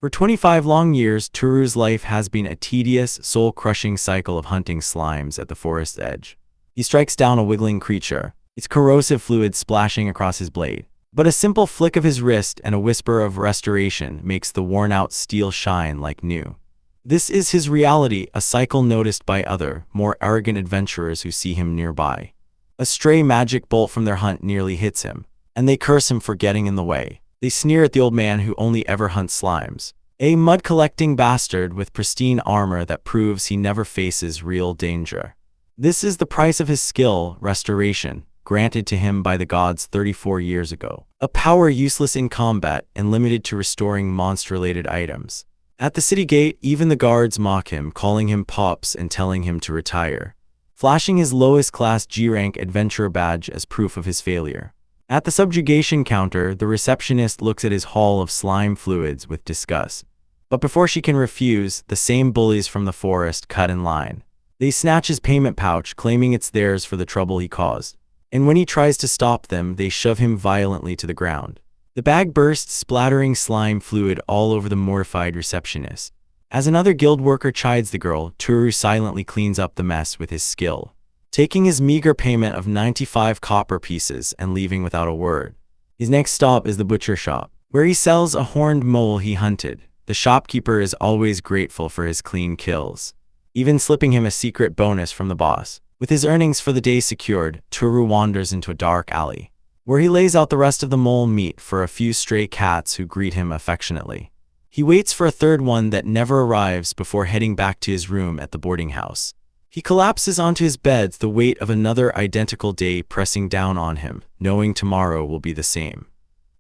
For 25 long years, Toru's life has been a tedious, soul-crushing cycle of hunting slimes at the forest's edge. He strikes down a wiggling creature, its corrosive fluid splashing across his blade. But a simple flick of his wrist and a whisper of restoration makes the worn-out steel shine like new. This is his reality, a cycle noticed by other, more arrogant adventurers who see him nearby. A stray magic bolt from their hunt nearly hits him, and they curse him for getting in the way. They sneer at the old man who only ever hunts slimes, a mud-collecting bastard with pristine armor that proves he never faces real danger. This is the price of his skill, restoration, granted to him by the gods 34 years ago. A power useless in combat and limited to restoring monster-related items. At the city gate, even the guards mock him, calling him Pops and telling him to retire, flashing his lowest class G-rank adventurer badge as proof of his failure. At the subjugation counter, the receptionist looks at his haul of slime fluids with disgust. But before she can refuse, the same bullies from the forest cut in line. They snatch his payment pouch, claiming it's theirs for the trouble he caused. And when he tries to stop them, they shove him violently to the ground. The bag bursts, splattering slime fluid all over the mortified receptionist. As another guild worker chides the girl, Toru silently cleans up the mess with his skill, taking his meager payment of 95 copper pieces and leaving without a word. His next stop is the butcher shop, where he sells a horned mole he hunted. The shopkeeper is always grateful for his clean kills, even slipping him a secret bonus from the boss. With his earnings for the day secured, Toru wanders into a dark alley, where he lays out the rest of the mole meat for a few stray cats who greet him affectionately. He waits for a third one that never arrives before heading back to his room at the boarding house. He collapses onto his bed, the weight of another identical day pressing down on him, knowing tomorrow will be the same.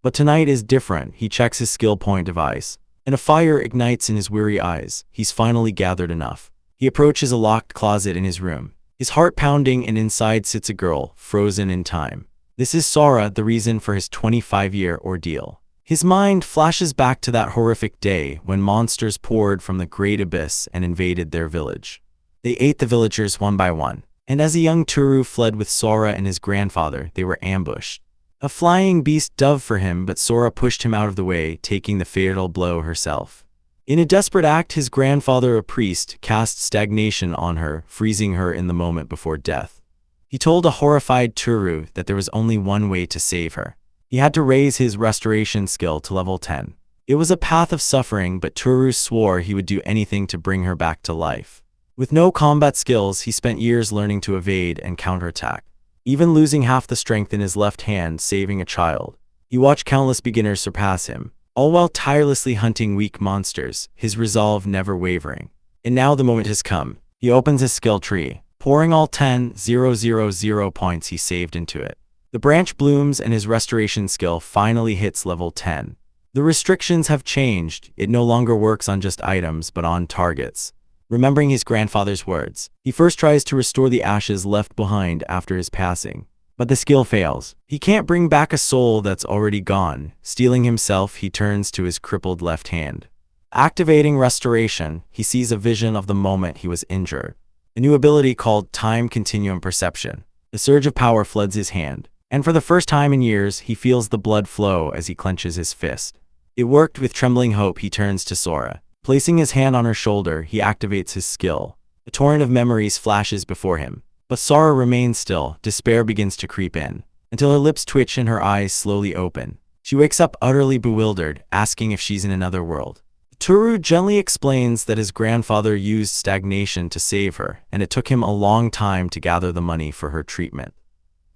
But tonight is different. He checks his skill point device, and a fire ignites in his weary eyes. He's finally gathered enough. He approaches a locked closet in his room, his heart pounding, and inside sits a girl, frozen in time. This is Sora, the reason for his 25-year ordeal. His mind flashes back to that horrific day when monsters poured from the great abyss and invaded their village. They ate the villagers one by one, and as a young Toru fled with Sora and his grandfather, they were ambushed. A flying beast dove for him, but Sora pushed him out of the way, taking the fatal blow herself. In a desperate act, his grandfather, a priest, cast stagnation on her, freezing her in the moment before death. He told a horrified Toru that there was only one way to save her. He had to raise his restoration skill to level 10. It was a path of suffering, but Toru swore he would do anything to bring her back to life. With no combat skills, he spent years learning to evade and counterattack, even losing half the strength in his left hand saving a child. He watched countless beginners surpass him, all while tirelessly hunting weak monsters, his resolve never wavering. And now the moment has come. He opens his skill tree, pouring all 10,000 points he saved into it. The branch blooms and his restoration skill finally hits level 10. The restrictions have changed. It no longer works on just items but on targets. Remembering his grandfather's words, he first tries to restore the ashes left behind after his passing. But the skill fails. He can't bring back a soul that's already gone. Steeling himself, he turns to his crippled left hand. Activating restoration, he sees a vision of the moment he was injured. A new ability called Time Continuum Perception. A surge of power floods his hand, and for the first time in years, he feels the blood flow as he clenches his fist. It worked. With trembling hope, he turns to Sora. Placing his hand on her shoulder, he activates his skill. A torrent of memories flashes before him. But Sora remains still. Despair begins to creep in, until her lips twitch and her eyes slowly open. She wakes up utterly bewildered, asking if she's in another world. Toru gently explains that his grandfather used stagnation to save her, and it took him a long time to gather the money for her treatment.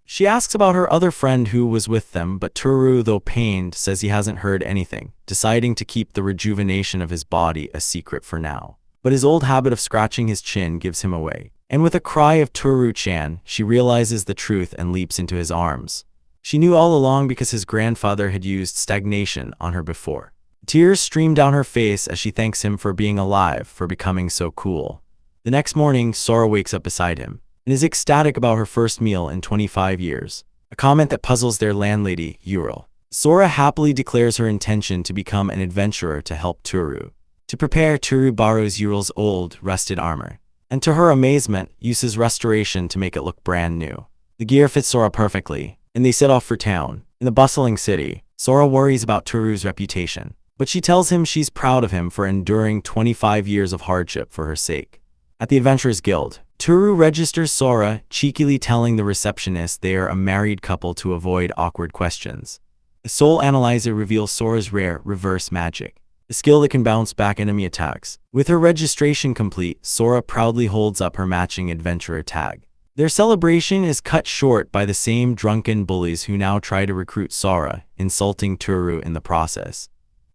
She asks about her other friend who was with them, but Toru, though pained, says he hasn't heard anything, deciding to keep the rejuvenation of his body a secret for now. But his old habit of scratching his chin gives him away. And with a cry of Toru-chan, she realizes the truth and leaps into his arms. She knew all along because his grandfather had used stagnation on her before. Tears stream down her face as she thanks him for being alive, for becoming so cool. The next morning, Sora wakes up beside him, and is ecstatic about her first meal in 25 years, a comment that puzzles their landlady, Yuril. Sora happily declares her intention to become an adventurer to help Toru. To prepare, Toru borrows Yuril's old, rusted armor, and to her amazement, uses restoration to make it look brand new. The gear fits Sora perfectly, and they set off for town. In the bustling city, Sora worries about Toru's reputation. but she tells him she's proud of him for enduring 25 years of hardship for her sake. At the Adventurers Guild, Toru registers Sora, cheekily telling the receptionist they are a married couple to avoid awkward questions. A soul analyzer reveals Sora's rare reverse magic, a skill that can bounce back enemy attacks. With her registration complete, Sora proudly holds up her matching adventurer tag. Their celebration is cut short by the same drunken bullies who now try to recruit Sora, insulting Toru in the process.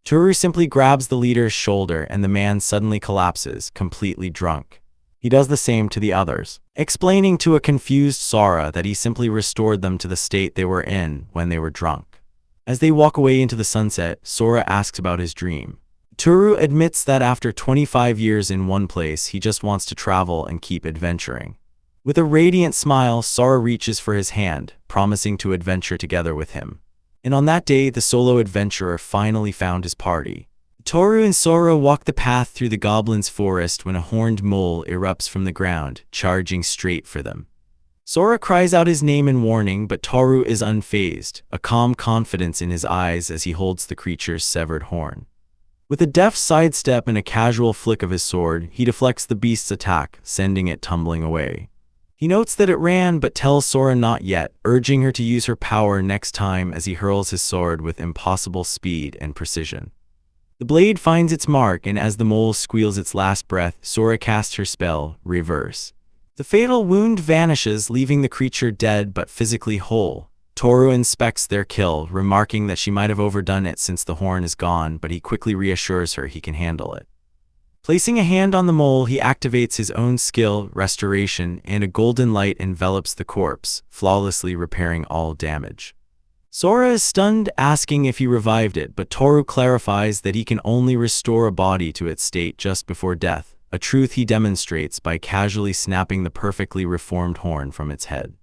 Toru simply grabs the leader's shoulder and the man suddenly collapses, completely drunk. He does the same to the others, explaining to a confused Sora that he simply restored them to the state they were in when they were drunk. As they walk away into the sunset, Sora asks about his dream. Toru admits that after 25 years in one place, he just wants to travel and keep adventuring. With a radiant smile, Sora reaches for his hand, promising to adventure together with him. And on that day, the solo adventurer finally found his party. Toru and Sora walk the path through the goblin's forest when a horned mole erupts from the ground, charging straight for them. Sora cries out his name in warning, but Toru is unfazed, a calm confidence in his eyes as he holds the creature's severed horn. With a deft sidestep and a casual flick of his sword, he deflects the beast's attack, sending it tumbling away. He notes that it ran but tells Sora not yet, urging her to use her power next time as he hurls his sword with impossible speed and precision. The blade finds its mark, and as the mole squeals its last breath, Sora casts her spell, Reverse. The fatal wound vanishes, leaving the creature dead but physically whole. Toru inspects their kill, remarking that she might have overdone it since the horn is gone, but he quickly reassures her he can handle it. Placing a hand on the mole, he activates his own skill, Restoration, and a golden light envelops the corpse, flawlessly repairing all damage. Sora is stunned, asking if he revived it, but Toru clarifies that he can only restore a body to its state just before death, a truth he demonstrates by casually snapping the perfectly reformed horn from its head.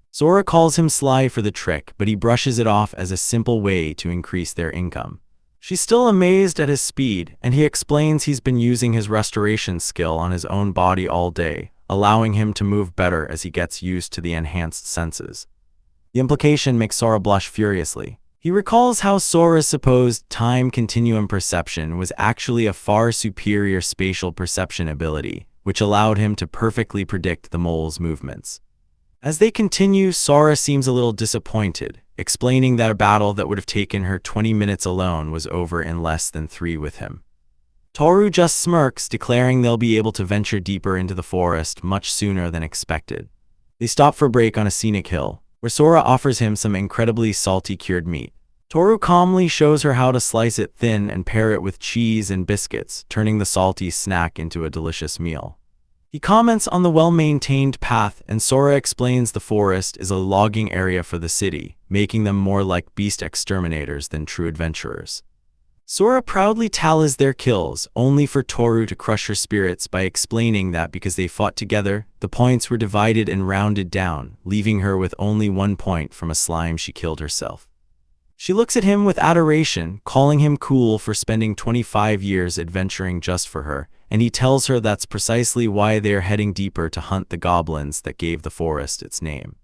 Sora calls him sly for the trick, but he brushes it off as a simple way to increase their income. She's still amazed at his speed, and he explains he's been using his restoration skill on his own body all day, allowing him to move better as he gets used to the enhanced senses. The implication makes Sora blush furiously. He recalls how Sora's supposed time continuum perception was actually a far superior spatial perception ability, which allowed him to perfectly predict the mole's movements. As they continue, Sora seems a little disappointed, explaining that a battle that would have taken her 20 minutes alone was over in less than 3 with him. Toru just smirks, declaring they'll be able to venture deeper into the forest much sooner than expected. They stop for a break on a scenic hill, where Sora offers him some incredibly salty cured meat. Toru calmly shows her how to slice it thin and pair it with cheese and biscuits, turning the salty snack into a delicious meal. He comments on the well-maintained path, and Sora explains the forest is a logging area for the city, making them more like beast exterminators than true adventurers. Sora proudly tallies their kills, only for Toru to crush her spirits by explaining that because they fought together, the points were divided and rounded down, leaving her with only 1 point from a slime she killed herself. She looks at him with adoration, calling him cool for spending 25 years adventuring just for her, and he tells her that's precisely why they are heading deeper to hunt the goblins that gave the forest its name.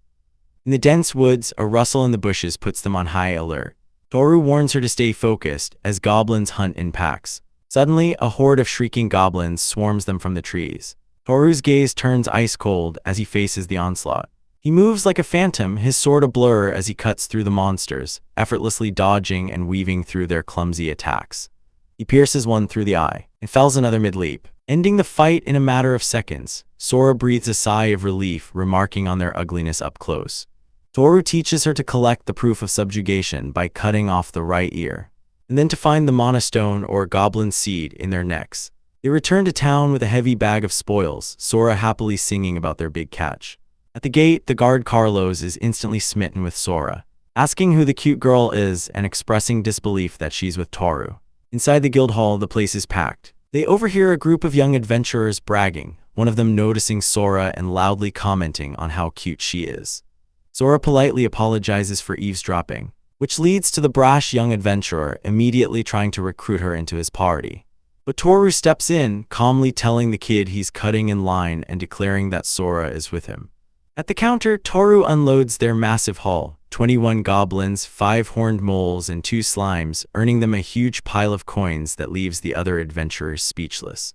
In the dense woods, a rustle in the bushes puts them on high alert. Toru warns her to stay focused, as goblins hunt in packs. Suddenly, a horde of shrieking goblins swarms them from the trees. Toru's gaze turns ice cold as he faces the onslaught. He moves like a phantom, his sword a blur as he cuts through the monsters, effortlessly dodging and weaving through their clumsy attacks. He pierces one through the eye, and fells another mid-leap, ending the fight in a matter of seconds. Sora breathes a sigh of relief, remarking on their ugliness up close. Toru teaches her to collect the proof of subjugation by cutting off the right ear, and then to find the monostone or goblin seed in their necks. They return to town with a heavy bag of spoils, Sora happily singing about their big catch. At the gate, the guard Carlos is instantly smitten with Sora, asking who the cute girl is and expressing disbelief that she's with Toru. Inside the guild hall, the place is packed. They overhear a group of young adventurers bragging, one of them noticing Sora and loudly commenting on how cute she is. Sora politely apologizes for eavesdropping, which leads to the brash young adventurer immediately trying to recruit her into his party. But Toru steps in, calmly telling the kid he's cutting in line and declaring that Sora is with him. At the counter, Toru unloads their massive haul: 21 goblins, 5 horned moles, and 2 slimes, earning them a huge pile of coins that leaves the other adventurers speechless.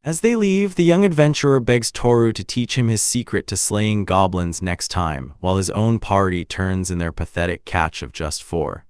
As they leave, the young adventurer begs Toru to teach him his secret to slaying goblins next time, while his own party turns in their pathetic catch of just 4.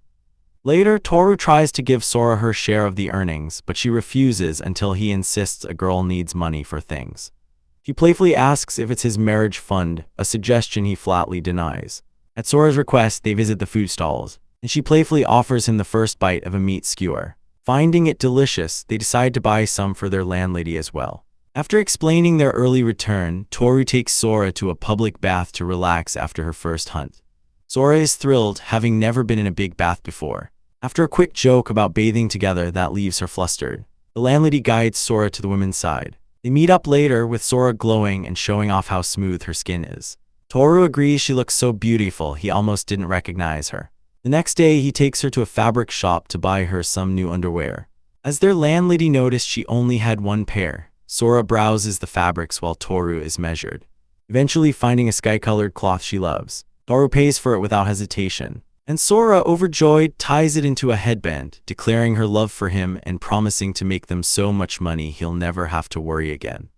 Later, Toru tries to give Sora her share of the earnings, but she refuses until he insists a girl needs money for things. He playfully asks if it's his marriage fund, a suggestion he flatly denies. At Sora's request, they visit the food stalls, and she playfully offers him the first bite of a meat skewer. Finding it delicious, they decide to buy some for their landlady as well. After explaining their early return, Toru takes Sora to a public bath to relax after her first hunt. Sora is thrilled, having never been in a big bath before. After a quick joke about bathing together that leaves her flustered, the landlady guides Sora to the women's side. They meet up later, with Sora glowing and showing off how smooth her skin is. Toru agrees she looks so beautiful he almost didn't recognize her. The next day, he takes her to a fabric shop to buy her some new underwear. As their landlady noticed she only had 1 pair, Sora browses the fabrics while Toru is measured. Eventually finding a sky-colored cloth she loves, Toru pays for it without hesitation, and Sora, overjoyed, ties it into a headband, declaring her love for him and promising to make them so much money he'll never have to worry again.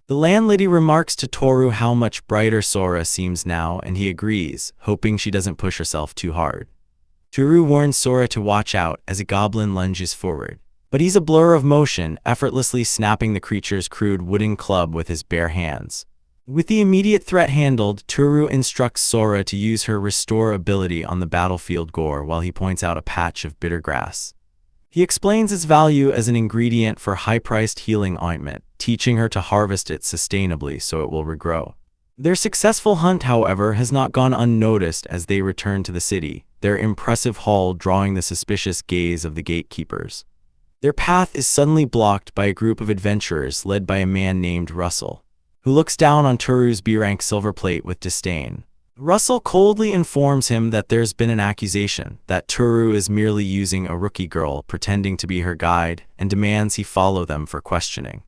The landlady remarks to Toru how much brighter Sora seems now, and he agrees, hoping she doesn't push herself too hard. Toru warns Sora to watch out as a goblin lunges forward, but he's a blur of motion, effortlessly snapping the creature's crude wooden club with his bare hands. With the immediate threat handled, Toru instructs Sora to use her restore ability on the battlefield gore while he points out a patch of bitter grass. He explains its value as an ingredient for high-priced healing ointment, teaching her to harvest it sustainably so it will regrow. Their successful hunt, however, has not gone unnoticed as they return to the city, their impressive haul drawing the suspicious gaze of the gatekeepers. Their path is suddenly blocked by a group of adventurers led by a man named Russell, who looks down on Toru's B-rank silver plate with disdain. Russell coldly informs him that there's been an accusation that Toru is merely using a rookie girl pretending to be her guide, and demands he follow them for questioning.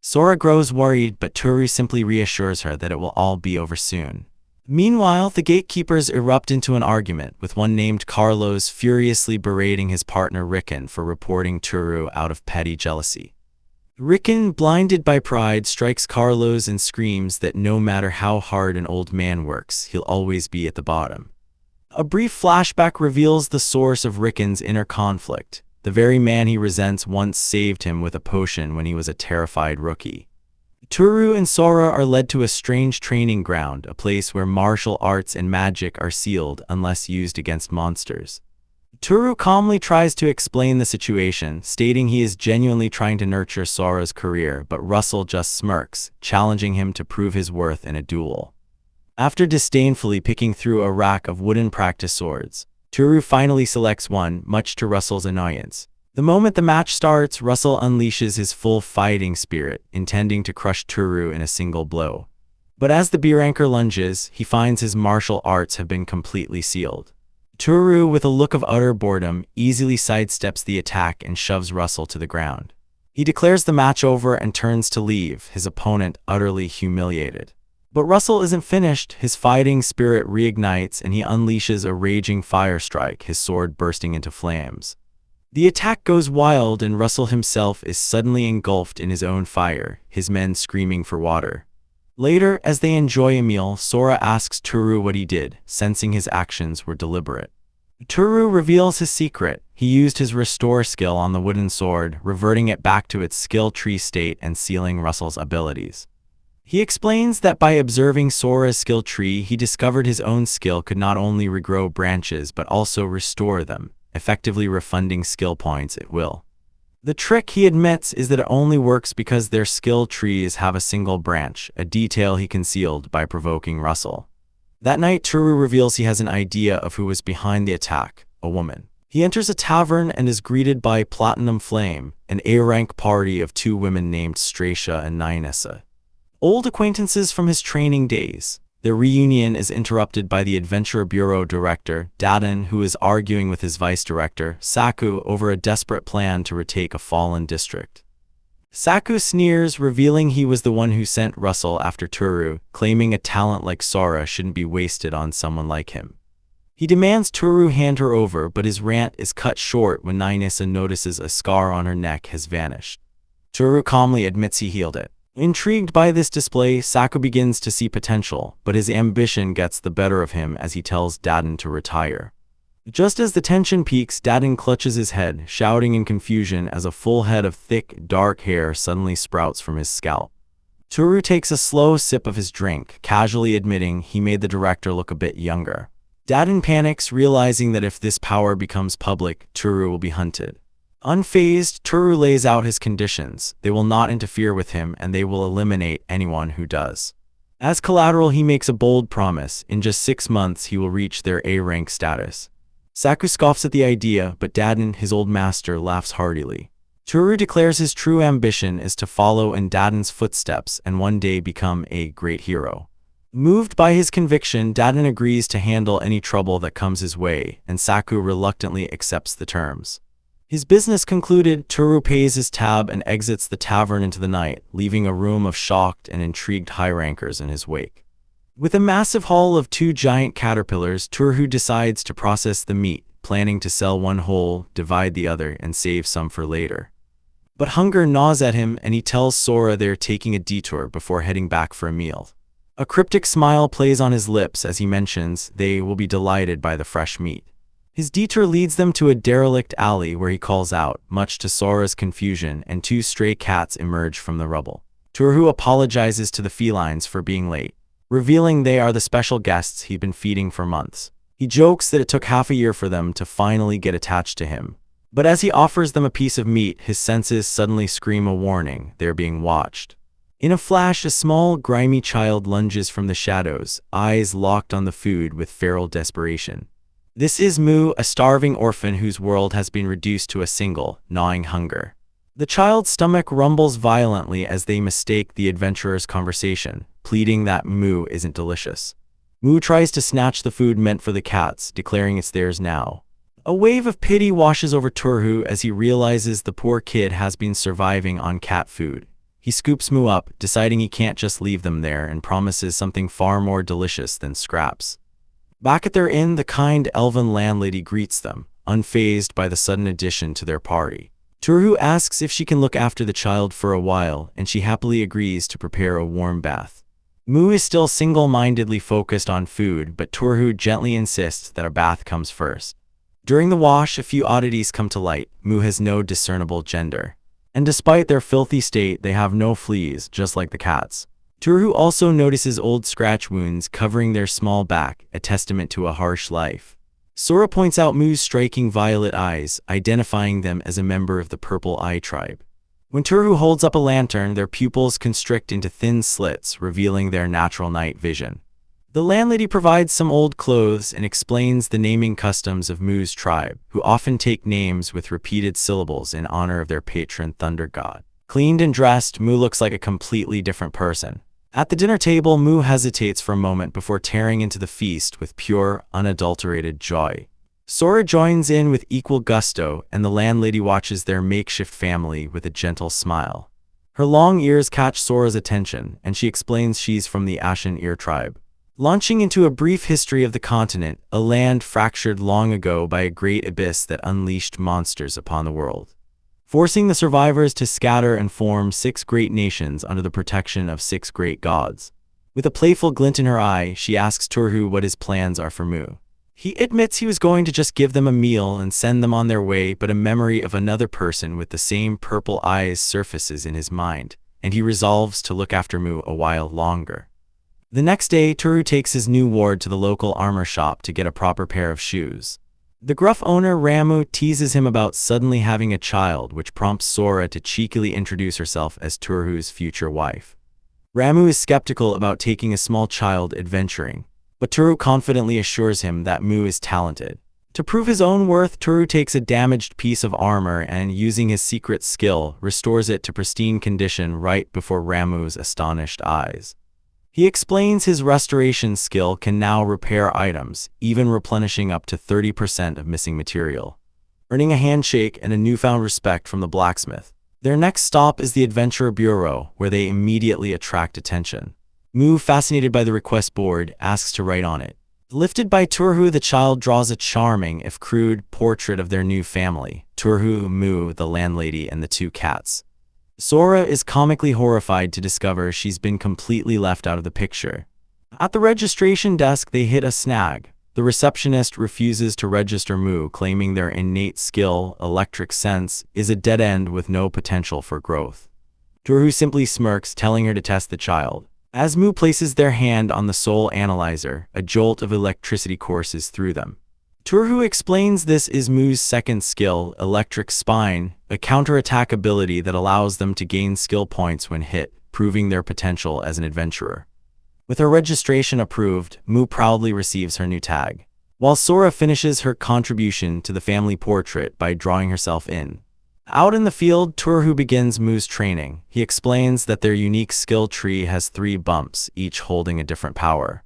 Sora grows worried, but Toru simply reassures her that it will all be over soon. Meanwhile, the gatekeepers erupt into an argument, with one named Carlos furiously berating his partner Riken for reporting Toru out of petty jealousy. Riken, blinded by pride, strikes Carlos and screams that no matter how hard an old man works, he'll always be at the bottom. A brief flashback reveals the source of Riken's inner conflict. The very man he resents once saved him with a potion when he was a terrified rookie. Toru and Sora are led to a strange training ground, a place where martial arts and magic are sealed unless used against monsters. Toru calmly tries to explain the situation, stating he is genuinely trying to nurture Sora's career, but Russell just smirks, challenging him to prove his worth in a duel. After disdainfully picking through a rack of wooden practice swords, Toru finally selects one, much to Russell's annoyance. The moment the match starts, Russell unleashes his full fighting spirit, intending to crush Toru in a single blow. But as the B-ranker lunges, he finds his martial arts have been completely sealed. Toru, with a look of utter boredom, easily sidesteps the attack and shoves Russell to the ground. He declares the match over and turns to leave, his opponent utterly humiliated. But Russell isn't finished. His fighting spirit reignites and he unleashes a raging fire strike, his sword bursting into flames. The attack goes wild and Russell himself is suddenly engulfed in his own fire, his men screaming for water. Later, as they enjoy a meal, Sora asks Toru what he did, sensing his actions were deliberate. Toru reveals his secret. He used his restore skill on the wooden sword, reverting it back to its skill tree state and sealing Russell's abilities. He explains that by observing Sora's skill tree, he discovered his own skill could not only regrow branches but also restore them, effectively refunding skill points at will. The trick, he admits, is that it only works because their skill trees have a single branch, a detail he concealed by provoking Russell. That night, Toru reveals he has an idea of who was behind the attack: a woman. He enters a tavern and is greeted by Platinum Flame, an A-rank party of 2 women named Stracia and Nynessa. Old acquaintances from his training days. Their reunion is interrupted by the Adventure Bureau director, Daden, who is arguing with his vice director, Saku, over a desperate plan to retake a fallen district. Saku sneers, revealing he was the one who sent Russell after Toru, claiming a talent like Sora shouldn't be wasted on someone like him. He demands Toru hand her over, but his rant is cut short when Nainisa notices a scar on her neck has vanished. Toru calmly admits he healed it. Intrigued by this display, Saku begins to see potential, but his ambition gets the better of him as he tells Daden to retire. Just as the tension peaks, Daden clutches his head, shouting in confusion as a full head of thick, dark hair suddenly sprouts from his scalp. Toru takes a slow sip of his drink, casually admitting he made the director look a bit younger. Daden panics, realizing that if this power becomes public, Toru will be hunted. Unfazed, Toru lays out his conditions. They will not interfere with him, and they will eliminate anyone who does. As collateral, he makes a bold promise. In just 6 months, he will reach their A-rank status. Saku scoffs at the idea, but Daden, his old master, laughs heartily. Toru declares his true ambition is to follow in Daden's footsteps and one day become a great hero. Moved by his conviction, Daden agrees to handle any trouble that comes his way, and Saku reluctantly accepts the terms. His business concluded, Toru pays his tab and exits the tavern into the night, leaving a room of shocked and intrigued high-rankers in his wake. With a massive haul of 2 giant caterpillars, Toru decides to process the meat, planning to sell one whole, divide the other, and save some for later. But hunger gnaws at him, and he tells Sora they're taking a detour before heading back for a meal. A cryptic smile plays on his lips as he mentions they will be delighted by the fresh meat. His detour leads them to a derelict alley where he calls out, much to Sora's confusion, and 2 stray cats emerge from the rubble. Toru apologizes to the felines for being late, revealing they are the special guests he'd been feeding for months. He jokes that it took half a year for them to finally get attached to him. But as he offers them a piece of meat, his senses suddenly scream a warning: they're being watched. In a flash, a small, grimy child lunges from the shadows, eyes locked on the food with feral desperation. This is Mu, a starving orphan whose world has been reduced to a single, gnawing hunger. The child's stomach rumbles violently as they mistake the adventurer's conversation, pleading that Mu isn't delicious. Mu tries to snatch the food meant for the cats, declaring it's theirs now. A wave of pity washes over Toru as he realizes the poor kid has been surviving on cat food. He scoops Mu up, deciding he can't just leave them there, and promises something far more delicious than scraps. Back at their inn, the kind elven landlady greets them, unfazed by the sudden addition to their party. Toru asks if she can look after the child for a while, and she happily agrees to prepare a warm bath. Mu is still single-mindedly focused on food, but Toru gently insists that a bath comes first. During the wash, a few oddities come to light. Mu has no discernible gender. And despite their filthy state, they have no fleas, just like the cats. Toru also notices old scratch wounds covering their small back, a testament to a harsh life. Sora points out Mu's striking violet eyes, identifying them as a member of the Purple Eye tribe. When Toru holds up a lantern, their pupils constrict into thin slits, revealing their natural night vision. The landlady provides some old clothes and explains the naming customs of Mu's tribe, who often take names with repeated syllables in honor of their patron thunder god. Cleaned and dressed, Mu looks like a completely different person. At the dinner table, Mu hesitates for a moment before tearing into the feast with pure, unadulterated joy. Sora joins in with equal gusto, and the landlady watches their makeshift family with a gentle smile. Her long ears catch Sora's attention, and she explains she's from the Ashen Ear tribe. Launching into a brief history of the continent, a land fractured long ago by a great abyss that unleashed monsters upon the world, forcing the survivors to scatter and form 6 great nations under the protection of 6 great gods. With a playful glint in her eye, she asks Toru what his plans are for Mu. He admits he was going to just give them a meal and send them on their way, but a memory of another person with the same purple eyes surfaces in his mind, and he resolves to look after Mu a while longer. The next day, Toru takes his new ward to the local armor shop to get a proper pair of shoes. The gruff owner, Ramu, teases him about suddenly having a child, which prompts Sora to cheekily introduce herself as Toru's future wife. Ramu is skeptical about taking a small child adventuring, but Toru confidently assures him that Mu is talented. To prove his own worth, Toru takes a damaged piece of armor and, using his secret skill, restores it to pristine condition right before Ramu's astonished eyes. He explains his restoration skill can now repair items, even replenishing up to 30% of missing material, earning a handshake and a newfound respect from the blacksmith. Their next stop is the Adventure Bureau, where they immediately attract attention. Mu, fascinated by the request board, asks to write on it. Lifted by Turhu, the child draws a charming, if crude, portrait of their new family: Turhu, Mu, the landlady, and the two cats. Sora is comically horrified to discover she's been completely left out of the picture. At the registration desk, they hit a snag. The receptionist refuses to register Mu, claiming their innate skill, electric sense, is a dead end with no potential for growth. Turhu simply smirks, telling her to test the child. As Mu places their hand on the soul analyzer, a jolt of electricity courses through them. Turhu explains this is Mu's second skill, Electric Spine, a counterattack ability that allows them to gain skill points when hit, proving their potential as an adventurer. With her registration approved, Mu proudly receives her new tag, while Sora finishes her contribution to the family portrait by drawing herself in. Out in the field, Turhu begins Mu's training. He explains that their unique skill tree has 3 bumps, each holding a different power.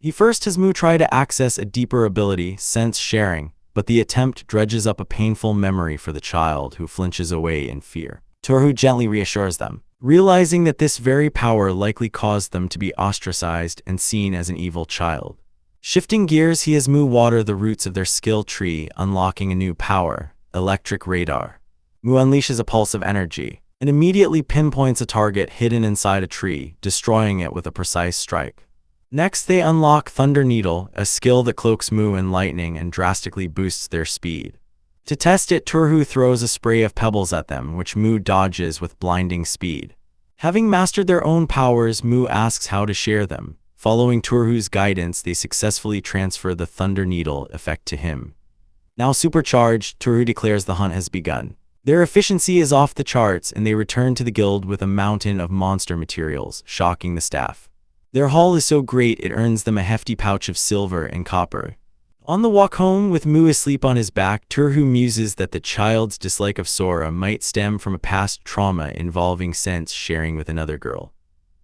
He first has Mu try to access a deeper ability, sense sharing, but the attempt dredges up a painful memory for the child, who flinches away in fear. Turhu gently reassures them, realizing that this very power likely caused them to be ostracized and seen as an evil child. Shifting gears, he has Mu water the roots of their skill tree, unlocking a new power, Electric Radar. Mu unleashes a pulse of energy and immediately pinpoints a target hidden inside a tree, destroying it with a precise strike. Next, they unlock Thunder Needle, a skill that cloaks Mu in lightning and drastically boosts their speed. To test it, Turhu throws a spray of pebbles at them, which Mu dodges with blinding speed. Having mastered their own powers, Mu asks how to share them. Following Turhu's guidance, they successfully transfer the Thunder Needle effect to him. Now supercharged, Turhu declares the hunt has begun. Their efficiency is off the charts, and they return to the guild with a mountain of monster materials, shocking the staff. Their haul is so great it earns them a hefty pouch of silver and copper. On the walk home, with Mu asleep on his back, Turhu muses that the child's dislike of Sora might stem from a past trauma involving sense sharing with another girl.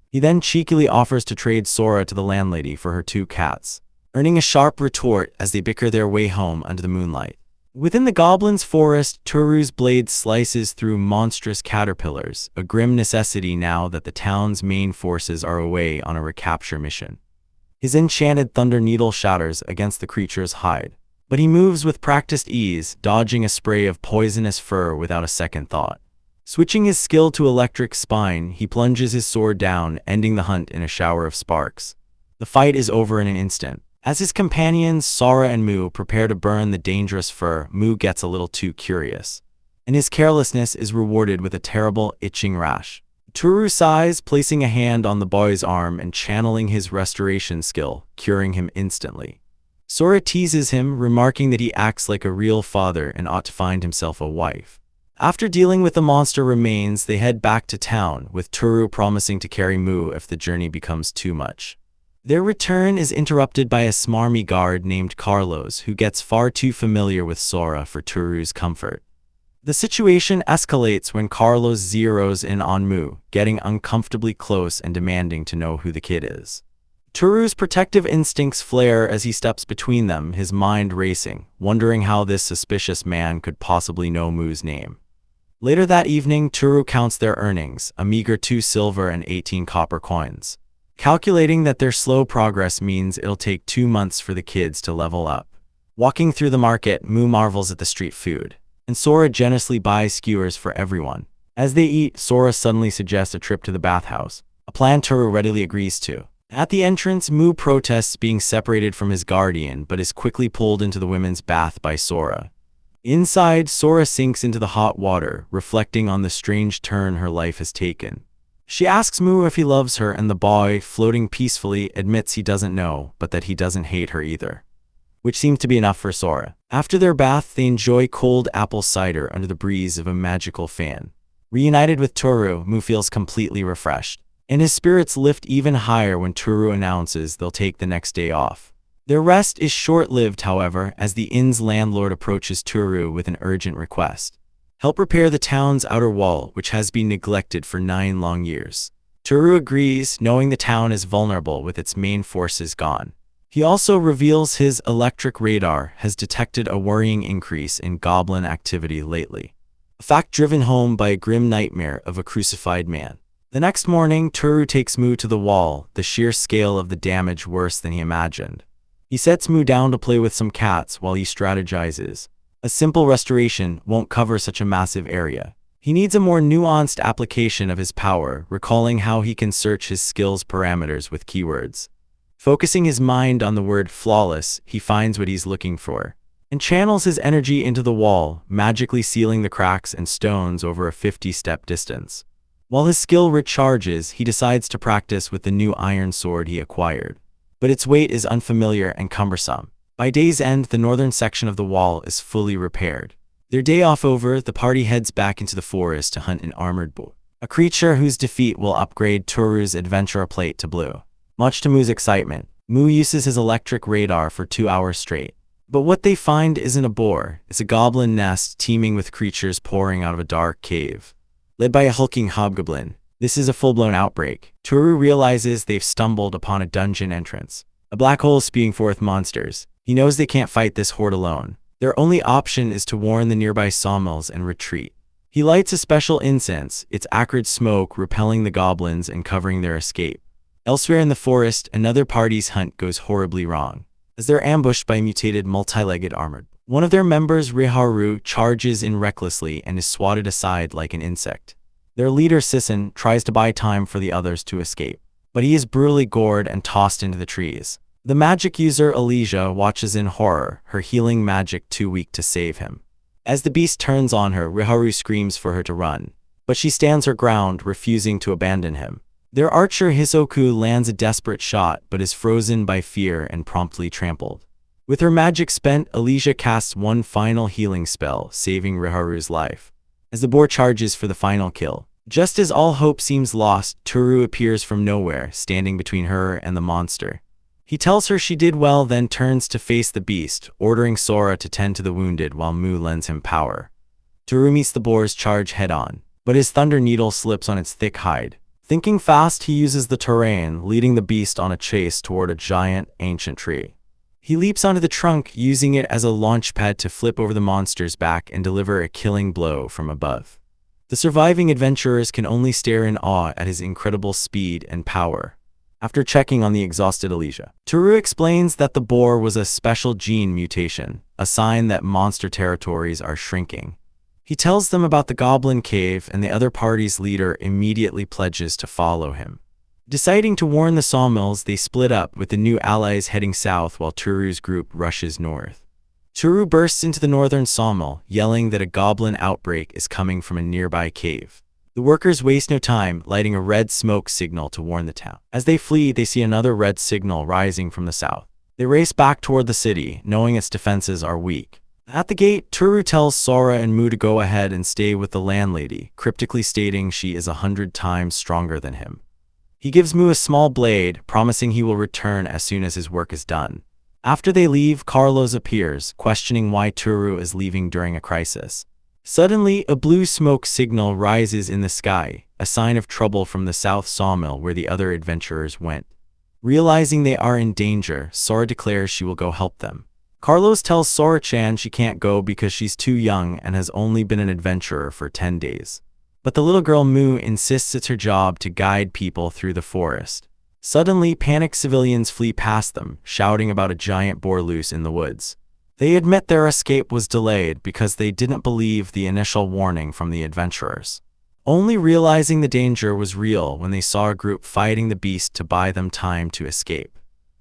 He then cheekily offers to trade Sora to the landlady for her 2 cats, earning a sharp retort as they bicker their way home under the moonlight. Within the goblin's forest, Turhu's blade slices through monstrous caterpillars, a grim necessity now that the town's main forces are away on a recapture mission. His enchanted Thunder Needle shatters against the creature's hide, but he moves with practiced ease, dodging a spray of poisonous fur without a second thought. Switching his skill to Electric Spine, he plunges his sword down, ending the hunt in a shower of sparks. The fight is over in an instant. As his companions, Sora and Mu, prepare to burn the dangerous fur, Mu gets a little too curious, and his carelessness is rewarded with a terrible, itching rash. Turhu sighs, placing a hand on the boy's arm and channeling his restoration skill, curing him instantly. Sora teases him, remarking that he acts like a real father and ought to find himself a wife. After dealing with the monster remains, they head back to town, with Turhu promising to carry Mu if the journey becomes too much. Their return is interrupted by a smarmy guard named Carlos, who gets far too familiar with Sora for Turhu's comfort. The situation escalates when Carlos zeroes in on Mu, getting uncomfortably close and demanding to know who the kid is. Turhu's protective instincts flare as he steps between them, his mind racing, wondering how this suspicious man could possibly know Mu's name. Later that evening, Turhu counts their earnings, a meager 2 silver and 18 copper coins. Calculating that their slow progress means it'll take 2 months for the kids to level up. Walking through the market, Mu marvels at the street food, and Sora generously buys skewers for everyone. As they eat, Sora suddenly suggests a trip to the bathhouse, a plan Turhu readily agrees to. At the entrance, Mu protests being separated from his guardian, but is quickly pulled into the women's bath by Sora. Inside, Sora sinks into the hot water, reflecting on the strange turn her life has taken. She asks Mu if he loves her, and the boy, floating peacefully, admits he doesn't know, but that he doesn't hate her either, which seems to be enough for Sora. After their bath, they enjoy cold apple cider under the breeze of a magical fan. Reunited with Turhu, Mu feels completely refreshed, and his spirits lift even higher when Turhu announces they'll take the next day off. Their rest is short-lived, however, as the inn's landlord approaches Turhu with an urgent request. Help repair the town's outer wall, which has been neglected for 9 long years. Turhu agrees, knowing the town is vulnerable with its main forces gone. He also reveals his Electric Radar has detected a worrying increase in goblin activity lately. a fact driven home by a grim nightmare of a crucified man. The next morning, Toru takes Mu to the wall, the sheer scale of the damage worse than he imagined. He sets Mu down to play with some cats while he strategizes. A simple restoration won't cover such a massive area. He needs a more nuanced application of his power, recalling how he can search his skills parameters with keywords. Focusing his mind on the word flawless, he finds what he's looking for, and channels his energy into the wall, magically sealing the cracks and stones over a 50-step distance. While his skill recharges, he decides to practice with the new iron sword he acquired. But its weight is unfamiliar and cumbersome. By day's end, the northern section of the wall is fully repaired. Their day off over, the party heads back into the forest to hunt an armored bull, a creature whose defeat will upgrade Toru's adventurer plate to blue. Much to Mu's excitement, Mu uses his electric radar for 2 hours straight. But what they find isn't a boar, it's a goblin nest teeming with creatures pouring out of a dark cave. Led by a hulking hobgoblin, this is a full-blown outbreak. Toru realizes they've stumbled upon a dungeon entrance, a black hole spewing forth monsters. He knows they can't fight this horde alone. Their only option is to warn the nearby sawmills and retreat. He lights a special incense, its acrid smoke repelling the goblins and covering their escape. Elsewhere in the forest, another party's hunt goes horribly wrong, as they're ambushed by a mutated multi-legged armored. One of their members, Riharu, charges in recklessly and is swatted aside like an insect. Their leader, Sisson, tries to buy time for the others to escape, but he is brutally gored and tossed into the trees. The magic user, Elysia, watches in horror, her healing magic too weak to save him. As the beast turns on her, Riharu screams for her to run, but she stands her ground, refusing to abandon him. Their archer, Hisoku, lands a desperate shot but is frozen by fear and promptly trampled. With her magic spent, Elysia casts one final healing spell, saving Riharu's life. As the boar charges for the final kill, just as all hope seems lost, Toru appears from nowhere, standing between her and the monster. He tells her she did well, then turns to face the beast, ordering Sora to tend to the wounded while Mu lends him power. Toru meets the boar's charge head-on, but his thunder needle slips on its thick hide. Thinking fast, he uses the terrain, leading the beast on a chase toward a giant, ancient tree. He leaps onto the trunk, using it as a launch pad to flip over the monster's back and deliver a killing blow from above. The surviving adventurers can only stare in awe at his incredible speed and power. After checking on the exhausted Elysia, Toru explains that the boar was a special gene mutation, a sign that monster territories are shrinking. He tells them about the Goblin Cave, and the other party's leader immediately pledges to follow him. Deciding to warn the sawmills, they split up, with the new allies heading south while Toru's group rushes north. Toru bursts into the northern sawmill, yelling that a goblin outbreak is coming from a nearby cave. The workers waste no time, lighting a red smoke signal to warn the town. As they flee, they see another red signal rising from the south. They race back toward the city, knowing its defenses are weak. At the gate, Toru tells Sora and Mu to go ahead and stay with the landlady, cryptically stating she is 100 times stronger than him. He gives Mu a small blade, promising he will return as soon as his work is done. After they leave, Carlos appears, questioning why Toru is leaving during a crisis. Suddenly, a blue smoke signal rises in the sky, a sign of trouble from the south sawmill where the other adventurers went. Realizing they are in danger, Sora declares she will go help them. Carlos tells Sora-chan she can't go because she's too young and has only been an adventurer for 10 days. But the little girl Mu insists it's her job to guide people through the forest. Suddenly, panicked civilians flee past them, shouting about a giant boar loose in the woods. They admit their escape was delayed because they didn't believe the initial warning from the adventurers, only realizing the danger was real when they saw a group fighting the beast to buy them time to escape.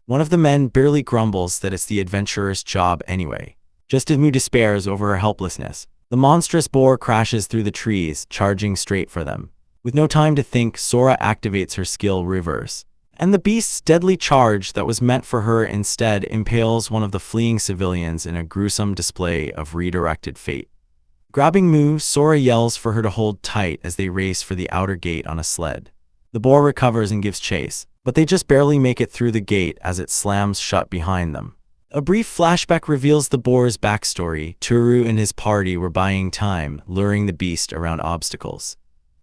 One of the men barely grumbles that it's the adventurers' job anyway. Just as Mu despairs over her helplessness, the monstrous boar crashes through the trees, charging straight for them. With no time to think, Sora activates her skill Reverse, and the beast's deadly charge that was meant for her instead impales one of the fleeing civilians in a gruesome display of redirected fate. Grabbing Mu, Sora yells for her to hold tight as they race for the outer gate on a sled. The boar recovers and gives chase, but they just barely make it through the gate as it slams shut behind them. A brief flashback reveals the boar's backstory. Toru and his party were buying time, luring the beast around obstacles.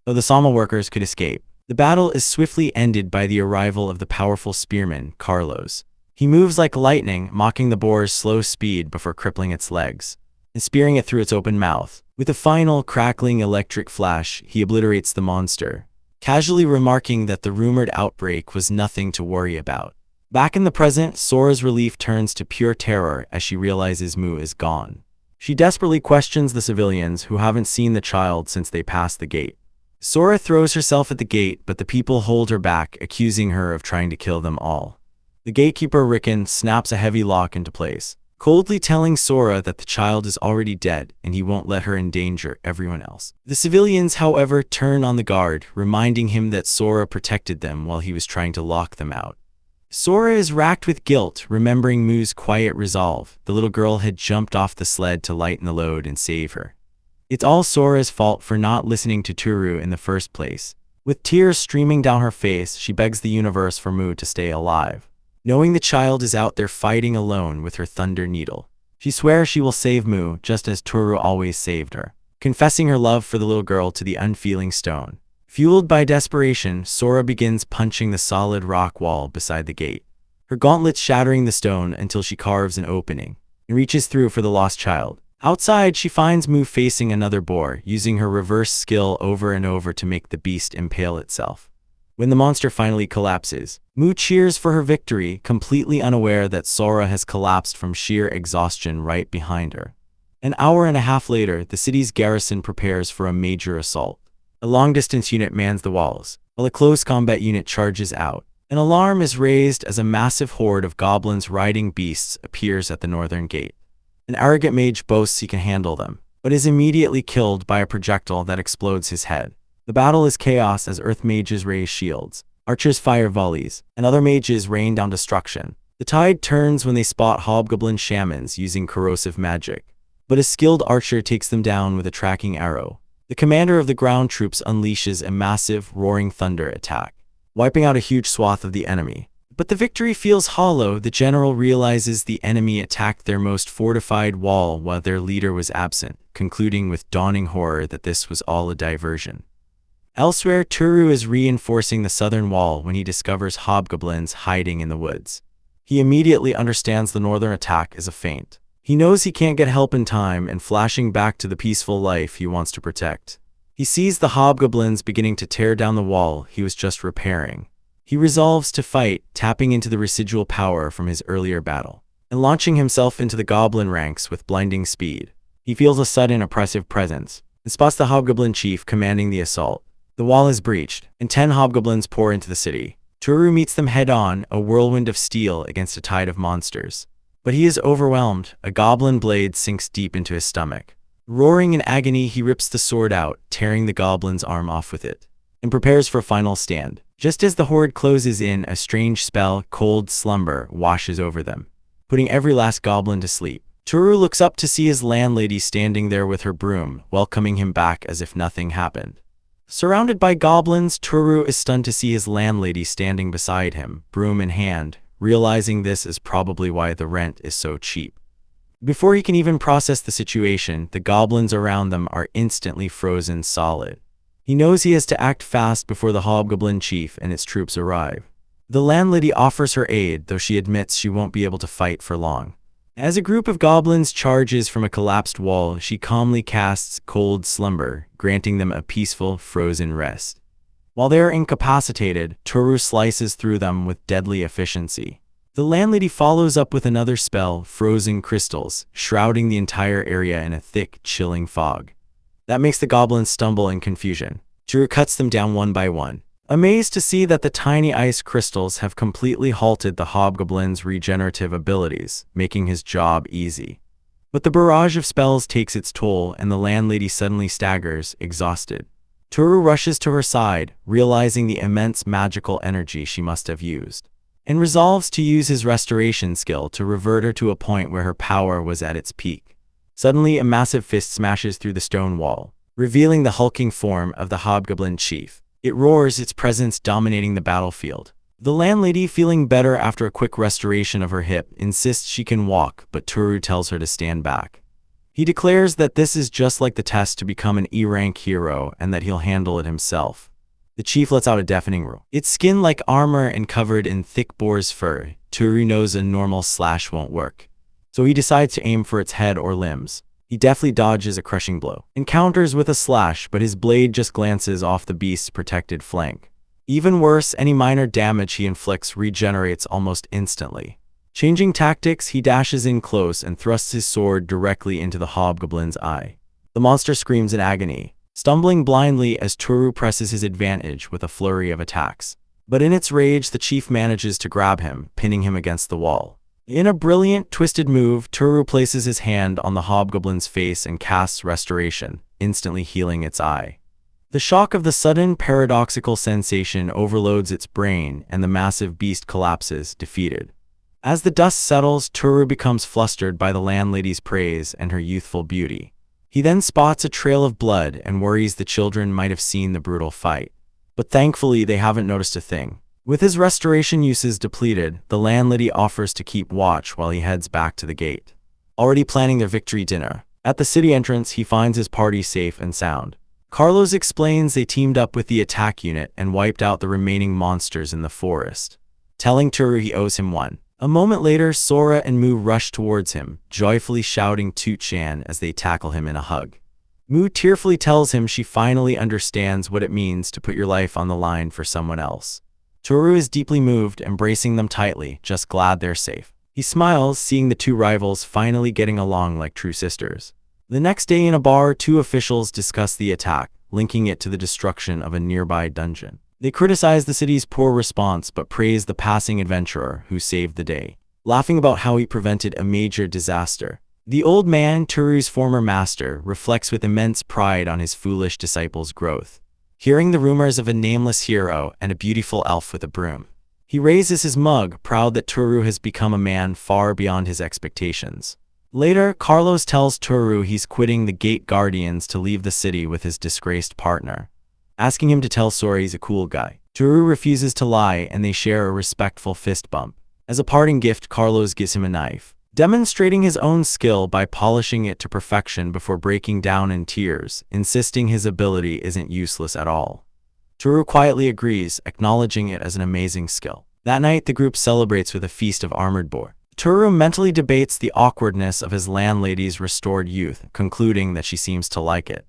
Though the sawmill workers could escape, the battle is swiftly ended by the arrival of the powerful spearman, Carlos. He moves like lightning, mocking the boar's slow speed before crippling its legs and spearing it through its open mouth. With a final, crackling electric flash, he obliterates the monster, casually remarking that the rumored outbreak was nothing to worry about. Back in the present, Sora's relief turns to pure terror as she realizes Mu is gone. She desperately questions the civilians who haven't seen the child since they passed the gate. Sora throws herself at the gate, but the people hold her back, accusing her of trying to kill them all. The gatekeeper Rickon snaps a heavy lock into place, coldly telling Sora that the child is already dead and he won't let her endanger everyone else. The civilians, however, turn on the guard, reminding him that Sora protected them while he was trying to lock them out. Sora is racked with guilt, remembering Mu's quiet resolve. The little girl had jumped off the sled to lighten the load and save her. It's all Sora's fault for not listening to Toru in the first place. With tears streaming down her face, she begs the universe for Mu to stay alive. Knowing the child is out there fighting alone with her thunder needle, she swears she will save Mu just as Toru always saved her, confessing her love for the little girl to the unfeeling stone. Fueled by desperation, Sora begins punching the solid rock wall beside the gate, her gauntlets shattering the stone until she carves an opening and reaches through for the lost child. Outside, she finds Mu facing another boar, using her reverse skill over and over to make the beast impale itself. When the monster finally collapses, Mu cheers for her victory, completely unaware that Sora has collapsed from sheer exhaustion right behind her. An hour and a half later, the city's garrison prepares for a major assault. A long-distance unit mans the walls, while a close combat unit charges out. An alarm is raised as a massive horde of goblins riding beasts appears at the northern gate. An arrogant mage boasts he can handle them, but is immediately killed by a projectile that explodes his head. The battle is chaos as earth mages raise shields, archers fire volleys, and other mages rain down destruction. The tide turns when they spot hobgoblin shamans using corrosive magic, but a skilled archer takes them down with a tracking arrow. The commander of the ground troops unleashes a massive, roaring thunder attack, wiping out a huge swath of the enemy. But the victory feels hollow. The general realizes the enemy attacked their most fortified wall while their leader was absent, concluding with dawning horror that this was all a diversion. Elsewhere, Toru is reinforcing the southern wall when he discovers hobgoblins hiding in the woods. He immediately understands the northern attack is a feint. He knows he can't get help in time, and flashing back to the peaceful life he wants to protect. He sees the hobgoblins beginning to tear down the wall he was just repairing. He resolves to fight, tapping into the residual power from his earlier battle, and launching himself into the goblin ranks with blinding speed. He feels a sudden oppressive presence, and spots the hobgoblin chief commanding the assault. The wall is breached, and 10 hobgoblins pour into the city. Toru meets them head-on, a whirlwind of steel against a tide of monsters. But he is overwhelmed. A goblin blade sinks deep into his stomach. Roaring in agony, he rips the sword out, tearing the goblin's arm off with it, and prepares for a final stand. Just as the horde closes in, a strange spell, cold slumber, washes over them, putting every last goblin to sleep. Toru looks up to see his landlady standing there with her broom, welcoming him back as if nothing happened. Surrounded by goblins, Toru is stunned to see his landlady standing beside him, broom in hand, realizing this is probably why the rent is so cheap. Before he can even process the situation, the goblins around them are instantly frozen solid. He knows he has to act fast before the hobgoblin chief and its troops arrive. The landlady offers her aid, though she admits she won't be able to fight for long. As a group of goblins charges from a collapsed wall, she calmly casts Cold Slumber, granting them a peaceful, frozen rest. While they are incapacitated, Toru slices through them with deadly efficiency. The landlady follows up with another spell, Frozen Crystals, shrouding the entire area in a thick, chilling fog. That makes the goblins stumble in confusion. Toru cuts them down one by one, amazed to see that the tiny ice crystals have completely halted the hobgoblin's regenerative abilities, making his job easy. But the barrage of spells takes its toll, and the landlady suddenly staggers, exhausted. Toru rushes to her side, realizing the immense magical energy she must have used, and resolves to use his restoration skill to revert her to a point where her power was at its peak. Suddenly, a massive fist smashes through the stone wall, revealing the hulking form of the hobgoblin chief. It roars, its presence dominating the battlefield. The landlady, feeling better after a quick restoration of her hip, insists she can walk, but Toru tells her to stand back. He declares that this is just like the test to become an E-rank hero and that he'll handle it himself. The chief lets out a deafening roar. Its skin like armor and covered in thick boar's fur, Toru knows a normal slash won't work, so he decides to aim for its head or limbs. He deftly dodges a crushing blow, encounters with a slash, but his blade just glances off the beast's protected flank. Even worse, any minor damage he inflicts regenerates almost instantly. Changing tactics, he dashes in close and thrusts his sword directly into the hobgoblin's eye. The monster screams in agony, stumbling blindly as Toru presses his advantage with a flurry of attacks. But in its rage, the chief manages to grab him, pinning him against the wall. In a brilliant, twisted move, Toru places his hand on the hobgoblin's face and casts Restoration, instantly healing its eye. The shock of the sudden, paradoxical sensation overloads its brain, and the massive beast collapses, defeated. As the dust settles, Toru becomes flustered by the landlady's praise and her youthful beauty. He then spots a trail of blood and worries the children might have seen the brutal fight. But thankfully, they haven't noticed a thing. With his restoration uses depleted, the landlady offers to keep watch while he heads back to the gate. Already planning their victory dinner, at the city entrance, he finds his party safe and sound. Carlos explains they teamed up with the attack unit and wiped out the remaining monsters in the forest, telling Toru he owes him one. A moment later, Sora and Mu rush towards him, joyfully shouting "Toot-chan" as they tackle him in a hug. Mu tearfully tells him she finally understands what it means to put your life on the line for someone else. Toru is deeply moved, embracing them tightly, just glad they're safe. He smiles, seeing the two rivals finally getting along like true sisters. The next day in a bar, two officials discuss the attack, linking it to the destruction of a nearby dungeon. They criticize the city's poor response but praise the passing adventurer who saved the day, laughing about how he prevented a major disaster. The old man, Toru's former master, reflects with immense pride on his foolish disciple's growth. Hearing the rumors of a nameless hero and a beautiful elf with a broom, he raises his mug, proud that Toru has become a man far beyond his expectations. Later, Carlos tells Toru he's quitting the Gate Guardians to leave the city with his disgraced partner, asking him to tell Sora he's a cool guy. Toru refuses to lie, and they share a respectful fist bump. As a parting gift, Carlos gives him a knife, demonstrating his own skill by polishing it to perfection before breaking down in tears, insisting his ability isn't useless at all. Toru quietly agrees, acknowledging it as an amazing skill. That night, the group celebrates with a feast of armored boar. Toru mentally debates the awkwardness of his landlady's restored youth, concluding that she seems to like it.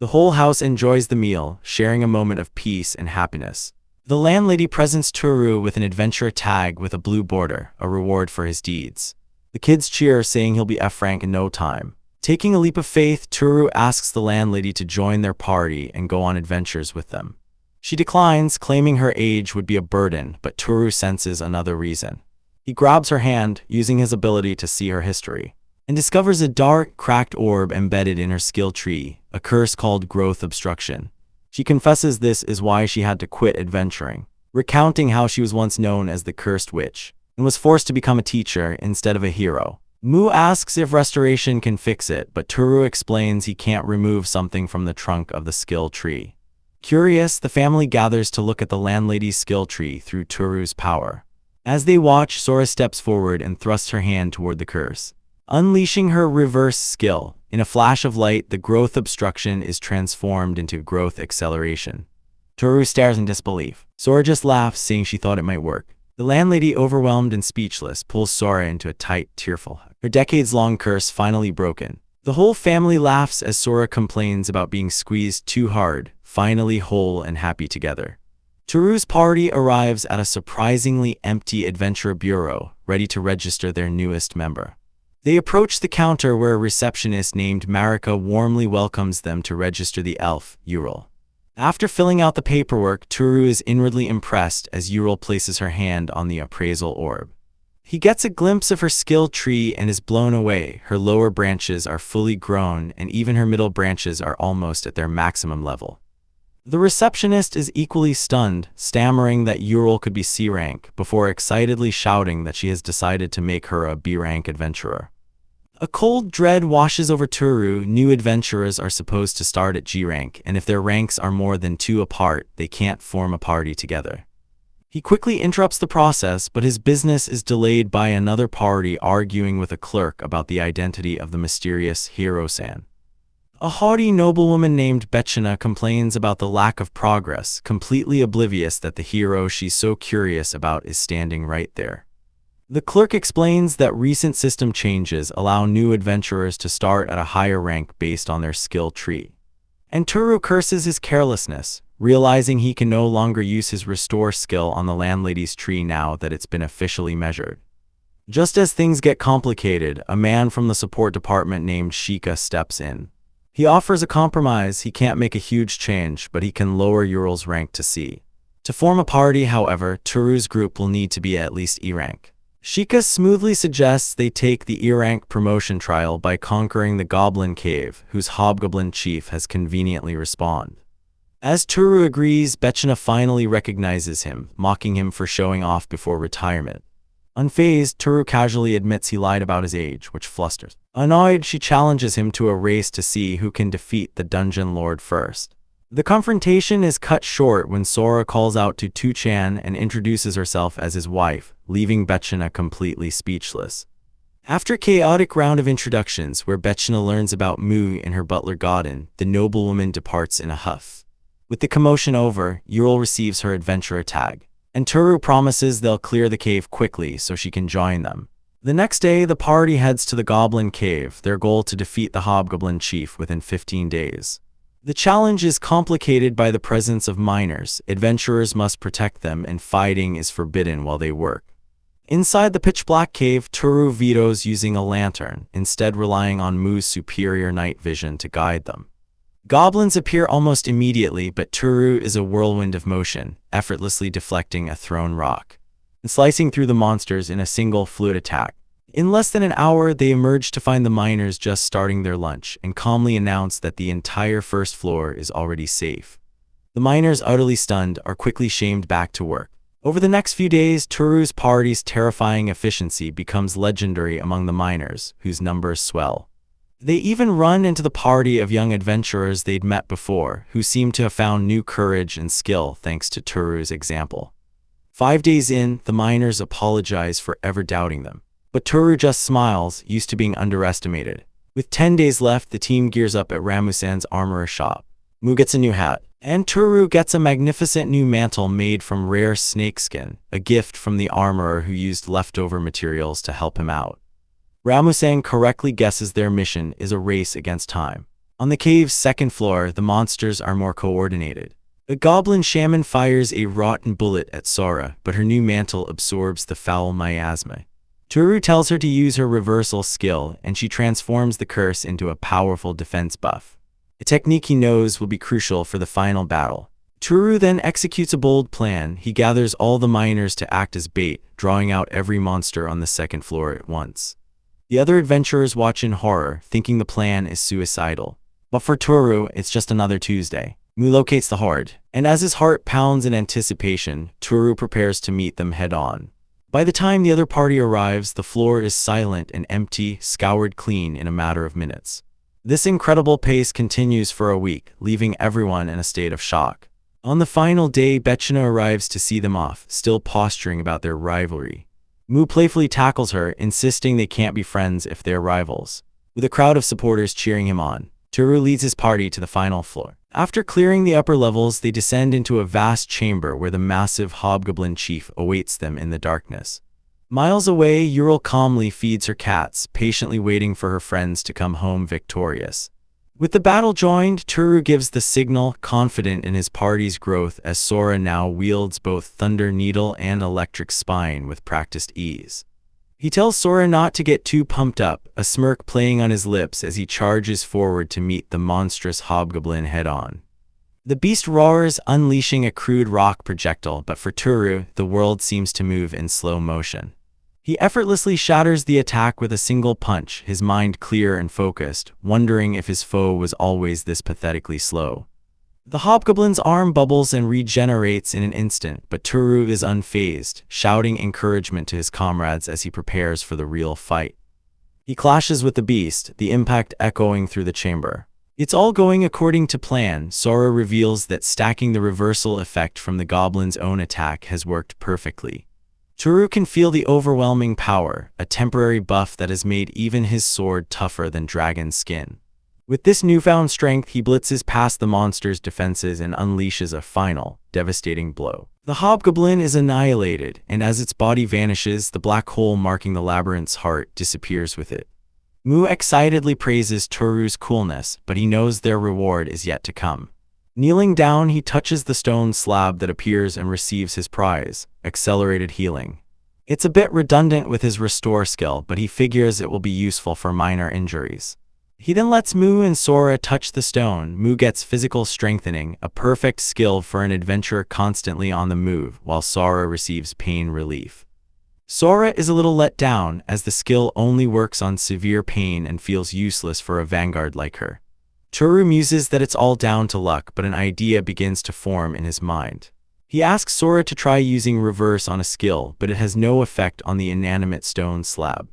The whole house enjoys the meal, sharing a moment of peace and happiness. The landlady presents Toru with an adventure tag with a blue border, a reward for his deeds. The kids cheer, saying he'll be F rank in no time. Taking a leap of faith, Toru asks the landlady to join their party and go on adventures with them. She declines, claiming her age would be a burden, but Toru senses another reason. He grabs her hand, using his ability to see her history, and discovers a dark, cracked orb embedded in her skill tree, a curse called growth obstruction. She confesses this is why she had to quit adventuring, recounting how she was once known as the Cursed Witch, and was forced to become a teacher instead of a hero. Mu asks if restoration can fix it, but Toru explains he can't remove something from the trunk of the skill tree. Curious, the family gathers to look at the landlady's skill tree through Toru's power. As they watch, Sora steps forward and thrusts her hand toward the curse, unleashing her reverse skill. In a flash of light, the growth obstruction is transformed into growth acceleration. Toru stares in disbelief. Sora just laughs, saying she thought it might work. The landlady, overwhelmed and speechless, pulls Sora into a tight, tearful hug. Her decades-long curse finally broken. The whole family laughs as Sora complains about being squeezed too hard, finally whole and happy together. Toru's party arrives at a surprisingly empty adventure bureau, ready to register their newest member. They approach the counter where a receptionist named Marika warmly welcomes them to register the elf, Ural. After filling out the paperwork, Toru is inwardly impressed as Ural places her hand on the appraisal orb. He gets a glimpse of her skill tree and is blown away. Her lower branches are fully grown, and even her middle branches are almost at their maximum level. The receptionist is equally stunned, stammering that Ural could be C rank, before excitedly shouting that she has decided to make her a B rank adventurer. A cold dread washes over Toru. New adventurers are supposed to start at G rank, and if their ranks are more than 2 apart, they can't form a party together. He quickly interrupts the process, but his business is delayed by another party arguing with a clerk about the identity of the mysterious Hiro-san. A haughty noblewoman named Betchina complains about the lack of progress, completely oblivious that the hero she's so curious about is standing right there. The clerk explains that recent system changes allow new adventurers to start at a higher rank based on their skill tree. And Toru curses his carelessness, realizing he can no longer use his restore skill on the landlady's tree now that it's been officially measured. Just as things get complicated, a man from the support department named Shika steps in. He offers a compromise. He can't make a huge change, but he can lower Ural's rank to C. To form a party, however, Toru's group will need to be at least E rank. Shika smoothly suggests they take the E rank promotion trial by conquering the Goblin Cave, whose hobgoblin chief has conveniently respawned. As Toru agrees, Betchina finally recognizes him, mocking him for showing off before retirement. Unfazed, Toru casually admits he lied about his age, which flusters. Annoyed, she challenges him to a race to see who can defeat the dungeon lord first. The confrontation is cut short when Sora calls out to Tu-chan and introduces herself as his wife, leaving Betchina completely speechless. After a chaotic round of introductions where Betchina learns about Mu and her butler Godin, the noblewoman departs in a huff. With the commotion over, Ural receives her adventurer tag, and Toru promises they'll clear the cave quickly so she can join them. The next day, the party heads to the Goblin Cave, their goal to defeat the Hobgoblin Chief within 15 days. The challenge is complicated by the presence of minors. Adventurers must protect them, and fighting is forbidden while they work. Inside the pitch-black cave, Toru vetoes using a lantern, instead relying on Mu's superior night vision to guide them. Goblins appear almost immediately, but Toru is a whirlwind of motion, effortlessly deflecting a thrown rock and slicing through the monsters in a single fluid attack. In less than an hour, they emerge to find the miners just starting their lunch and calmly announce that the entire first floor is already safe. The miners, utterly stunned, are quickly shamed back to work. Over the next few days, Toru's party's terrifying efficiency becomes legendary among the miners, whose numbers swell. They even run into the party of young adventurers they'd met before, who seem to have found new courage and skill thanks to Toru's example. 5 days in, the miners apologize for ever doubting them. But Toru just smiles, used to being underestimated. With 10 days left, the team gears up at Ramusan's armorer shop. Mu gets a new hat, and Toru gets a magnificent new mantle made from rare snakeskin, a gift from the armorer who used leftover materials to help him out. Ramusan correctly guesses their mission is a race against time. On the cave's second floor, the monsters are more coordinated. The goblin shaman fires a rotten bullet at Sora, but her new mantle absorbs the foul miasma. Toru tells her to use her reversal skill, and she transforms the curse into a powerful defense buff, a technique he knows will be crucial for the final battle. Toru then executes a bold plan. He gathers all the miners to act as bait, drawing out every monster on the second floor at once. The other adventurers watch in horror, thinking the plan is suicidal. But for Toru, it's just another Tuesday. Mu locates the horde, and as his heart pounds in anticipation, Toru prepares to meet them head-on. By the time the other party arrives, the floor is silent and empty, scoured clean in a matter of minutes. This incredible pace continues for a week, leaving everyone in a state of shock. On the final day, Betchina arrives to see them off, still posturing about their rivalry. Mu playfully tackles her, insisting they can't be friends if they're rivals. With a crowd of supporters cheering him on, Toru leads his party to the final floor. After clearing the upper levels, they descend into a vast chamber where the massive hobgoblin chief awaits them in the darkness. Miles away, Ural calmly feeds her cats, patiently waiting for her friends to come home victorious. With the battle joined, Toru gives the signal, confident in his party's growth as Sora now wields both Thunder Needle and Electric Spine with practiced ease. He tells Sora not to get too pumped up, a smirk playing on his lips as he charges forward to meet the monstrous hobgoblin head-on. The beast roars, unleashing a crude rock projectile, but for Toru, the world seems to move in slow motion. He effortlessly shatters the attack with a single punch, his mind clear and focused, wondering if his foe was always this pathetically slow. The hobgoblin's arm bubbles and regenerates in an instant, but Toru is unfazed, shouting encouragement to his comrades as he prepares for the real fight. He clashes with the beast, the impact echoing through the chamber. It's all going according to plan. Sora reveals that stacking the reversal effect from the goblin's own attack has worked perfectly. Toru can feel the overwhelming power, a temporary buff that has made even his sword tougher than dragon skin. With this newfound strength, he blitzes past the monster's defenses and unleashes a final, devastating blow. The hobgoblin is annihilated, and as its body vanishes, the black hole marking the labyrinth's heart disappears with it. Mu excitedly praises Toru's coolness, but he knows their reward is yet to come. Kneeling down, he touches the stone slab that appears and receives his prize, accelerated healing. It's a bit redundant with his restore skill, but he figures it will be useful for minor injuries. He then lets Mu and Sora touch the stone. Mu gets physical strengthening, a perfect skill for an adventurer constantly on the move, while Sora receives pain relief. Sora is a little let down, as the skill only works on severe pain and feels useless for a vanguard like her. Toru muses that it's all down to luck, but an idea begins to form in his mind. He asks Sora to try using reverse on a skill, but it has no effect on the inanimate stone slab.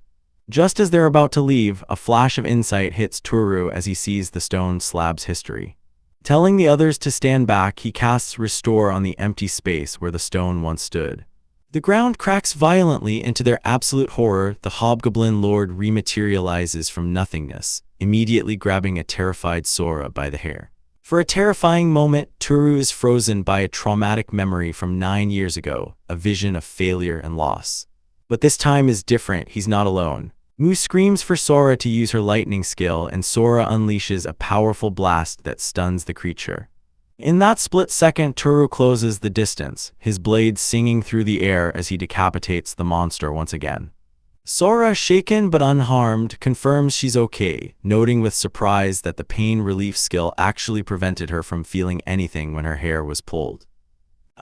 Just as they're about to leave, a flash of insight hits Toru as he sees the stone slab's history. Telling the others to stand back, he casts Restore on the empty space where the stone once stood. The ground cracks violently. Into their absolute horror, the hobgoblin lord rematerializes from nothingness, immediately grabbing a terrified Sora by the hair. For a terrifying moment, Toru is frozen by a traumatic memory from 9 years ago, a vision of failure and loss. But this time is different. He's not alone. Mu screams for Sora to use her lightning skill, and Sora unleashes a powerful blast that stuns the creature. In that split second, Toru closes the distance, his blades singing through the air as he decapitates the monster once again. Sora, shaken but unharmed, confirms she's okay, noting with surprise that the pain relief skill actually prevented her from feeling anything when her hair was pulled.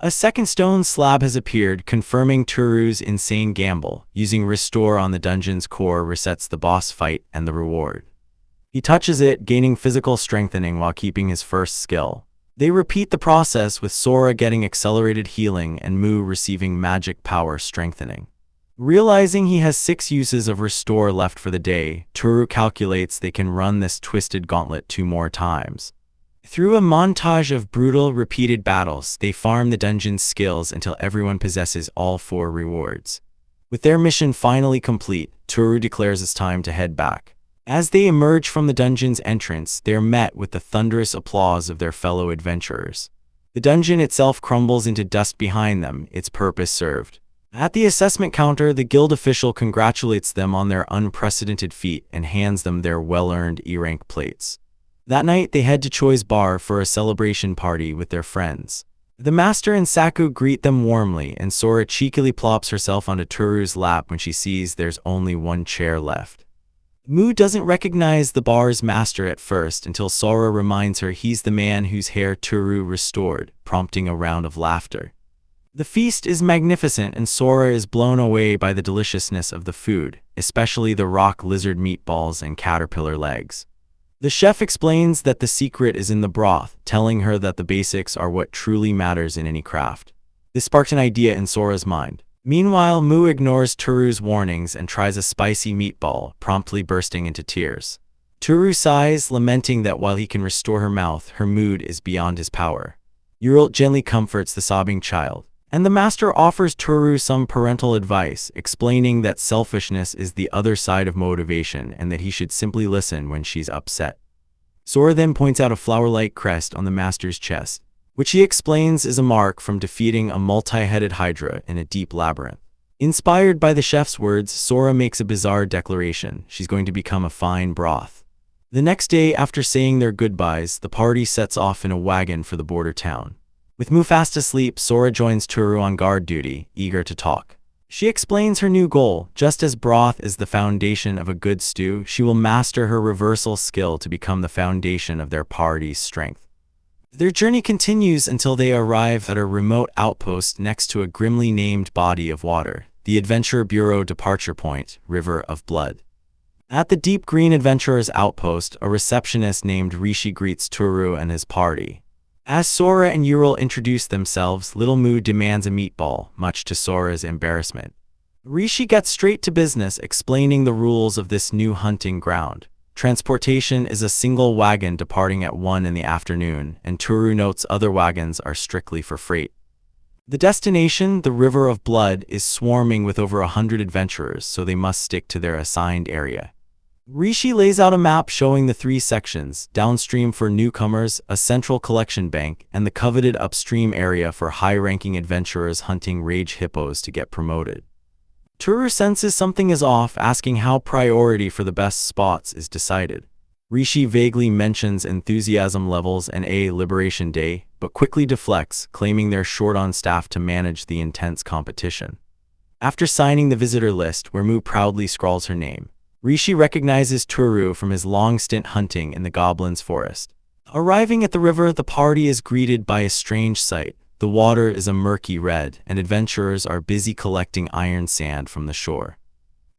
A second stone slab has appeared, confirming Toru's insane gamble. Using Restore on the dungeon's core resets the boss fight and the reward. He touches it, gaining physical strengthening while keeping his first skill. They repeat the process, with Sora getting accelerated healing and Mu receiving magic power strengthening. Realizing he has 6 uses of Restore left for the day, Toru calculates they can run this twisted gauntlet 2 more times. Through a montage of brutal, repeated battles, they farm the dungeon's skills until everyone possesses all 4 rewards. With their mission finally complete, Toru declares it's time to head back. As they emerge from the dungeon's entrance, they are met with the thunderous applause of their fellow adventurers. The dungeon itself crumbles into dust behind them, its purpose served. At the assessment counter, the guild official congratulates them on their unprecedented feat and hands them their well-earned E-rank plates. That night, they head to Choi's bar for a celebration party with their friends. The master and Saku greet them warmly, and Sora cheekily plops herself onto Toru's lap when she sees there's only 1 chair left. Mu doesn't recognize the bar's master at first until Sora reminds her he's the man whose hair Toru restored, prompting a round of laughter. The feast is magnificent, and Sora is blown away by the deliciousness of the food, especially the rock lizard meatballs and caterpillar legs. The chef explains that the secret is in the broth, telling her that the basics are what truly matters in any craft. This sparks an idea in Sora's mind. Meanwhile, Mu ignores Toru's warnings and tries a spicy meatball, promptly bursting into tears. Toru sighs, lamenting that while he can restore her mouth, her mood is beyond his power. Uriel gently comforts the sobbing child, and the master offers Toru some parental advice, explaining that selfishness is the other side of motivation and that he should simply listen when she's upset. Sora then points out a flower-like crest on the master's chest, which he explains is a mark from defeating a multi-headed hydra in a deep labyrinth. Inspired by the chef's words, Sora makes a bizarre declaration: she's going to become a fine broth. The next day, after saying their goodbyes, the party sets off in a wagon for the border town. With Mu fast asleep, Sora joins Toru on guard duty, eager to talk. She explains her new goal: just as broth is the foundation of a good stew, she will master her reversal skill to become the foundation of their party's strength. Their journey continues until they arrive at a remote outpost next to a grimly named body of water, the Adventure Bureau Departure Point, River of Blood. At the Deep Green Adventurers Outpost, a receptionist named Rishi greets Toru and his party. As Sora and Uriel introduce themselves, Little Mu demands a meatball, much to Sora's embarrassment. Rishi gets straight to business, explaining the rules of this new hunting ground. Transportation is a single wagon departing at 1 in the afternoon, and Toru notes other wagons are strictly for freight. The destination, the River of Blood, is swarming with over 100 adventurers, so they must stick to their assigned area. Rishi lays out a map showing the three sections, downstream for newcomers, a central collection bank, and the coveted upstream area for high-ranking adventurers hunting rage hippos to get promoted. Toru senses something is off, asking how priority for the best spots is decided. Rishi vaguely mentions enthusiasm levels and a liberation day, but quickly deflects, claiming they're short on staff to manage the intense competition. After signing the visitor list, where Mu proudly scrawls her name, Rishi recognizes Toru from his long stint hunting in the Goblin's Forest. Arriving at the river, the party is greeted by a strange sight. The water is a murky red, and adventurers are busy collecting iron sand from the shore.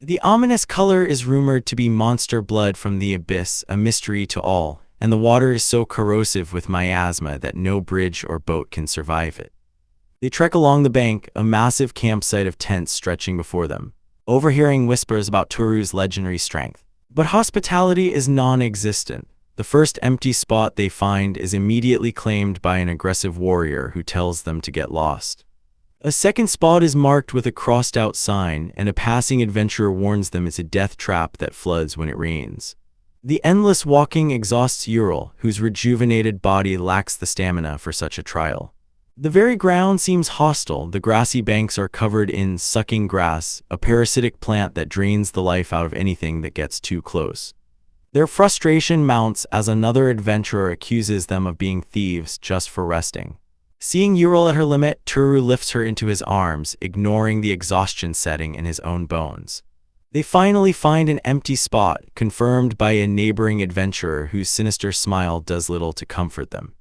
The ominous color is rumored to be monster blood from the abyss, a mystery to all, and the water is so corrosive with miasma that no bridge or boat can survive it. They trek along the bank, a massive campsite of tents stretching before them, overhearing whispers about Toru's legendary strength. But hospitality is non-existent. The first empty spot they find is immediately claimed by an aggressive warrior who tells them to get lost. A second spot is marked with a crossed-out sign, and a passing adventurer warns them it's a death trap that floods when it rains. The endless walking exhausts Ural, whose rejuvenated body lacks the stamina for such a trial. The very ground seems hostile. The grassy banks are covered in sucking grass, a parasitic plant that drains the life out of anything that gets too close. Their frustration mounts as another adventurer accuses them of being thieves just for resting. Seeing Ural at her limit, Toru lifts her into his arms, ignoring the exhaustion setting in his own bones. They finally find an empty spot, confirmed by a neighboring adventurer whose sinister smile does little to comfort them.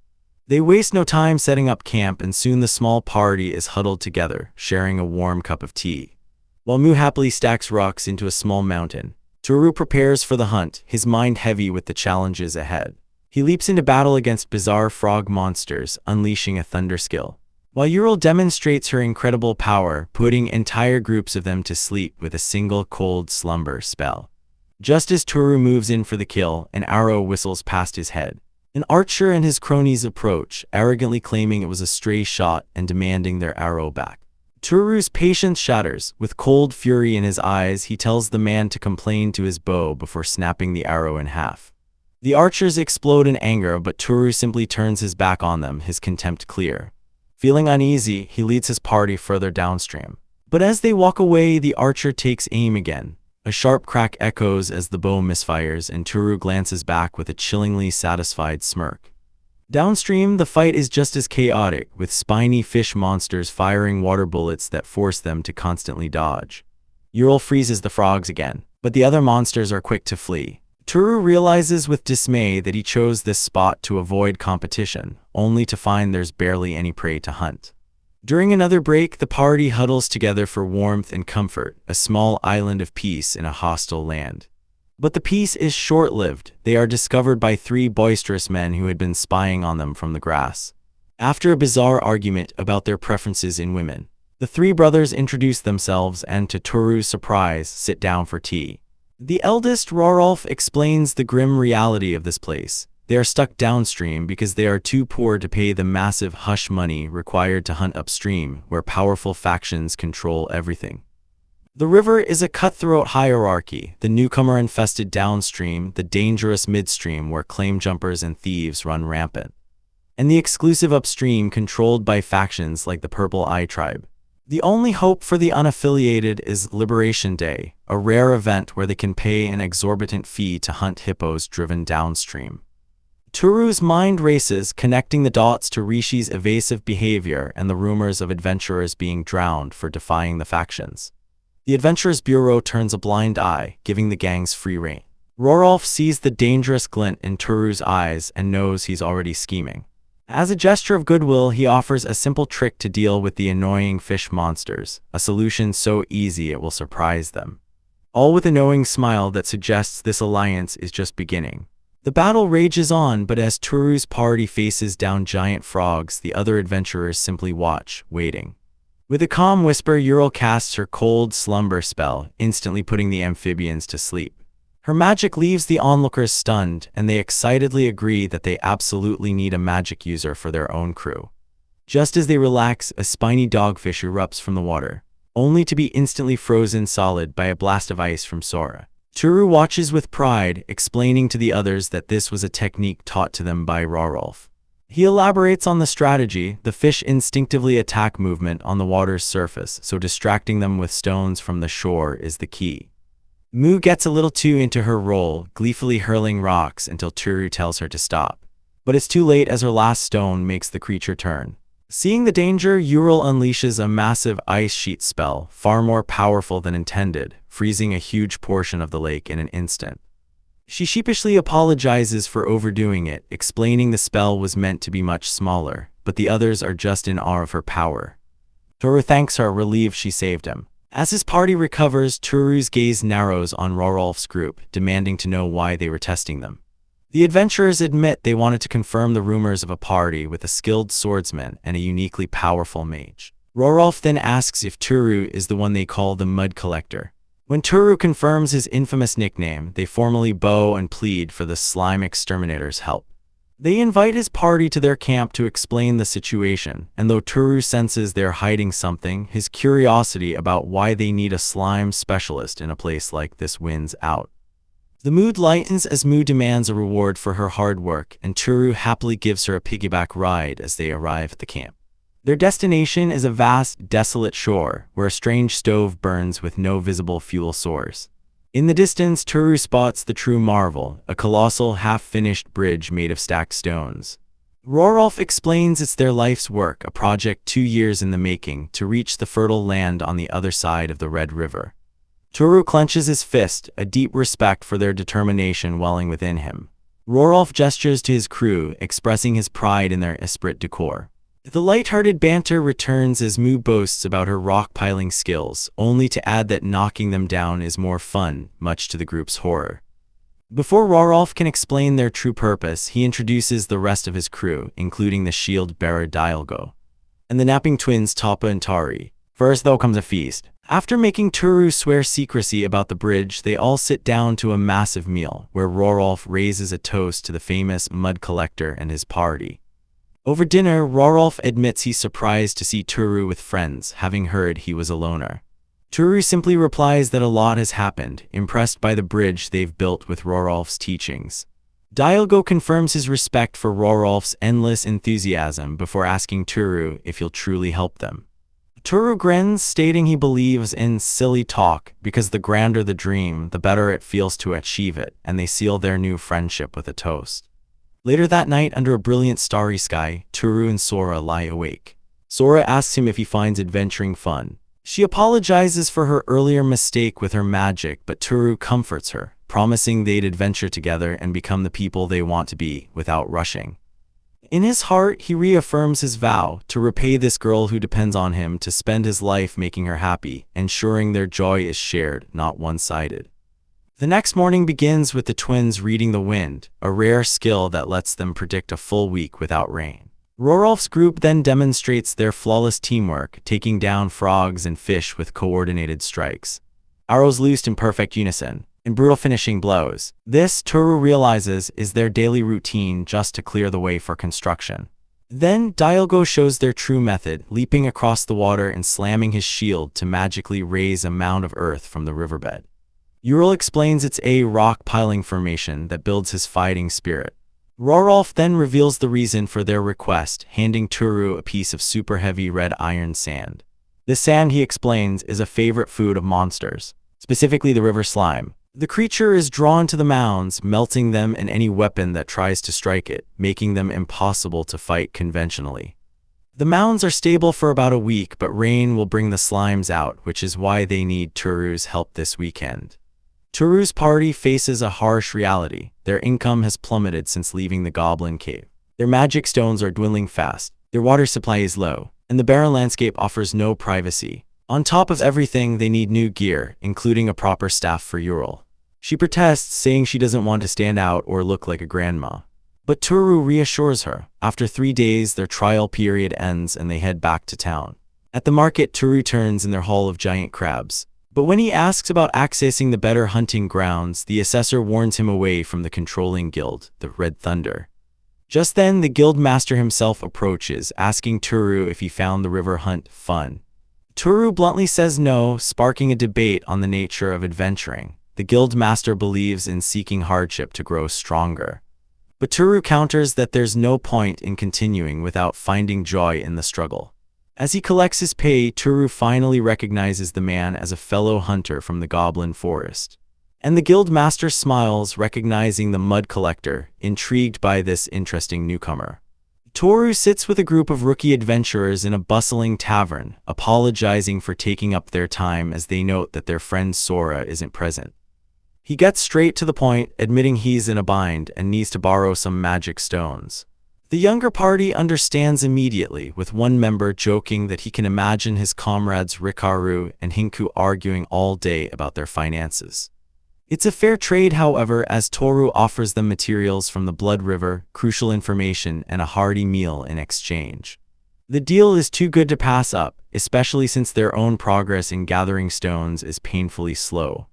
They waste no time setting up camp, and soon the small party is huddled together, sharing a warm cup of tea. While Mu happily stacks rocks into a small mountain, Toru prepares for the hunt, his mind heavy with the challenges ahead. He leaps into battle against bizarre frog monsters, unleashing a thunder skill, while Ural demonstrates her incredible power, putting entire groups of them to sleep with a single cold slumber spell. Just as Toru moves in for the kill, an arrow whistles past his head. An archer and his cronies approach, arrogantly claiming it was a stray shot and demanding their arrow back. Toru's patience shatters. With cold fury in his eyes, he tells the man to complain to his bow before snapping the arrow in half. The archers explode in anger, but Toru simply turns his back on them, his contempt clear. Feeling uneasy, he leads his party further downstream. But as they walk away, the archer takes aim again. A sharp crack echoes as the bow misfires, and Toru glances back with a chillingly satisfied smirk. Downstream, the fight is just as chaotic, with spiny fish monsters firing water bullets that force them to constantly dodge. Ural freezes the frogs again, but the other monsters are quick to flee. Toru realizes with dismay that he chose this spot to avoid competition, only to find there's barely any prey to hunt. During another break, the party huddles together for warmth and comfort, a small island of peace in a hostile land. But the peace is short-lived. They are discovered by three boisterous men who had been spying on them from the grass. After a bizarre argument about their preferences in women, the three brothers introduce themselves and, to Toru's surprise, sit down for tea. The eldest, Rorolf, explains the grim reality of this place. They are stuck downstream because they are too poor to pay the massive hush money required to hunt upstream, where powerful factions control everything. The river is a cutthroat hierarchy, the newcomer-infested downstream, the dangerous midstream where claim jumpers and thieves run rampant, and the exclusive upstream controlled by factions like the Purple Eye Tribe. The only hope for the unaffiliated is Liberation Day, a rare event where they can pay an exorbitant fee to hunt hippos driven downstream. Toru's mind races, connecting the dots to Rishi's evasive behavior and the rumors of adventurers being drowned for defying the factions. The Adventurers Bureau turns a blind eye, giving the gangs free rein. Rorolf sees the dangerous glint in Toru's eyes and knows he's already scheming. As a gesture of goodwill, he offers a simple trick to deal with the annoying fish monsters, a solution so easy it will surprise them. All with a knowing smile that suggests this alliance is just beginning. The battle rages on, but as Toru's party faces down giant frogs, the other adventurers simply watch, waiting. With a calm whisper, Ural casts her cold slumber spell, instantly putting the amphibians to sleep. Her magic leaves the onlookers stunned, and they excitedly agree that they absolutely need a magic user for their own crew. Just as they relax, a spiny dogfish erupts from the water, only to be instantly frozen solid by a blast of ice from Sora. Turu watches with pride, explaining to the others that this was a technique taught to them by Rorolf. He elaborates on the strategy. The fish instinctively attack movement on the water's surface, so distracting them with stones from the shore is the key. Mu gets a little too into her role, gleefully hurling rocks until Turu tells her to stop. But it's too late as her last stone makes the creature turn. Seeing the danger, Ural unleashes a massive ice sheet spell, far more powerful than intended, freezing a huge portion of the lake in an instant. She sheepishly apologizes for overdoing it, explaining the spell was meant to be much smaller, but the others are just in awe of her power. Turu thanks her, relieved she saved him. As his party recovers, Turu's gaze narrows on Rorolf's group, demanding to know why they were testing them. The adventurers admit they wanted to confirm the rumors of a party with a skilled swordsman and a uniquely powerful mage. Rorolf then asks if Turu is the one they call the Mud Collector. When Turu confirms his infamous nickname, they formally bow and plead for the slime exterminator's help. They invite his party to their camp to explain the situation, and though Turu senses they're hiding something, his curiosity about why they need a slime specialist in a place like this wins out. The mood lightens as Mu demands a reward for her hard work, and Turu happily gives her a piggyback ride as they arrive at the camp. Their destination is a vast, desolate shore, where a strange stove burns with no visible fuel source. In the distance, Turu spots the true marvel, a colossal, half-finished bridge made of stacked stones. Rorolf explains it's their life's work, a project 2 years in the making, to reach the fertile land on the other side of the Red River. Turu clenches his fist, a deep respect for their determination welling within him. Rorolf gestures to his crew, expressing his pride in their esprit de corps. The light-hearted banter returns as Mu boasts about her rock-piling skills, only to add that knocking them down is more fun, much to the group's horror. Before Rorolf can explain their true purpose, he introduces the rest of his crew, including the shield-bearer Dialgo and the napping twins Tapa and Tari. First, though, comes a feast. After making Turu swear secrecy about the bridge, they all sit down to a massive meal, where Rorolf raises a toast to the famous Mud Collector and his party. Over dinner, Rorolf admits he's surprised to see Turu with friends, having heard he was a loner. Turu simply replies that a lot has happened, impressed by the bridge they've built with Rorolf's teachings. Dialgo confirms his respect for Rorolf's endless enthusiasm before asking Turu if he'll truly help them. Turu grins, stating he believes in silly talk because the grander the dream, the better it feels to achieve it, and they seal their new friendship with a toast. Later that night, under a brilliant starry sky, Turu and Sora lie awake. Sora asks him if he finds adventuring fun. She apologizes for her earlier mistake with her magic, but Turu comforts her, promising they'd adventure together and become the people they want to be, without rushing. In his heart, he reaffirms his vow to repay this girl who depends on him, to spend his life making her happy, ensuring their joy is shared, not one-sided. The next morning begins with the twins reading the wind, a rare skill that lets them predict a full week without rain. Rorolf's group then demonstrates their flawless teamwork, taking down frogs and fish with coordinated strikes. Arrows loosed in perfect unison, and brutal finishing blows. This, Turu realizes, is their daily routine just to clear the way for construction. Then, Dialgo shows their true method, leaping across the water and slamming his shield to magically raise a mound of earth from the riverbed. Ural explains it's a rock-piling formation that builds his fighting spirit. Rorolf then reveals the reason for their request, handing Turu a piece of super-heavy red iron sand. This sand, he explains, is a favorite food of monsters, specifically the river slime. The creature is drawn to the mounds, melting them and any weapon that tries to strike it, making them impossible to fight conventionally. The mounds are stable for about a week, but rain will bring the slimes out, which is why they need Turu's help this weekend. Turu's party faces a harsh reality. Their income has plummeted since leaving the Goblin Cave. Their magic stones are dwindling fast, their water supply is low, and the barren landscape offers no privacy. On top of everything, they need new gear, including a proper staff for Ural. She protests, saying she doesn't want to stand out or look like a grandma. But Turu reassures her. After 3 days, their trial period ends and they head back to town. At the market, Turu turns in their haul of giant crabs. But when he asks about accessing the better hunting grounds, the assessor warns him away from the controlling guild, the Red Thunder. Just then, the guild master himself approaches, asking Turu if he found the river hunt fun. Turu bluntly says no, sparking a debate on the nature of adventuring. The guild master believes in seeking hardship to grow stronger. But Toru counters that there's no point in continuing without finding joy in the struggle. As he collects his pay, Toru finally recognizes the man as a fellow hunter from the Goblin Forest. And the guild master smiles, recognizing the mud collector, intrigued by this interesting newcomer. Toru sits with a group of rookie adventurers in a bustling tavern, apologizing for taking up their time as they note that their friend Sora isn't present. He gets straight to the point, admitting he's in a bind and needs to borrow some magic stones. The younger party understands immediately, with one member joking that he can imagine his comrades Rikaru and Hinku arguing all day about their finances. It's a fair trade, however, as Toru offers them materials from the Blood River, crucial information, and a hearty meal in exchange. The deal is too good to pass up, especially since their own progress in gathering stones is painfully slow.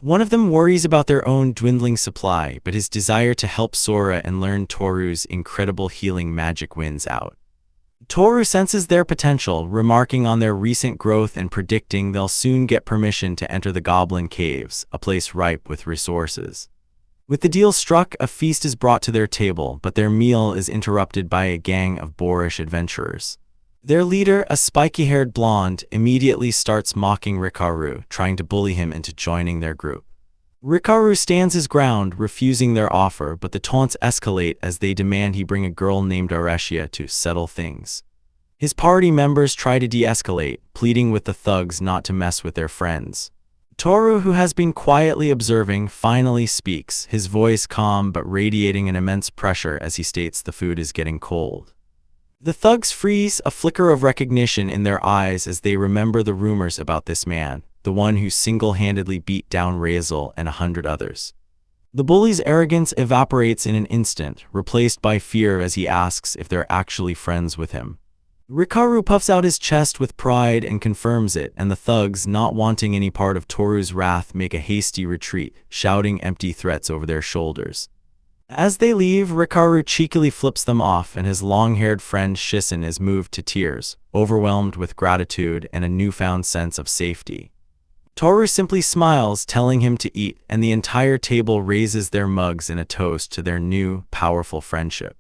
One of them worries about their own dwindling supply, but his desire to help Sora and learn Toru's incredible healing magic wins out. Toru senses their potential, remarking on their recent growth and predicting they'll soon get permission to enter the Goblin Caves, a place ripe with resources. With the deal struck, a feast is brought to their table, but their meal is interrupted by a gang of boorish adventurers. Their leader, a spiky-haired blonde, immediately starts mocking Rikaru, trying to bully him into joining their group. Rikaru stands his ground, refusing their offer, but the taunts escalate as they demand he bring a girl named Aresia to settle things. His party members try to de-escalate, pleading with the thugs not to mess with their friends. Toru, who has been quietly observing, finally speaks, his voice calm but radiating an immense pressure as he states the food is getting cold. The thugs freeze, a flicker of recognition in their eyes as they remember the rumors about this man, the one who single-handedly beat down Razel and 100 others. The bully's arrogance evaporates in an instant, replaced by fear as he asks if they're actually friends with him. Rikaru puffs out his chest with pride and confirms it, and the thugs, not wanting any part of Toru's wrath, make a hasty retreat, shouting empty threats over their shoulders. As they leave, Rikaru cheekily flips them off, and his long-haired friend Shisen is moved to tears, overwhelmed with gratitude and a newfound sense of safety. Toru simply smiles, telling him to eat, and the entire table raises their mugs in a toast to their new, powerful friendship.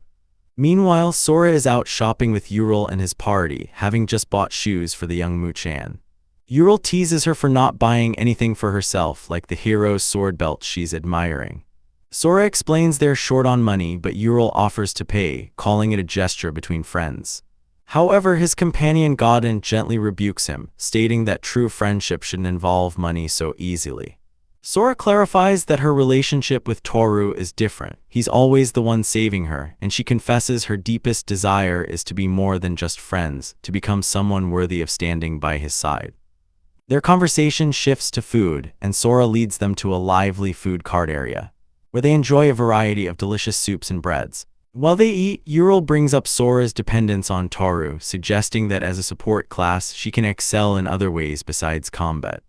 Meanwhile, Sora is out shopping with Ural and his party, having just bought shoes for the young Mu-chan. Ural teases her for not buying anything for herself, like the hero's sword belt she's admiring. Sora explains they're short on money, but Ural offers to pay, calling it a gesture between friends. However, his companion Godin gently rebukes him, stating that true friendship shouldn't involve money so easily. Sora clarifies that her relationship with Toru is different. He's always the one saving her, and she confesses her deepest desire is to be more than just friends, to become someone worthy of standing by his side. Their conversation shifts to food, and Sora leads them to a lively food cart area, where they enjoy a variety of delicious soups and breads. While they eat, Ural brings up Sora's dependence on Toru, suggesting that as a support class, she can excel in other ways besides combat.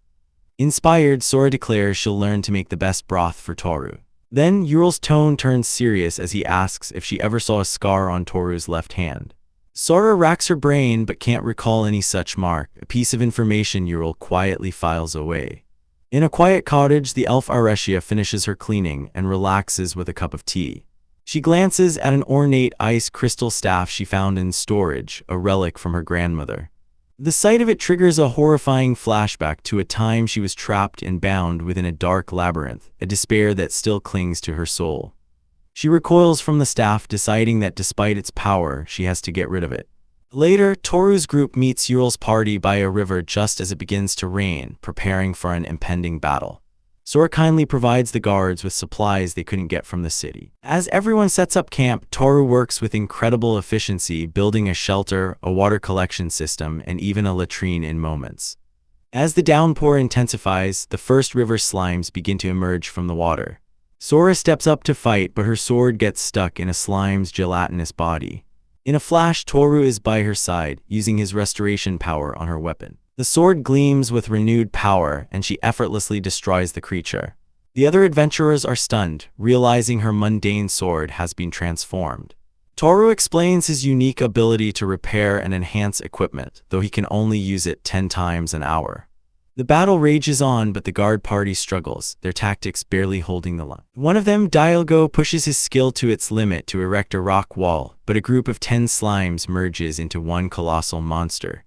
Inspired, Sora declares she'll learn to make the best broth for Toru. Then, Ural's tone turns serious as he asks if she ever saw a scar on Toru's left hand. Sora racks her brain but can't recall any such mark, a piece of information Ural quietly files away. In a quiet cottage, the elf Aresia finishes her cleaning and relaxes with a cup of tea. She glances at an ornate ice crystal staff she found in storage, a relic from her grandmother. The sight of it triggers a horrifying flashback to a time she was trapped and bound within a dark labyrinth, a despair that still clings to her soul. She recoils from the staff, deciding that despite its power, she has to get rid of it. Later, Toru's group meets Ural's party by a river just as it begins to rain, preparing for an impending battle. Sora kindly provides the guards with supplies they couldn't get from the city. As everyone sets up camp, Toru works with incredible efficiency, building a shelter, a water collection system, and even a latrine in moments. As the downpour intensifies, the first river slimes begin to emerge from the water. Sora steps up to fight, but her sword gets stuck in a slime's gelatinous body. In a flash, Toru is by her side, using his restoration power on her weapon. The sword gleams with renewed power, and she effortlessly destroys the creature. The other adventurers are stunned, realizing her mundane sword has been transformed. Toru explains his unique ability to repair and enhance equipment, though he can only use it 10 times an hour. The battle rages on, but the guard party struggles, their tactics barely holding the line. One of them, Dialgo, pushes his skill to its limit to erect a rock wall, but a group of 10 slimes merges into one colossal monster.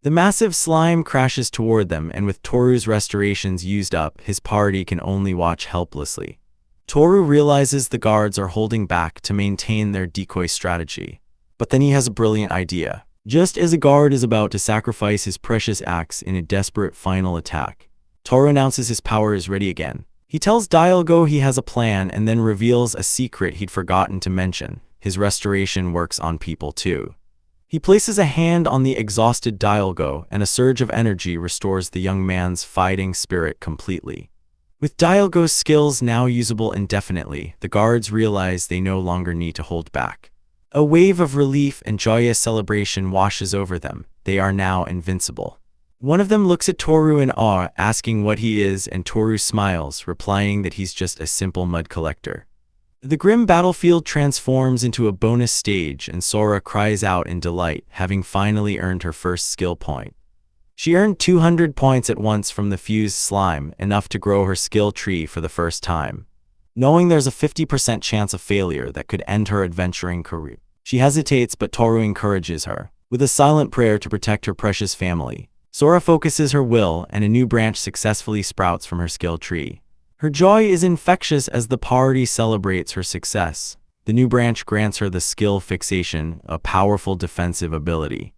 The massive slime crashes toward them, and with Toru's restorations used up, his party can only watch helplessly. Toru realizes the guards are holding back to maintain their decoy strategy. But then he has a brilliant idea. Just as a guard is about to sacrifice his precious axe in a desperate final attack, Toru announces his power is ready again. He tells Dialgo he has a plan and then reveals a secret he'd forgotten to mention. His restoration works on people too. He places a hand on the exhausted Dialgo, and a surge of energy restores the young man's fighting spirit completely. With Dialgo's skills now usable indefinitely, the guards realize they no longer need to hold back. A wave of relief and joyous celebration washes over them. They are now invincible. One of them looks at Toru in awe, asking what he is, and Toru smiles, replying that he's just a simple mud collector. The grim battlefield transforms into a bonus stage, and Sora cries out in delight, having finally earned her first skill point. She earned 200 points at once from the fused slime, enough to grow her skill tree for the first time. Knowing there's a 50% chance of failure that could end her adventuring career, she hesitates, but Toru encourages her. With a silent prayer to protect her precious family, Sora focuses her will, and a new branch successfully sprouts from her skill tree. Her joy is infectious as the party celebrates her success. The new branch grants her the skill Fixation, a powerful defensive ability.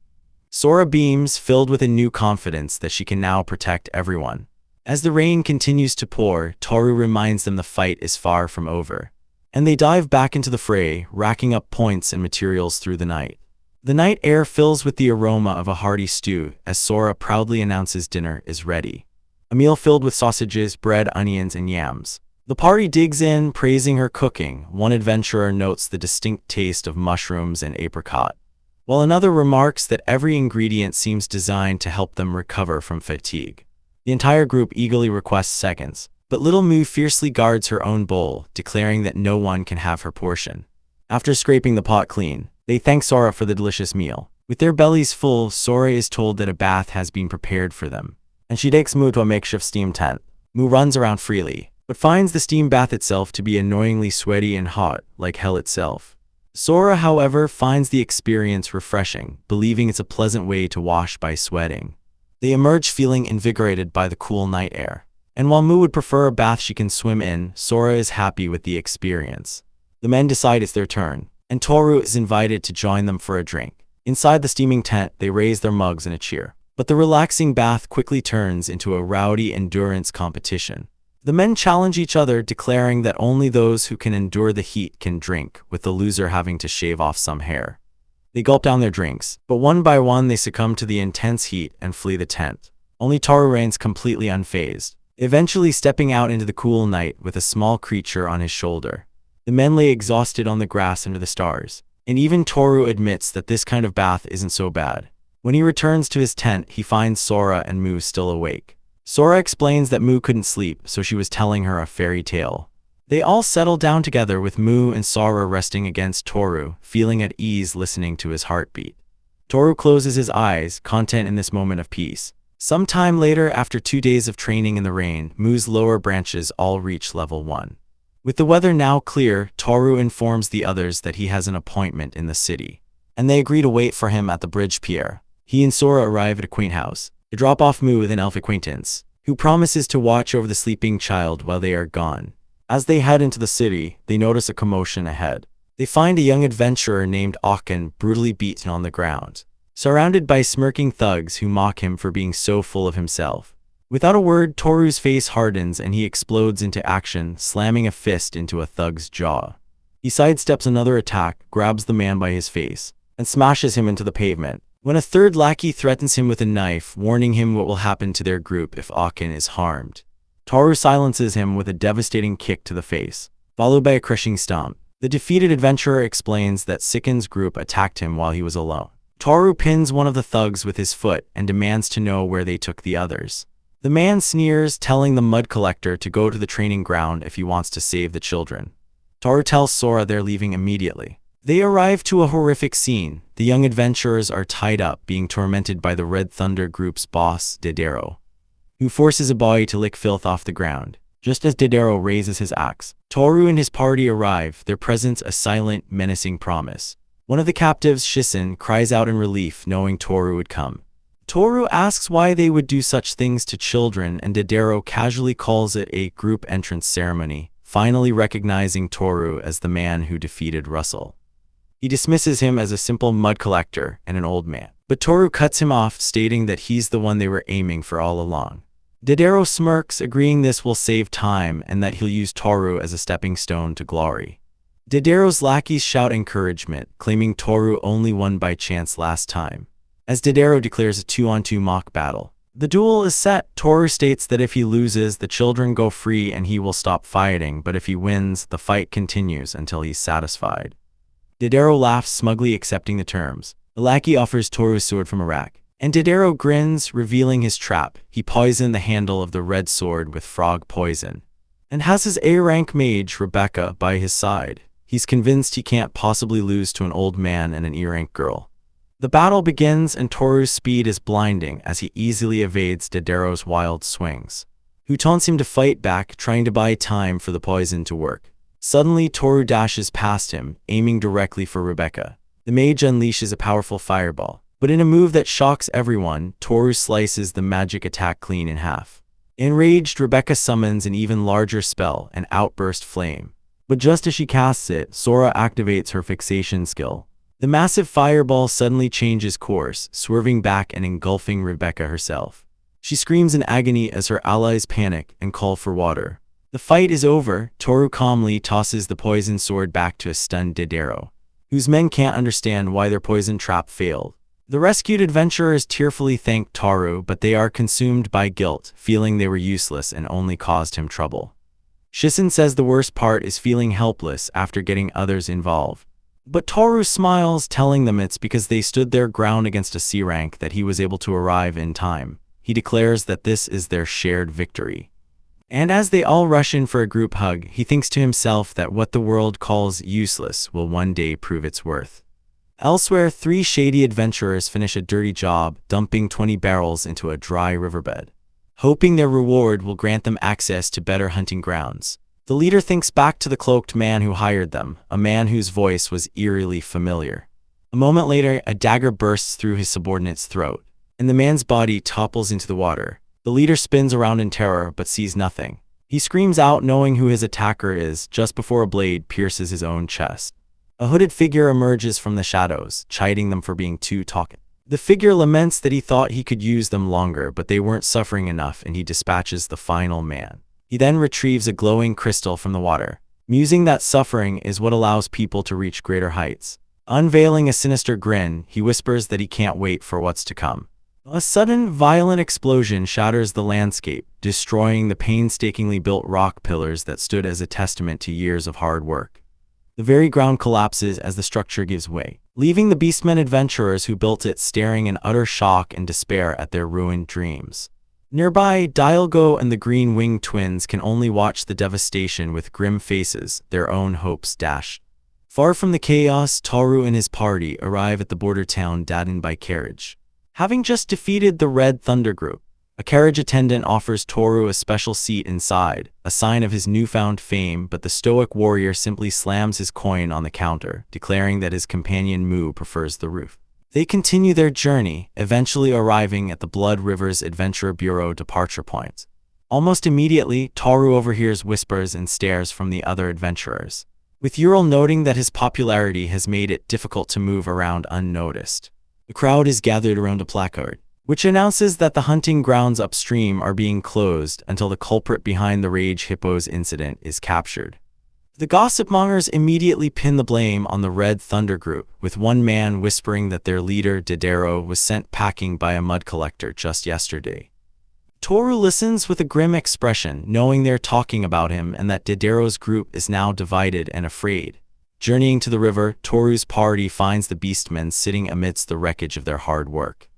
Sora beams, filled with a new confidence that she can now protect everyone. As the rain continues to pour, Toru reminds them the fight is far from over. And they dive back into the fray, racking up points and materials through the night. The night air fills with the aroma of a hearty stew as Sora proudly announces dinner is ready. A meal filled with sausages, bread, onions, and yams. The party digs in, praising her cooking. One adventurer notes the distinct taste of mushrooms and apricot, while another remarks that every ingredient seems designed to help them recover from fatigue. The entire group eagerly requests seconds, but little Moo fiercely guards her own bowl, declaring that no one can have her portion. After scraping the pot clean, they thank Sora for the delicious meal. With their bellies full, Sora is told that a bath has been prepared for them, and she takes Moo to a makeshift steam tent. Moo runs around freely, but finds the steam bath itself to be annoyingly sweaty and hot, like hell itself. Sora, however, finds the experience refreshing, believing it's a pleasant way to wash by sweating. They emerge feeling invigorated by the cool night air. And while Moo would prefer a bath she can swim in, Sora is happy with the experience. The men decide it's their turn, and Toru is invited to join them for a drink. Inside the steaming tent, they raise their mugs in a cheer. But the relaxing bath quickly turns into a rowdy endurance competition. The men challenge each other, declaring that only those who can endure the heat can drink, with the loser having to shave off some hair. They gulp down their drinks, but one by one they succumb to the intense heat and flee the tent. Only Toru remains completely unfazed, eventually stepping out into the cool night with a small creature on his shoulder. The men lay exhausted on the grass under the stars, and even Toru admits that this kind of bath isn't so bad. When he returns to his tent, he finds Sora and Moo still awake. Sora explains that Moo couldn't sleep, so she was telling her a fairy tale. They all settle down together, with Moo and Sora resting against Toru, feeling at ease listening to his heartbeat. Toru closes his eyes, content in this moment of peace. Some time later, after 2 days of training in the rain, Moo's lower branches all reach level 1. With the weather now clear, Toru informs the others that he has an appointment in the city, and they agree to wait for him at the bridge pier. He and Sora arrive at a quaint house. They drop off Moo with an elf acquaintance, who promises to watch over the sleeping child while they are gone. As they head into the city, they notice a commotion ahead. They find a young adventurer named Aken brutally beaten on the ground, surrounded by smirking thugs who mock him for being so full of himself. Without a word, Toru's face hardens and he explodes into action, slamming a fist into a thug's jaw. He sidesteps another attack, grabs the man by his face, and smashes him into the pavement. When a third lackey threatens him with a knife, warning him what will happen to their group if Aken is harmed, Toru silences him with a devastating kick to the face, followed by a crushing stomp. The defeated adventurer explains that Siken's group attacked him while he was alone. Toru pins one of the thugs with his foot and demands to know where they took the others. The man sneers, telling the mud collector to go to the training ground if he wants to save the children. Toru tells Sora they're leaving immediately. They arrive to a horrific scene. The young adventurers are tied up, being tormented by the Red Thunder Group's boss, Dedero. who forces a boy to lick filth off the ground. Just as Didero raises his axe, Toru and his party arrive, their presence a silent, menacing promise. One of the captives, Shisen, cries out in relief knowing Toru would come. Toru asks why they would do such things to children, and Didero casually calls it a group entrance ceremony, finally recognizing Toru as the man who defeated Russell. He dismisses him as a simple mud collector and an old man, but Toru cuts him off, stating that he's the one they were aiming for all along. Didero smirks, agreeing this will save time and that he'll use Toru as a stepping stone to glory. Didero's lackeys shout encouragement, claiming Toru only won by chance last time, as Didero declares a 2-on-2 mock battle. The duel is set. Toru states that if he loses, the children go free and he will stop fighting, but if he wins, the fight continues until he's satisfied. Didero laughs, smugly accepting the terms. The lackey offers Toru's sword from a rack, and Didero grins, revealing his trap. He poisoned the handle of the red sword with frog poison, and has his A-rank mage, Rebecca, by his side. He's convinced he can't possibly lose to an old man and an E-rank girl. The battle begins, and Toru's speed is blinding as he easily evades Didero's wild swings, who taunts him to fight back, trying to buy time for the poison to work. Suddenly, Toru dashes past him, aiming directly for Rebecca. The mage unleashes a powerful fireball, but in a move that shocks everyone, Toru slices the magic attack clean in half. Enraged, Rebecca summons an even larger spell, an outburst flame. But just as she casts it, Sora activates her fixation skill. The massive fireball suddenly changes course, swerving back and engulfing Rebecca herself. She screams in agony as her allies panic and call for water. The fight is over. Toru calmly tosses the poison sword back to a stunned Didero, whose men can't understand why their poison trap failed. The rescued adventurers tearfully thank Toru, but they are consumed by guilt, feeling they were useless and only caused him trouble. Shisen says the worst part is feeling helpless after getting others involved. But Toru smiles, telling them it's because they stood their ground against a C-rank that he was able to arrive in time. He declares that this is their shared victory. And as they all rush in for a group hug, he thinks to himself that what the world calls useless will one day prove its worth. Elsewhere, 3 shady adventurers finish a dirty job, dumping 20 barrels into a dry riverbed, hoping their reward will grant them access to better hunting grounds. The leader thinks back to the cloaked man who hired them, a man whose voice was eerily familiar. A moment later, a dagger bursts through his subordinate's throat, and the man's body topples into the water. The leader spins around in terror but sees nothing. He screams out, knowing who his attacker is, just before a blade pierces his own chest. A hooded figure emerges from the shadows, chiding them for being too talkative. The figure laments that he thought he could use them longer, but they weren't suffering enough, and he dispatches the final man. He then retrieves a glowing crystal from the water, musing that suffering is what allows people to reach greater heights. Unveiling a sinister grin, he whispers that he can't wait for what's to come. A sudden, violent explosion shatters the landscape, destroying the painstakingly built rock pillars that stood as a testament to years of hard work. The very ground collapses as the structure gives way, leaving the Beastmen adventurers who built it staring in utter shock and despair at their ruined dreams. Nearby, Dialgo and the Green-Winged Twins can only watch the devastation with grim faces, their own hopes dashed. Far from the chaos, Toru and his party arrive at the border town Daden by carriage. Having just defeated the Red Thunder Group, a carriage attendant offers Toru a special seat inside, a sign of his newfound fame, but the stoic warrior simply slams his coin on the counter, declaring that his companion Mu prefers the roof. They continue their journey, eventually arriving at the Blood Rivers Adventure Bureau departure point. Almost immediately, Toru overhears whispers and stares from the other adventurers, with Ural noting that his popularity has made it difficult to move around unnoticed. The crowd is gathered around a placard, which announces that the hunting grounds upstream are being closed until the culprit behind the Rage Hippos incident is captured. The gossip mongers immediately pin the blame on the Red Thunder Group, with one man whispering that their leader, Didero, was sent packing by a mud collector just yesterday. Toru listens with a grim expression, knowing they're talking about him and that Didero's group is now divided and afraid. Journeying to the river, Toru's party finds the Beastmen sitting amidst the wreckage of their hard work.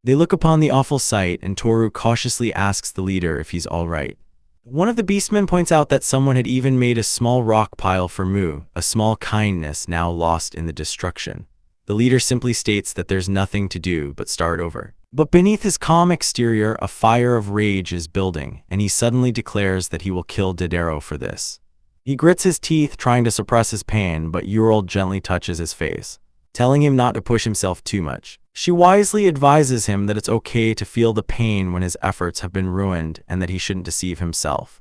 They look upon the awful sight, and Toru cautiously asks the leader if he's all right. One of the Beastmen points out that someone had even made a small rock pile for Mu, a small kindness now lost in the destruction. The leader simply states that there's nothing to do but start over. But beneath his calm exterior, a fire of rage is building, and he suddenly declares that he will kill Didero for this. He grits his teeth, trying to suppress his pain, but Ural gently touches his face, telling him not to push himself too much. She wisely advises him that it's okay to feel the pain when his efforts have been ruined and that he shouldn't deceive himself.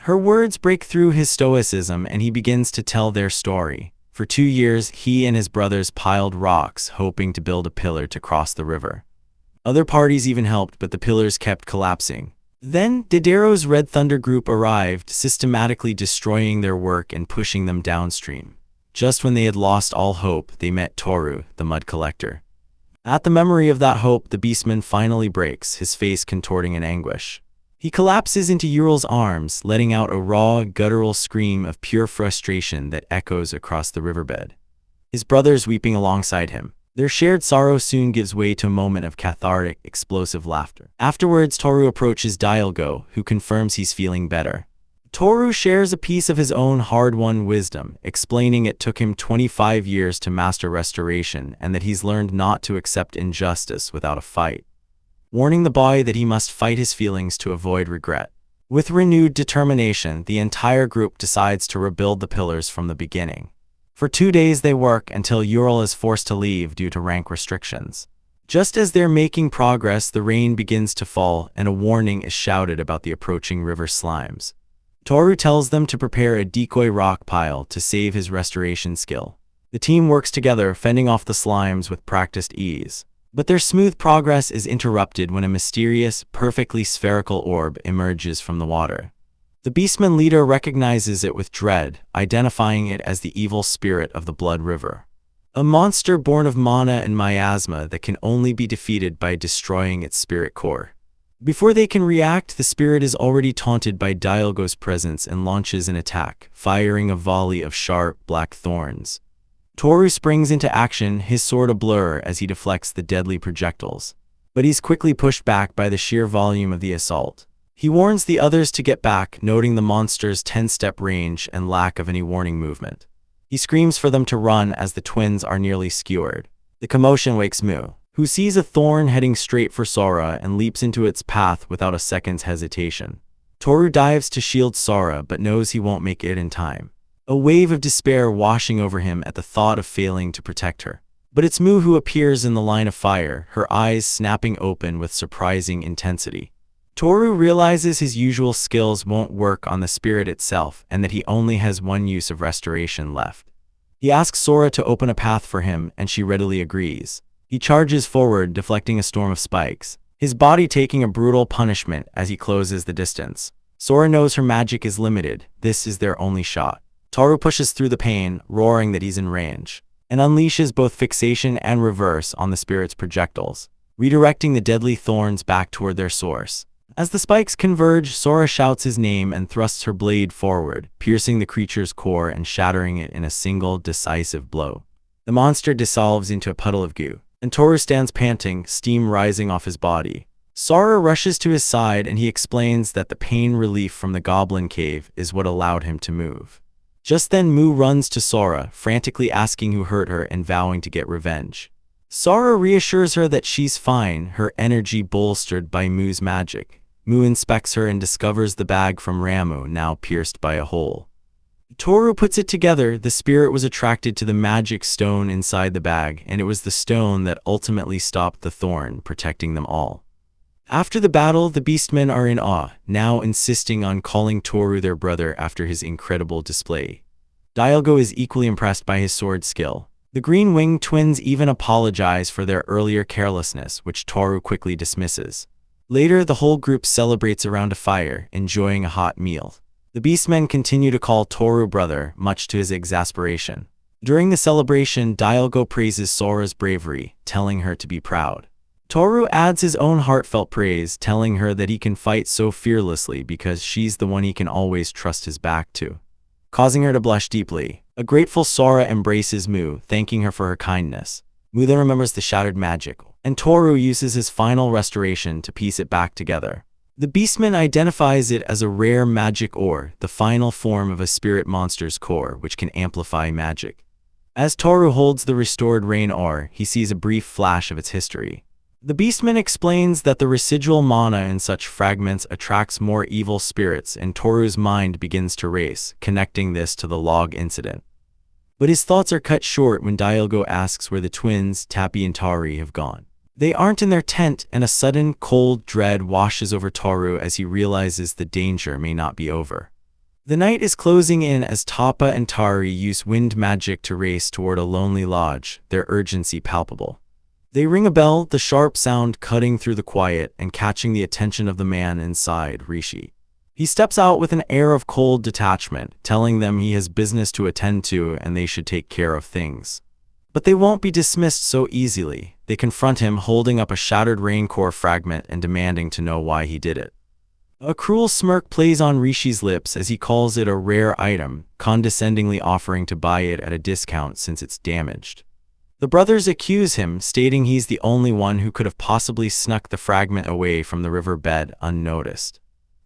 Her words break through his stoicism, and he begins to tell their story. For 2 years, he and his brothers piled rocks, hoping to build a pillar to cross the river. Other parties even helped, but the pillars kept collapsing. Then, Didero's Red Thunder group arrived, systematically destroying their work and pushing them downstream. Just when they had lost all hope, they met Toru, the mud collector. At the memory of that hope, the beastman finally breaks, his face contorting in anguish. He collapses into Ural's arms, letting out a raw, guttural scream of pure frustration that echoes across the riverbed. His brothers weeping alongside him. Their shared sorrow soon gives way to a moment of cathartic, explosive laughter. Afterwards, Toru approaches Dialgo, who confirms he's feeling better. Toru shares a piece of his own hard-won wisdom, explaining it took him 25 years to master restoration and that he's learned not to accept injustice without a fight, warning the boy that he must fight his feelings to avoid regret. With renewed determination, the entire group decides to rebuild the pillars from the beginning. For 2 days they work until Ural is forced to leave due to rank restrictions. Just as they're making progress, the rain begins to fall and a warning is shouted about the approaching river slimes. Toru tells them to prepare a decoy rock pile to save his restoration skill. The team works together, fending off the slimes with practiced ease. But their smooth progress is interrupted when a mysterious, perfectly spherical orb emerges from the water. The Beastman leader recognizes it with dread, identifying it as the evil spirit of the Blood River. A monster born of mana and miasma that can only be defeated by destroying its spirit core. Before they can react, the spirit is already taunted by Dialgo's presence and launches an attack, firing a volley of sharp, black thorns. Toru springs into action, his sword a blur as he deflects the deadly projectiles. But he's quickly pushed back by the sheer volume of the assault. He warns the others to get back, noting the monster's 10-step range and lack of any warning movement. He screams for them to run as the twins are nearly skewered. The commotion wakes Mu, who sees a thorn heading straight for Sora and leaps into its path without a second's hesitation. Toru dives to shield Sora but knows he won't make it in time. A wave of despair washing over him at the thought of failing to protect her. But it's Mu who appears in the line of fire, her eyes snapping open with surprising intensity. Toru realizes his usual skills won't work on the spirit itself and that he only has one use of restoration left. He asks Sora to open a path for him and she readily agrees. He charges forward, deflecting a storm of spikes, his body taking a brutal punishment as he closes the distance. Sora knows her magic is limited. This is their only shot. Toru pushes through the pain, roaring that he's in range, and unleashes both fixation and reverse on the spirit's projectiles, redirecting the deadly thorns back toward their source. As the spikes converge, Sora shouts his name and thrusts her blade forward, piercing the creature's core and shattering it in a single, decisive blow. The monster dissolves into a puddle of goo, and Toru stands panting, steam rising off his body. Sora rushes to his side and he explains that the pain relief from the goblin cave is what allowed him to move. Just then Mu runs to Sora, frantically asking who hurt her and vowing to get revenge. Sora reassures her that she's fine, her energy bolstered by Mu's magic. Mu inspects her and discovers the bag from Ramu, now pierced by a hole. Toru puts it together. The spirit was attracted to the magic stone inside the bag, and it was the stone that ultimately stopped the thorn, protecting them all. After the battle, the Beastmen are in awe, now insisting on calling Toru their brother after his incredible display. Dialgo is equally impressed by his sword skill. The Green-Winged Twins even apologize for their earlier carelessness, which Toru quickly dismisses. Later, the whole group celebrates around a fire, enjoying a hot meal. The Beastmen continue to call Toru brother, much to his exasperation. During the celebration, Dialgo praises Sora's bravery, telling her to be proud. Toru adds his own heartfelt praise, telling her that he can fight so fearlessly because she's the one he can always trust his back to, causing her to blush deeply. A grateful Sora embraces Mu, thanking her for her kindness. Mu then remembers the shattered magic, and Toru uses his final restoration to piece it back together. The Beastman identifies it as a rare magic ore, the final form of a spirit monster's core, which can amplify magic. As Toru holds the restored rain ore, he sees a brief flash of its history. The beastman explains that the residual mana in such fragments attracts more evil spirits, and Toru's mind begins to race, connecting this to the log incident. But his thoughts are cut short when Diogo asks where the twins, Tappy and Tari, have gone. They aren't in their tent, and a sudden, cold dread washes over Toru as he realizes the danger may not be over. The night is closing in as Tappa and Tari use wind magic to race toward a lonely lodge, their urgency palpable. They ring a bell, the sharp sound cutting through the quiet and catching the attention of the man inside, Rishi. He steps out with an air of cold detachment, telling them he has business to attend to and they should take care of things. But they won't be dismissed so easily. They confront him holding up a shattered raincore fragment and demanding to know why he did it. A cruel smirk plays on Rishi's lips as he calls it a rare item, condescendingly offering to buy it at a discount since it's damaged. The brothers accuse him, stating he's the only one who could have possibly snuck the fragment away from the riverbed unnoticed.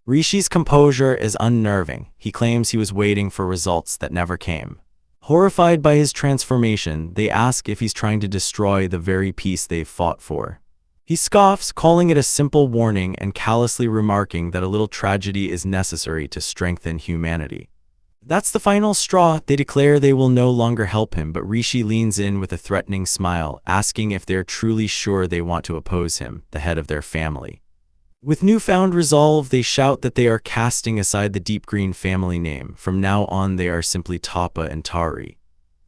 Rishi's composure is unnerving. He claims he was waiting for results that never came. Horrified by his transformation, they ask if he's trying to destroy the very peace they've fought for. He scoffs, calling it a simple warning and callously remarking that a little tragedy is necessary to strengthen humanity. That's the final straw. They declare they will no longer help him, but Rishi leans in with a threatening smile, asking if they're truly sure they want to oppose him, the head of their family. With newfound resolve, they shout that they are casting aside the deep green family name. From now on, they are simply Tappa and Tari.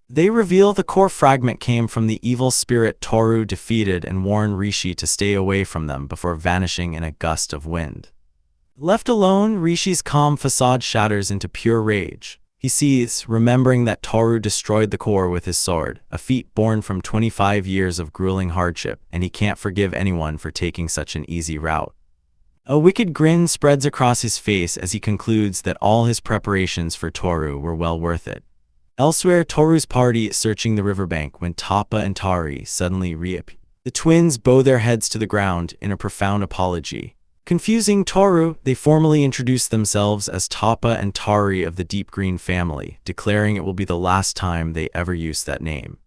They reveal the core fragment came from the evil spirit Toru defeated and warn Rishi to stay away from them before vanishing in a gust of wind. Left alone, Rishi's calm facade shatters into pure rage. He seethes, remembering that Toru destroyed the core with his sword, a feat born from 25 years of grueling hardship, and he can't forgive anyone for taking such an easy route. A wicked grin spreads across his face as he concludes that all his preparations for Toru were well worth it. Elsewhere, Toru's party is searching the riverbank when Tappa and Tari suddenly reappear. The twins bow their heads to the ground in a profound apology. Confusing Toru, they formally introduce themselves as Tappa and Tari of the Deep Green family, declaring it will be the last time they ever use that name.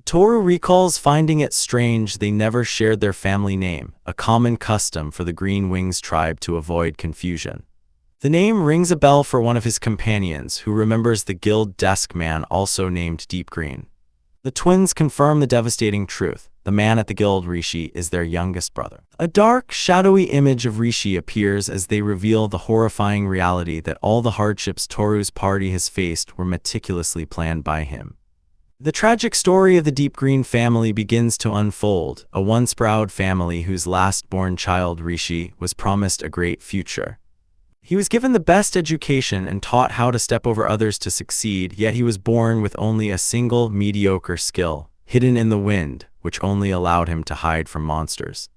Toru recalls finding it strange they never shared their family name, a common custom for the Green Wings tribe to avoid confusion. The name rings a bell for one of his companions, who remembers the guild desk man also named Deep Green. The twins confirm the devastating truth. The man at the guild, Rishi, is their youngest brother. A dark, shadowy image of Rishi appears as they reveal the horrifying reality that all the hardships Toru's party has faced were meticulously planned by him. The tragic story of the Deep Green family begins to unfold, a once proud family whose last-born child, Rishi, was promised a great future. He was given the best education and taught how to step over others to succeed, yet he was born with only a single mediocre skill, hidden in the wind, which only allowed him to hide from monsters.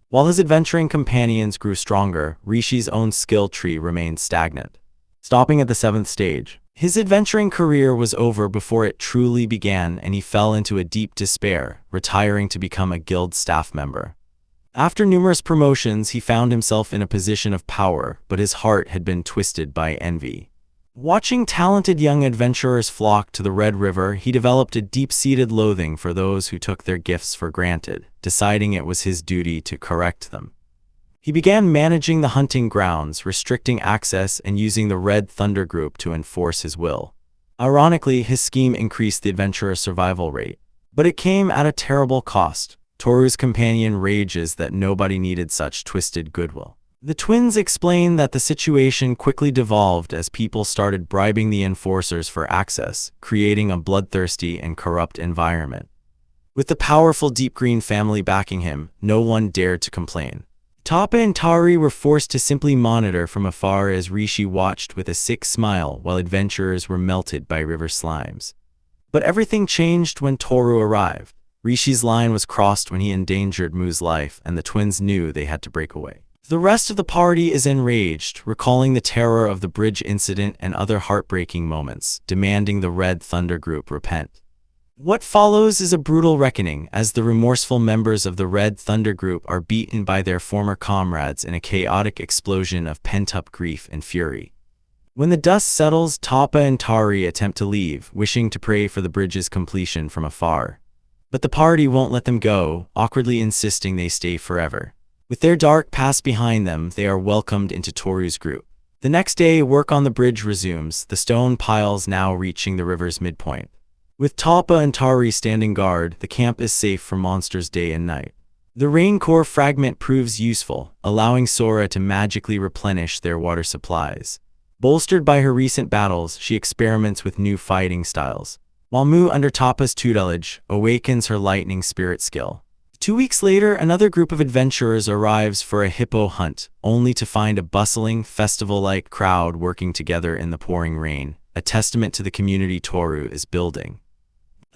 While his adventuring companions grew stronger, Rishi's own skill tree remained stagnant. Stopping at the 7th stage, his adventuring career was over before it truly began, and he fell into a deep despair, retiring to become a guild staff member. After numerous promotions, he found himself in a position of power, but his heart had been twisted by envy. Watching talented young adventurers flock to the Red River, he developed a deep-seated loathing for those who took their gifts for granted, deciding it was his duty to correct them. He began managing the hunting grounds, restricting access, and using the Red Thunder Group to enforce his will. Ironically, his scheme increased the adventurer's survival rate. But it came at a terrible cost. Toru's companion rages that nobody needed such twisted goodwill. The twins explain that the situation quickly devolved as people started bribing the enforcers for access, creating a bloodthirsty and corrupt environment. With the powerful Deep Green family backing him, no one dared to complain. Tappa and Tari were forced to simply monitor from afar as Rishi watched with a sick smile while adventurers were melted by river slimes. But everything changed when Toru arrived. Rishi's line was crossed when he endangered Mu's life, and the twins knew they had to break away. The rest of the party is enraged, recalling the terror of the bridge incident and other heartbreaking moments, demanding the Red Thunder Group repent. What follows is a brutal reckoning as the remorseful members of the Red Thunder Group are beaten by their former comrades in a chaotic explosion of pent-up grief and fury. When the dust settles, Tappa and Tari attempt to leave, wishing to pray for the bridge's completion from afar. But the party won't let them go, awkwardly insisting they stay forever. With their dark past behind them, they are welcomed into Toru's group. The next day, work on the bridge resumes, the stone piles now reaching the river's midpoint. With Talpa and Tari standing guard, the camp is safe from monsters day and night. The rain core fragment proves useful, allowing Sora to magically replenish their water supplies. Bolstered by her recent battles, she experiments with new fighting styles, while Mu, under Talpa's tutelage, awakens her lightning spirit skill. 2 weeks later, another group of adventurers arrives for a hippo hunt, only to find a bustling, festival-like crowd working together in the pouring rain, a testament to the community Toru is building.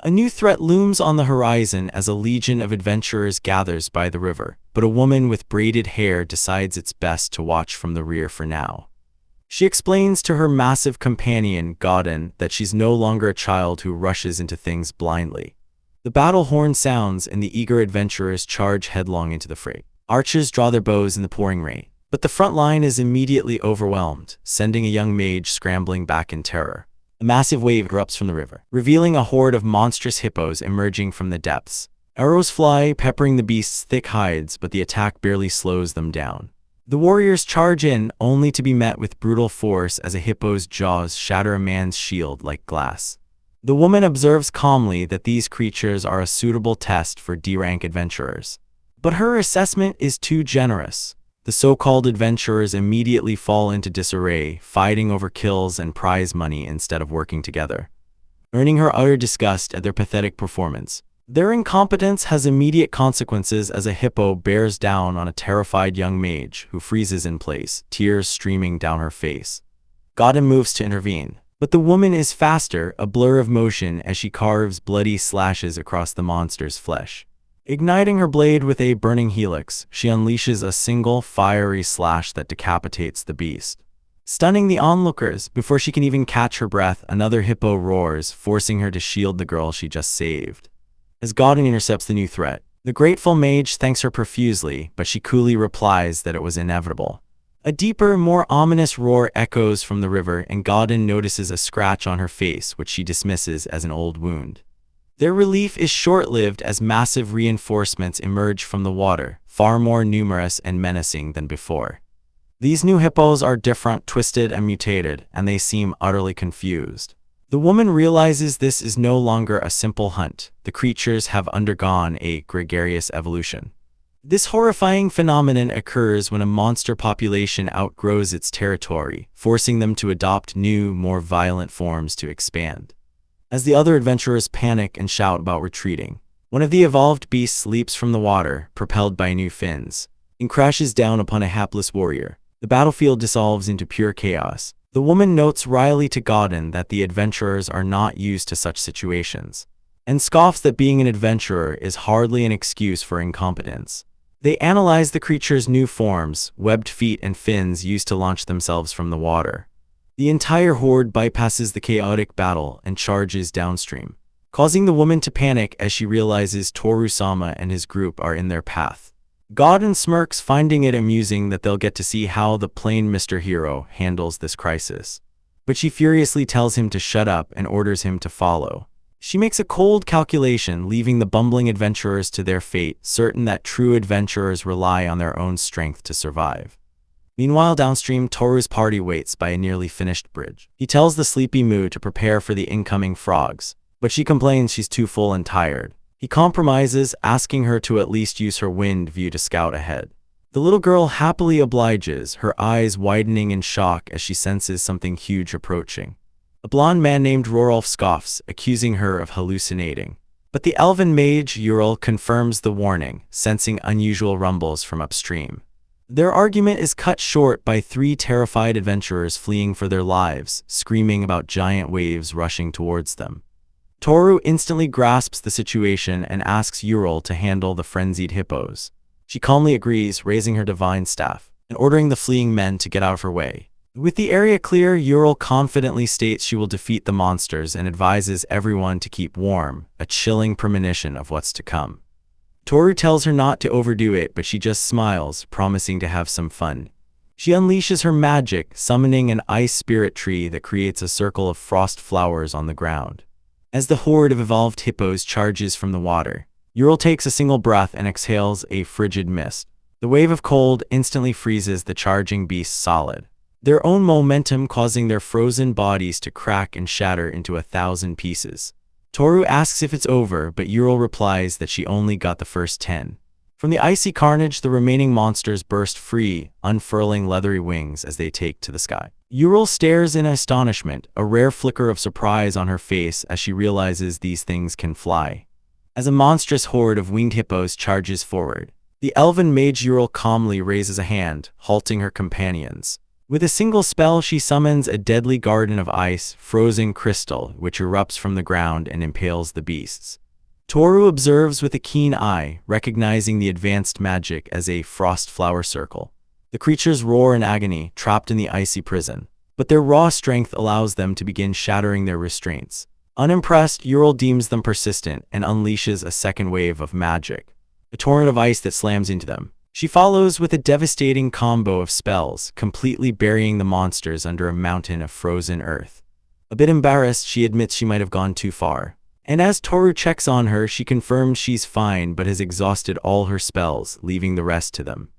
A new threat looms on the horizon as a legion of adventurers gathers by the river, but a woman with braided hair decides it's best to watch from the rear for now. She explains to her massive companion, Godin, that she's no longer a child who rushes into things blindly. The battle horn sounds and the eager adventurers charge headlong into the fray. Archers draw their bows in the pouring rain, but the front line is immediately overwhelmed, sending a young mage scrambling back in terror. A massive wave erupts from the river, revealing a horde of monstrous hippos emerging from the depths. Arrows fly, peppering the beasts' thick hides, but the attack barely slows them down. The warriors charge in, only to be met with brutal force as a hippo's jaws shatter a man's shield like glass. The woman observes calmly that these creatures are a suitable test for D-rank adventurers. But her assessment is too generous. The so-called adventurers immediately fall into disarray, fighting over kills and prize money instead of working together, earning her utter disgust at their pathetic performance. Their incompetence has immediate consequences as a hippo bears down on a terrified young mage who freezes in place, tears streaming down her face. Godin moves to intervene, but the woman is faster, a blur of motion as she carves bloody slashes across the monster's flesh. Igniting her blade with a burning helix, she unleashes a single fiery slash that decapitates the beast. Stunning the onlookers, before she can even catch her breath, another hippo roars, forcing her to shield the girl she just saved. As Godin intercepts the new threat, the grateful mage thanks her profusely, but she coolly replies that it was inevitable. A deeper, more ominous roar echoes from the river, and Godin notices a scratch on her face, which she dismisses as an old wound. Their relief is short-lived as massive reinforcements emerge from the water, far more numerous and menacing than before. These new hippos are different, twisted, and mutated, and they seem utterly confused. The woman realizes this is no longer a simple hunt. The creatures have undergone a gregarious evolution. This horrifying phenomenon occurs when a monster population outgrows its territory, forcing them to adopt new, more violent forms to expand. As the other adventurers panic and shout about retreating, one of the evolved beasts leaps from the water, propelled by new fins, and crashes down upon a hapless warrior. The battlefield dissolves into pure chaos. The woman notes wryly to Godin that the adventurers are not used to such situations, and scoffs that being an adventurer is hardly an excuse for incompetence. They analyze the creature's new forms, webbed feet and fins used to launch themselves from the water. The entire horde bypasses the chaotic battle and charges downstream, causing the woman to panic as she realizes Toru-sama and his group are in their path. Godin smirks, finding it amusing that they'll get to see how the plain Mr. Hero handles this crisis. But she furiously tells him to shut up and orders him to follow. She makes a cold calculation, leaving the bumbling adventurers to their fate, certain that true adventurers rely on their own strength to survive. Meanwhile, downstream, Toru's party waits by a nearly finished bridge. He tells the sleepy Mu to prepare for the incoming frogs, but she complains she's too full and tired. He compromises, asking her to at least use her wind view to scout ahead. The little girl happily obliges, her eyes widening in shock as she senses something huge approaching. A blond man named Rorolf scoffs, accusing her of hallucinating. But the elven mage Ural confirms the warning, sensing unusual rumbles from upstream. Their argument is cut short by 3 terrified adventurers fleeing for their lives, screaming about giant waves rushing towards them. Toru instantly grasps the situation and asks Ural to handle the frenzied hippos. She calmly agrees, raising her divine staff and ordering the fleeing men to get out of her way. With the area clear, Ural confidently states she will defeat the monsters and advises everyone to keep warm, a chilling premonition of what's to come. Toru tells her not to overdo it, but she just smiles, promising to have some fun. She unleashes her magic, summoning an ice spirit tree that creates a circle of frost flowers on the ground. As the horde of evolved hippos charges from the water, Ural takes a single breath and exhales a frigid mist. The wave of cold instantly freezes the charging beasts solid, their own momentum causing their frozen bodies to crack and shatter into 1,000 pieces. Toru asks if it's over, but Ural replies that she only got the first 10. From the icy carnage, the remaining monsters burst free, unfurling leathery wings as they take to the sky. Ural stares in astonishment, a rare flicker of surprise on her face as she realizes these things can fly. As a monstrous horde of winged hippos charges forward, the elven mage Ural calmly raises a hand, halting her companions. With a single spell, she summons a deadly garden of ice, frozen crystal, which erupts from the ground and impales the beasts. Toru observes with a keen eye, recognizing the advanced magic as a frost flower circle. The creatures roar in agony, trapped in the icy prison, but their raw strength allows them to begin shattering their restraints. Unimpressed, Ural deems them persistent and unleashes a second wave of magic, a torrent of ice that slams into them. She follows with a devastating combo of spells, completely burying the monsters under a mountain of frozen earth. A bit embarrassed, she admits she might have gone too far. And as Toru checks on her, she confirms she's fine but has exhausted all her spells, leaving the rest to them.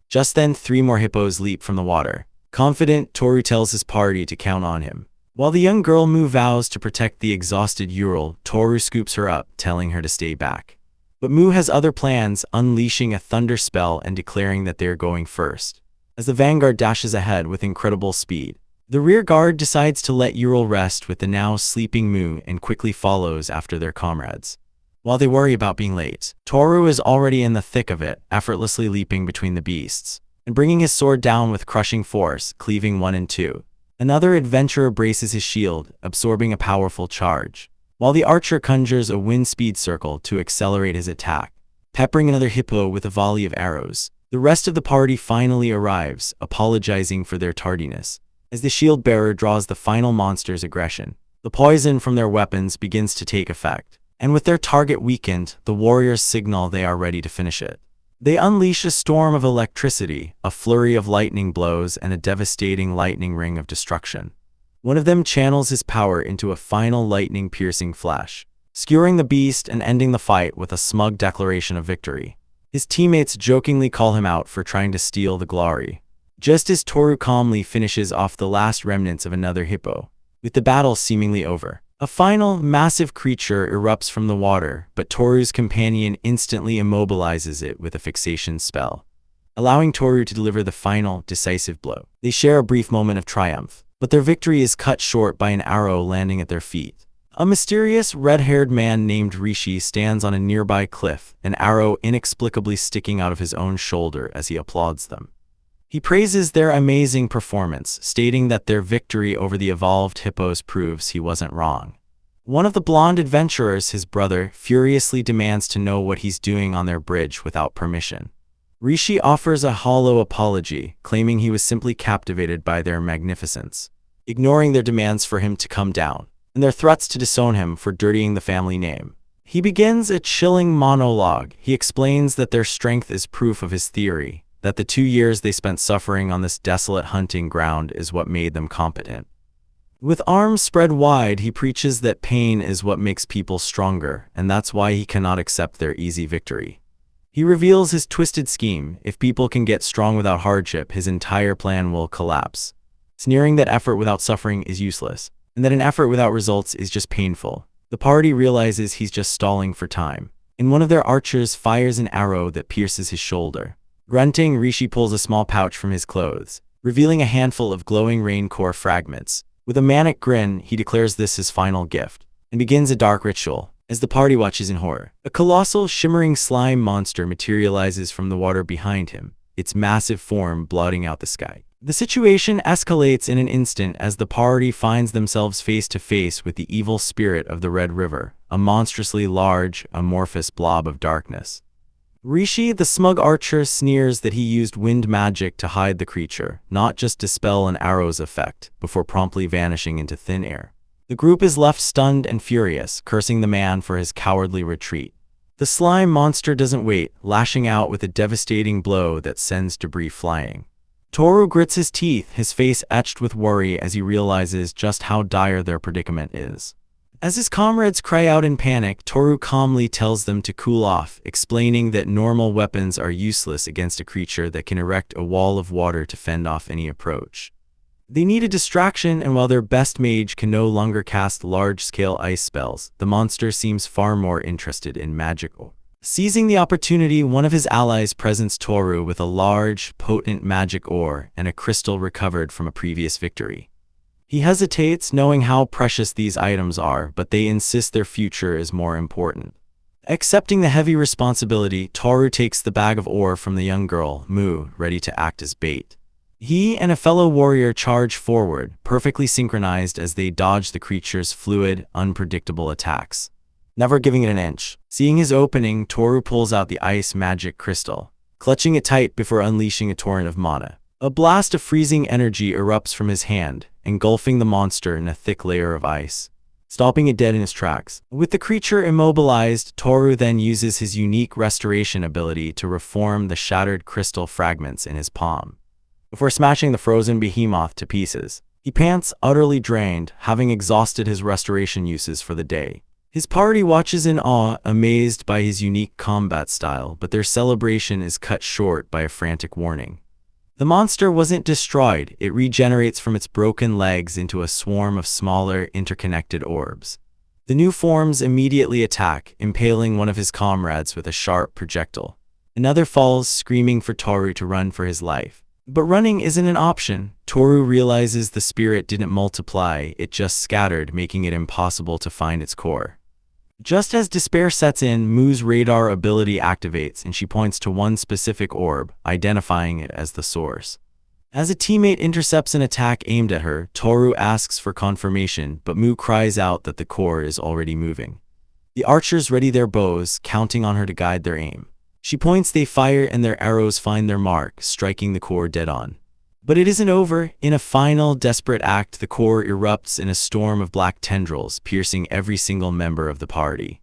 Just then, 3 more hippos leap from the water. Confident, Toru tells his party to count on him. While the young girl Mu vows to protect the exhausted Ural, Toru scoops her up, telling her to stay back. But Mu has other plans, unleashing a thunder spell and declaring that they are going first. As the vanguard dashes ahead with incredible speed, the rear guard decides to let Ural rest with the now sleeping Mu and quickly follows after their comrades. While they worry about being late, Toru is already in the thick of it, effortlessly leaping between the beasts, and bringing his sword down with crushing force, cleaving one in two. Another adventurer braces his shield, absorbing a powerful charge, while the archer conjures a wind speed circle to accelerate his attack, peppering another hippo with a volley of arrows. The rest of the party finally arrives, apologizing for their tardiness. As the shield bearer draws the final monster's aggression, the poison from their weapons begins to take effect, and with their target weakened, the warriors signal they are ready to finish it. They unleash a storm of electricity, a flurry of lightning blows, and a devastating lightning ring of destruction. One of them channels his power into a final lightning-piercing flash, skewering the beast and ending the fight with a smug declaration of victory. His teammates jokingly call him out for trying to steal the glory, just as Toru calmly finishes off the last remnants of another hippo. With the battle seemingly over, a final, massive creature erupts from the water, but Toru's companion instantly immobilizes it with a fixation spell, allowing Toru to deliver the final, decisive blow. They share a brief moment of triumph, but their victory is cut short by an arrow landing at their feet. A mysterious, red-haired man named Rishi stands on a nearby cliff, an arrow inexplicably sticking out of his own shoulder as he applauds them. He praises their amazing performance, stating that their victory over the evolved hippos proves he wasn't wrong. One of the blonde adventurers, his brother, furiously demands to know what he's doing on their bridge without permission. Rishi offers a hollow apology, claiming he was simply captivated by their magnificence, ignoring their demands for him to come down, and their threats to disown him for dirtying the family name. He begins a chilling monologue. He explains that their strength is proof of his theory, that the 2 years they spent suffering on this desolate hunting ground is what made them competent. With arms spread wide, he preaches that pain is what makes people stronger, and that's why he cannot accept their easy victory. He reveals his twisted scheme: if people can get strong without hardship, his entire plan will collapse, sneering that effort without suffering is useless, and that an effort without results is just painful. The party realizes he's just stalling for time, and one of their archers fires an arrow that pierces his shoulder. Grunting, Rishi pulls a small pouch from his clothes, revealing a handful of glowing rain core fragments. With a manic grin, he declares this his final gift, and begins a dark ritual. As the party watches in horror, a colossal, shimmering slime monster materializes from the water behind him, its massive form blotting out the sky. The situation escalates in an instant as the party finds themselves face to face with the evil spirit of the Red River, a monstrously large, amorphous blob of darkness. Rishi, the smug archer, sneers that he used wind magic to hide the creature, not just dispel an arrow's effect, before promptly vanishing into thin air. The group is left stunned and furious, cursing the man for his cowardly retreat. The slime monster doesn't wait, lashing out with a devastating blow that sends debris flying. Toru grits his teeth, his face etched with worry as he realizes just how dire their predicament is. As his comrades cry out in panic, Toru calmly tells them to cool off, explaining that normal weapons are useless against a creature that can erect a wall of water to fend off any approach. They need a distraction, and while their best mage can no longer cast large-scale ice spells, the monster seems far more interested in magical. Seizing the opportunity, one of his allies presents Toru with a large, potent magic ore and a crystal recovered from a previous victory. He hesitates, knowing how precious these items are, but they insist their future is more important. Accepting the heavy responsibility, Toru takes the bag of ore from the young girl, Mu, ready to act as bait. He and a fellow warrior charge forward, perfectly synchronized as they dodge the creature's fluid, unpredictable attacks. Never giving it an inch. Seeing his opening, Toru pulls out the ice magic crystal, clutching it tight before unleashing a torrent of mana. A blast of freezing energy erupts from his hand, engulfing the monster in a thick layer of ice, stopping it dead in its tracks. With the creature immobilized, Toru then uses his unique restoration ability to reform the shattered crystal fragments in his palm, before smashing the frozen behemoth to pieces. He pants, utterly drained, having exhausted his restoration uses for the day. His party watches in awe, amazed by his unique combat style, but their celebration is cut short by a frantic warning. The monster wasn't destroyed, it regenerates from its broken legs into a swarm of smaller, interconnected orbs. The new forms immediately attack, impaling one of his comrades with a sharp projectile. Another falls, screaming for Toru to run for his life. But running isn't an option. Toru realizes the spirit didn't multiply, it just scattered, making it impossible to find its core. Just as despair sets in, Mu's radar ability activates and she points to one specific orb, identifying it as the source. As a teammate intercepts an attack aimed at her, Toru asks for confirmation, but Mu cries out that the core is already moving. The archers ready their bows, counting on her to guide their aim. She points, they fire, and their arrows find their mark, striking the core dead on. But it isn't over. In a final, desperate act, the core erupts in a storm of black tendrils, piercing every single member of the party.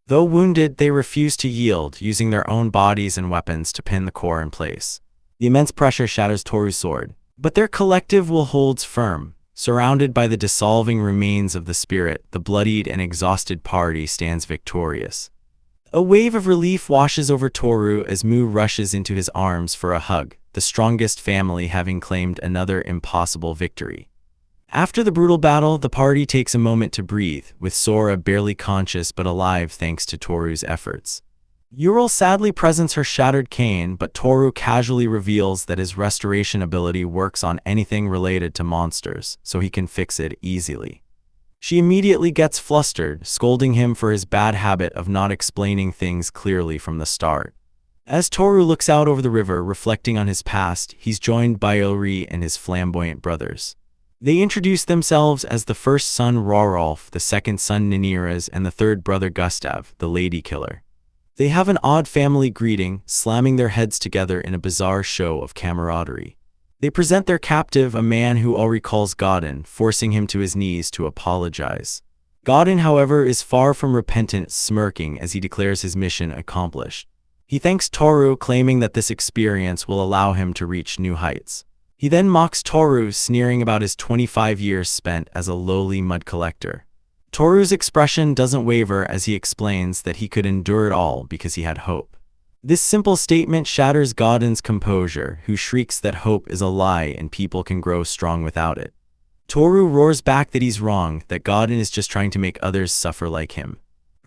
Though wounded, they refuse to yield, using their own bodies and weapons to pin the core in place. The immense pressure shatters Toru's sword, but their collective will holds firm. Surrounded by the dissolving remains of the spirit, the bloodied and exhausted party stands victorious. A wave of relief washes over Toru as Mu rushes into his arms for a hug, the strongest family having claimed another impossible victory. After the brutal battle, the party takes a moment to breathe, with Sora barely conscious but alive thanks to Toru's efforts. Ural sadly presents her shattered cane, but Toru casually reveals that his restoration ability works on anything related to monsters, so he can fix it easily. She immediately gets flustered, scolding him for his bad habit of not explaining things clearly from the start. As Toru looks out over the river, reflecting on his past, he's joined by Ori and his flamboyant brothers. They introduce themselves as the first son Rorolf, the second son Niniras, and the third brother Gustav, the lady killer. They have an odd family greeting, slamming their heads together in a bizarre show of camaraderie. They present their captive, a man who Ori calls Godin, forcing him to his knees to apologize. Godin, however, is far from repentant, smirking as he declares his mission accomplished. He thanks Toru, claiming that this experience will allow him to reach new heights. He then mocks Toru, sneering about his 25 years spent as a lowly mud collector. Toru's expression doesn't waver as he explains that he could endure it all because he had hope. This simple statement shatters Godin's composure, who shrieks that hope is a lie and people can grow strong without it. Toru roars back that he's wrong, that Godin is just trying to make others suffer like him.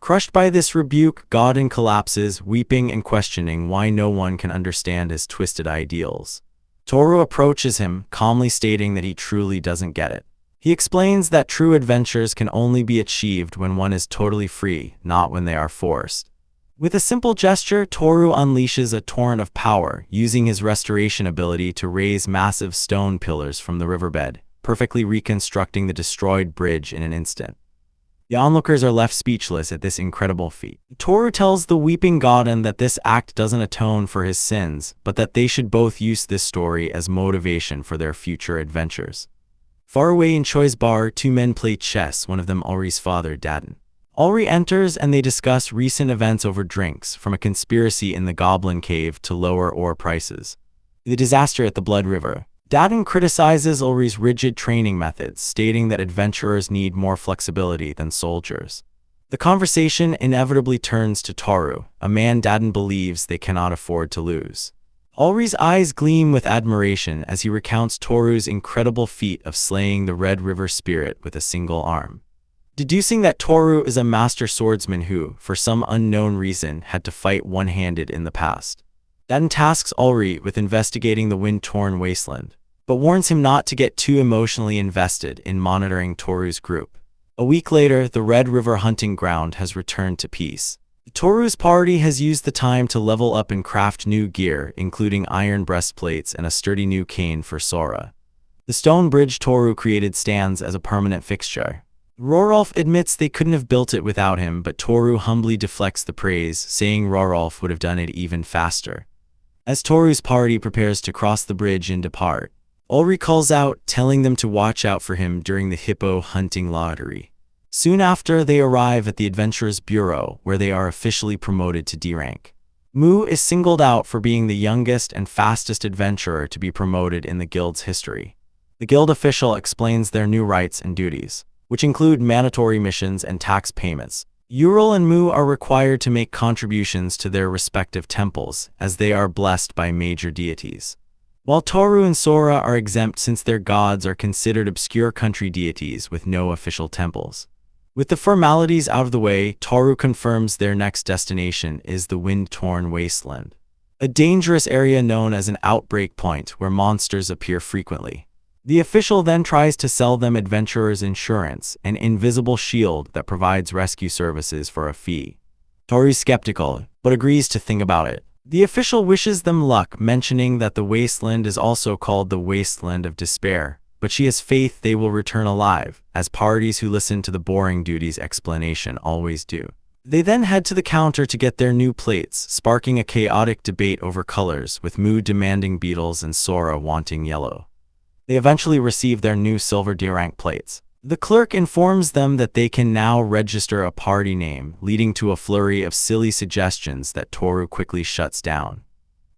Crushed by this rebuke, Godin collapses, weeping and questioning why no one can understand his twisted ideals. Toru approaches him, calmly stating that he truly doesn't get it. He explains that true adventures can only be achieved when one is totally free, not when they are forced. With a simple gesture, Toru unleashes a torrent of power, using his restoration ability to raise massive stone pillars from the riverbed, perfectly reconstructing the destroyed bridge in an instant. The onlookers are left speechless at this incredible feat. Toru tells the weeping Godin that this act doesn't atone for his sins, but that they should both use this story as motivation for their future adventures. Far away in Choi's bar, two men play chess, one of them Ulri's father, Daden. Ulri enters and they discuss recent events over drinks, from a conspiracy in the Goblin Cave to lower ore prices. The disaster at the Blood River. Daden criticizes Ulri's rigid training methods, stating that adventurers need more flexibility than soldiers. The conversation inevitably turns to Toru, a man Daden believes they cannot afford to lose. Ulri's eyes gleam with admiration as he recounts Toru's incredible feat of slaying the Red River Spirit with a single arm. Deducing that Toru is a master swordsman who, for some unknown reason, had to fight one-handed in the past. Daden tasks Ulri with investigating the wind-torn wasteland, but warns him not to get too emotionally invested in monitoring Toru's group. A week later, the Red River hunting ground has returned to peace. Toru's party has used the time to level up and craft new gear, including iron breastplates and a sturdy new cane for Sora. The stone bridge Toru created stands as a permanent fixture. Rorolf admits they couldn't have built it without him, but Toru humbly deflects the praise, saying Rorolf would have done it even faster. As Toru's party prepares to cross the bridge and depart, Ulri calls out, telling them to watch out for him during the hippo hunting lottery. Soon after, they arrive at the Adventurers Bureau, where they are officially promoted to D rank. Mu is singled out for being the youngest and fastest adventurer to be promoted in the guild's history. The guild official explains their new rights and duties, which include mandatory missions and tax payments. Ural and Mu are required to make contributions to their respective temples, as they are blessed by major deities. While Toru and Sora are exempt since their gods are considered obscure country deities with no official temples. With the formalities out of the way, Toru confirms their next destination is the wind-torn wasteland, a dangerous area known as an outbreak point where monsters appear frequently. The official then tries to sell them adventurers' insurance, an invisible shield that provides rescue services for a fee. Toru's skeptical, but agrees to think about it. The official wishes them luck, mentioning that the wasteland is also called the Wasteland of Despair, but she has faith they will return alive, as parties who listen to the boring duties explanation always do. They then head to the counter to get their new plates, sparking a chaotic debate over colors, with Mu demanding beetles and Sora wanting yellow. They eventually receive their new silver D rank plates. The clerk informs them that they can now register a party name, leading to a flurry of silly suggestions that Toru quickly shuts down.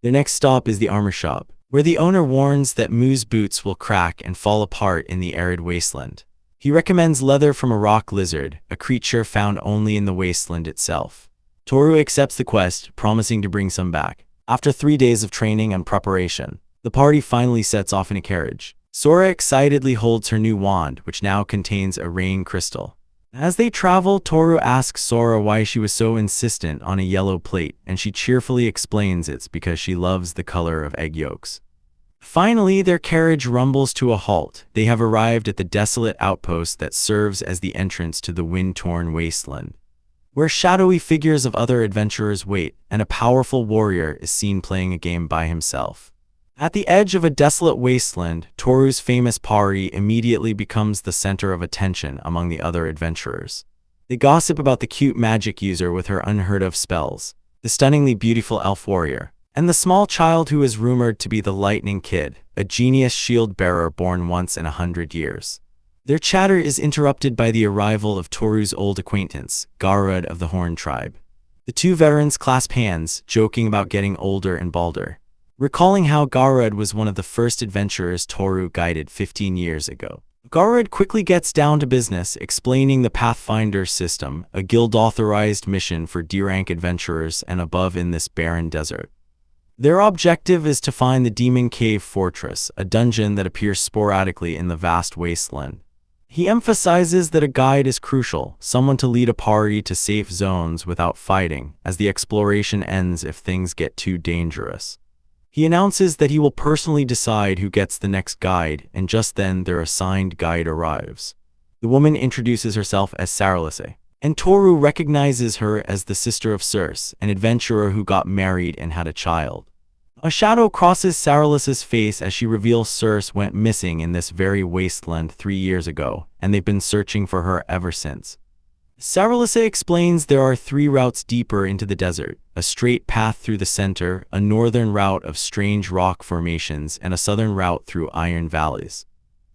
Their next stop is the armor shop, where the owner warns that Mu's boots will crack and fall apart in the arid wasteland. He recommends leather from a rock lizard, a creature found only in the wasteland itself. Toru accepts the quest, promising to bring some back. After 3 days of training and preparation, the party finally sets off in a carriage. Sora excitedly holds her new wand, which now contains a rain crystal. As they travel, Toru asks Sora why she was so insistent on a yellow plate, and she cheerfully explains it's because she loves the color of egg yolks. Finally, their carriage rumbles to a halt. They have arrived at the desolate outpost that serves as the entrance to the wind-torn wasteland, where shadowy figures of other adventurers wait, and a powerful warrior is seen playing a game by himself. At the edge of a desolate wasteland, Toru's famous party immediately becomes the center of attention among the other adventurers. They gossip about the cute magic user with her unheard-of spells, the stunningly beautiful elf warrior, and the small child who is rumored to be the Lightning Kid, a genius shield-bearer born once in 100 years. Their chatter is interrupted by the arrival of Toru's old acquaintance, Garud of the Horn Tribe. The two veterans clasp hands, joking about getting older and balder, recalling how Garud was one of the first adventurers Toru guided 15 years ago. Garud quickly gets down to business, explaining the Pathfinder system, a guild-authorized mission for D-rank adventurers and above in this barren desert. Their objective is to find the Demon Cave Fortress, a dungeon that appears sporadically in the vast wasteland. He emphasizes that a guide is crucial, someone to lead a party to safe zones without fighting, as the exploration ends if things get too dangerous. He announces that he will personally decide who gets the next guide, and just then their assigned guide arrives. The woman introduces herself as Saralise, and Toru recognizes her as the sister of Circe, an adventurer who got married and had a child. A shadow crosses Saralise's face as she reveals Circe went missing in this very wasteland 3 years ago, and they've been searching for her ever since. Saralise explains there are 3 routes deeper into the desert, a straight path through the center, a northern route of strange rock formations, and a southern route through iron valleys.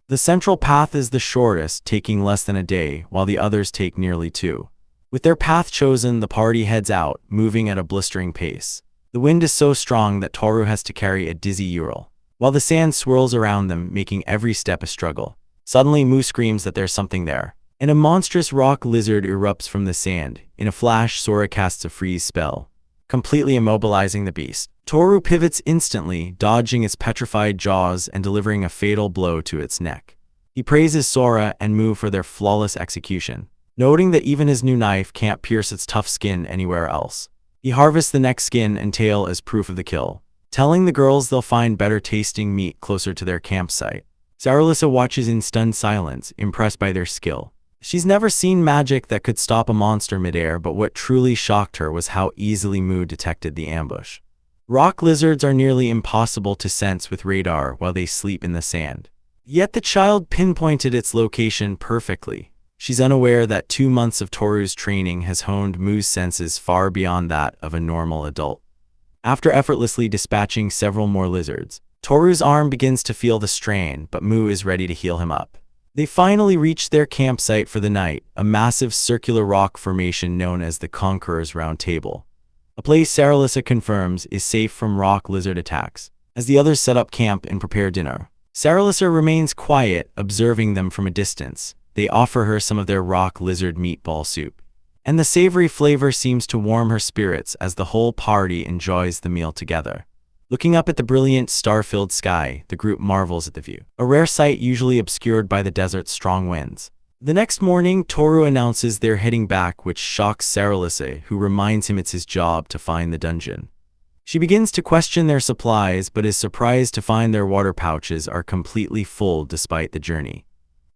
The central path is the shortest, taking less than a day, while the others take nearly 2. With their path chosen, the party heads out, moving at a blistering pace. The wind is so strong that Toru has to carry a dizzy Ural. while the sand swirls around them, making every step a struggle. Suddenly, Mu screams that there's something there, and a monstrous rock lizard erupts from the sand. In a flash, Sora casts a freeze spell, completely immobilizing the beast. Toru pivots instantly, dodging its petrified jaws and delivering a fatal blow to its neck. He praises Sora and Mu for their flawless execution, noting that even his new knife can't pierce its tough skin anywhere else. He harvests the neck, skin, and tail as proof of the kill, telling the girls they'll find better tasting meat closer to their campsite. Saralisa watches in stunned silence, impressed by their skill. She's never seen magic that could stop a monster midair, but what truly shocked her was how easily Mu detected the ambush. Rock lizards are nearly impossible to sense with radar while they sleep in the sand. Yet the child pinpointed its location perfectly. She's unaware that 2 months of Toru's training has honed Mu's senses far beyond that of a normal adult. After effortlessly dispatching several more lizards, Toru's arm begins to feel the strain, but Mu is ready to heal him up. They finally reach their campsite for the night, a massive circular rock formation known as the Conqueror's Round Table. A place Saralisa confirms is safe from rock lizard attacks. As the others set up camp and prepare dinner, Saralisa remains quiet, observing them from a distance. They offer her some of their rock lizard meatball soup, and the savory flavor seems to warm her spirits as the whole party enjoys the meal together. Looking up at the brilliant, star-filled sky, the group marvels at the view, a rare sight usually obscured by the desert's strong winds. The next morning, Toru announces they're heading back, which shocks Saralisa, who reminds him it's his job to find the dungeon. She begins to question their supplies, but is surprised to find their water pouches are completely full despite the journey.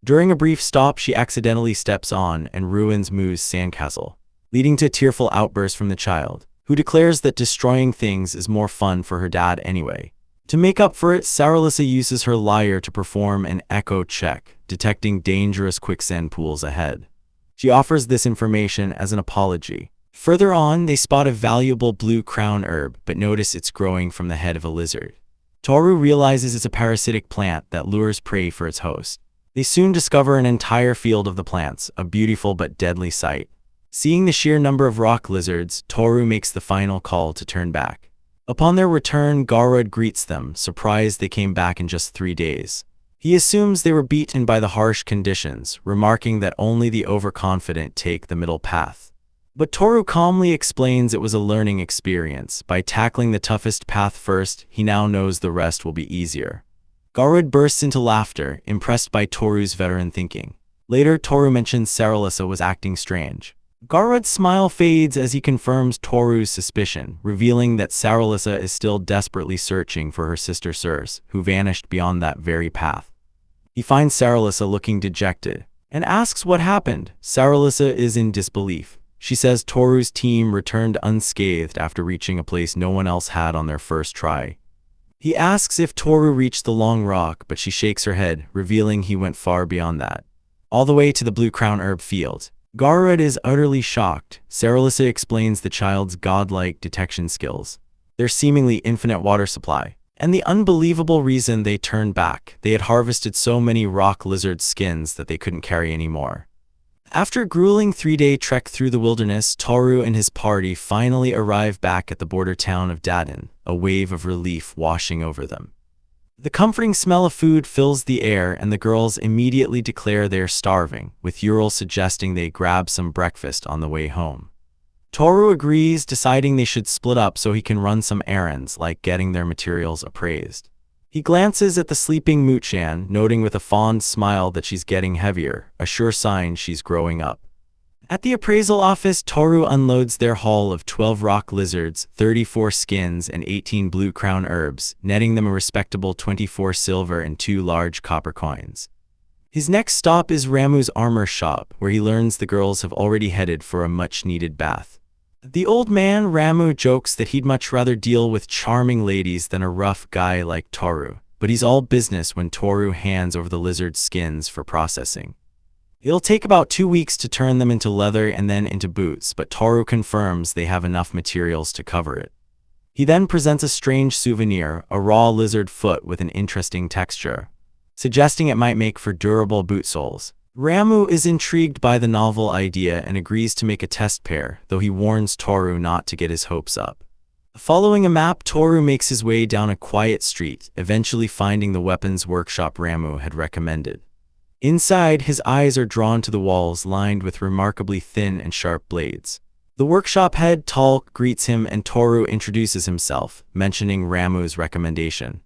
During a brief stop, she accidentally steps on and ruins Mu's sandcastle, leading to a tearful outburst from the child, who declares that destroying things is more fun for her dad anyway. To make up for it, Saralisa uses her lyre to perform an echo check, detecting dangerous quicksand pools ahead. She offers this information as an apology. Further on, they spot a valuable blue crown herb, but notice it's growing from the head of a lizard. Toru realizes it's a parasitic plant that lures prey for its host. They soon discover an entire field of the plants, a beautiful but deadly sight. Seeing the sheer number of rock lizards, Toru makes the final call to turn back. Upon their return, Garud greets them, surprised they came back in just 3 days. He assumes they were beaten by the harsh conditions, remarking that only the overconfident take the middle path. But Toru calmly explains it was a learning experience. By tackling the toughest path first, he now knows the rest will be easier. Garud bursts into laughter, impressed by Toru's veteran thinking. Later, Toru mentions Saralisa was acting strange. Garud's smile fades as he confirms Toru's suspicion, revealing that Saralisa is still desperately searching for her sister Circe, who vanished beyond that very path. He finds Saralisa looking dejected and asks what happened. Saralisa is in disbelief. She says Toru's team returned unscathed after reaching a place no one else had on their first try. He asks if Toru reached the long rock, but she shakes her head, revealing he went far beyond that, all the way to the blue crown herb field. Garud is utterly shocked. Saralisa explains the child's godlike detection skills, their seemingly infinite water supply, and the unbelievable reason they turned back. They had harvested so many rock lizard skins that they couldn't carry anymore. After a grueling 3-day trek through the wilderness, Toru and his party finally arrive back at the border town of Daden, a wave of relief washing over them. The comforting smell of food fills the air, and the girls immediately declare they're starving, with Ural suggesting they grab some breakfast on the way home. Toru agrees, deciding they should split up so he can run some errands, like getting their materials appraised. He glances at the sleeping Muchan, noting with a fond smile that she's getting heavier, a sure sign she's growing up. At the appraisal office, Toru unloads their haul of 12 rock lizards, 34 skins, and 18 blue crown herbs, netting them a respectable 24 silver and 2 large copper coins. His next stop is Ramu's armor shop, where he learns the girls have already headed for a much-needed bath. The old man, Ramu, jokes that he'd much rather deal with charming ladies than a rough guy like Toru, but he's all business when Toru hands over the lizard skins for processing. It'll take about 2 weeks to turn them into leather and then into boots, but Toru confirms they have enough materials to cover it. He then presents a strange souvenir, a raw lizard foot with an interesting texture, suggesting it might make for durable boot soles. Ramu is intrigued by the novel idea and agrees to make a test pair, though he warns Toru not to get his hopes up. Following a map, Toru makes his way down a quiet street, eventually finding the weapons workshop Ramu had recommended. Inside, his eyes are drawn to the walls lined with remarkably thin and sharp blades. The workshop head, Talk, greets him and Toru introduces himself, mentioning Ramu's recommendation.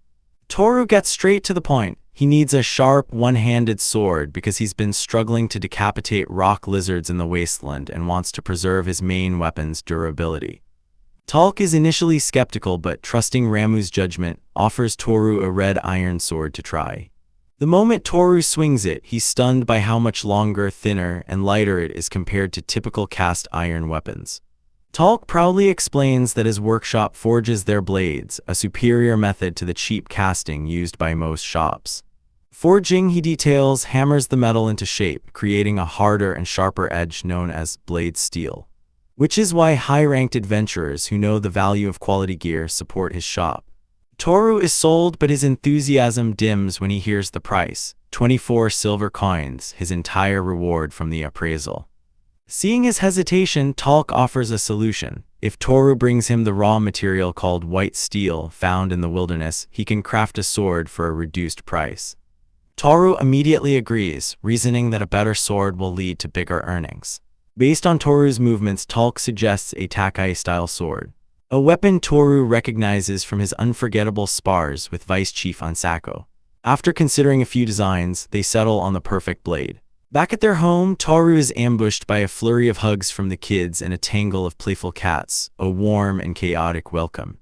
Toru gets straight to the point. He needs a sharp, one-handed sword because he's been struggling to decapitate rock lizards in the wasteland and wants to preserve his main weapon's durability. Talk is initially skeptical but, trusting Ramu's judgment, offers Toru a red iron sword to try. The moment Toru swings it, he's stunned by how much longer, thinner, and lighter it is compared to typical cast iron weapons. Talk proudly explains that his workshop forges their blades, a superior method to the cheap casting used by most shops. Forging, he details, hammers the metal into shape, creating a harder and sharper edge known as blade steel. Which is why high-ranked adventurers who know the value of quality gear support his shop. Toru is sold, but his enthusiasm dims when he hears the price: 24 silver coins, his entire reward from the appraisal. Seeing his hesitation, Talk offers a solution. If Toru brings him the raw material called white steel found in the wilderness, he can craft a sword for a reduced price. Toru immediately agrees, reasoning that a better sword will lead to bigger earnings. Based on Toru's movements, Talk suggests a Takai-style sword, a weapon Toru recognizes from his unforgettable spars with Vice Chief Ansako. After considering a few designs, they settle on the perfect blade. Back at their home, Toru is ambushed by a flurry of hugs from the kids and a tangle of playful cats, a warm and chaotic welcome.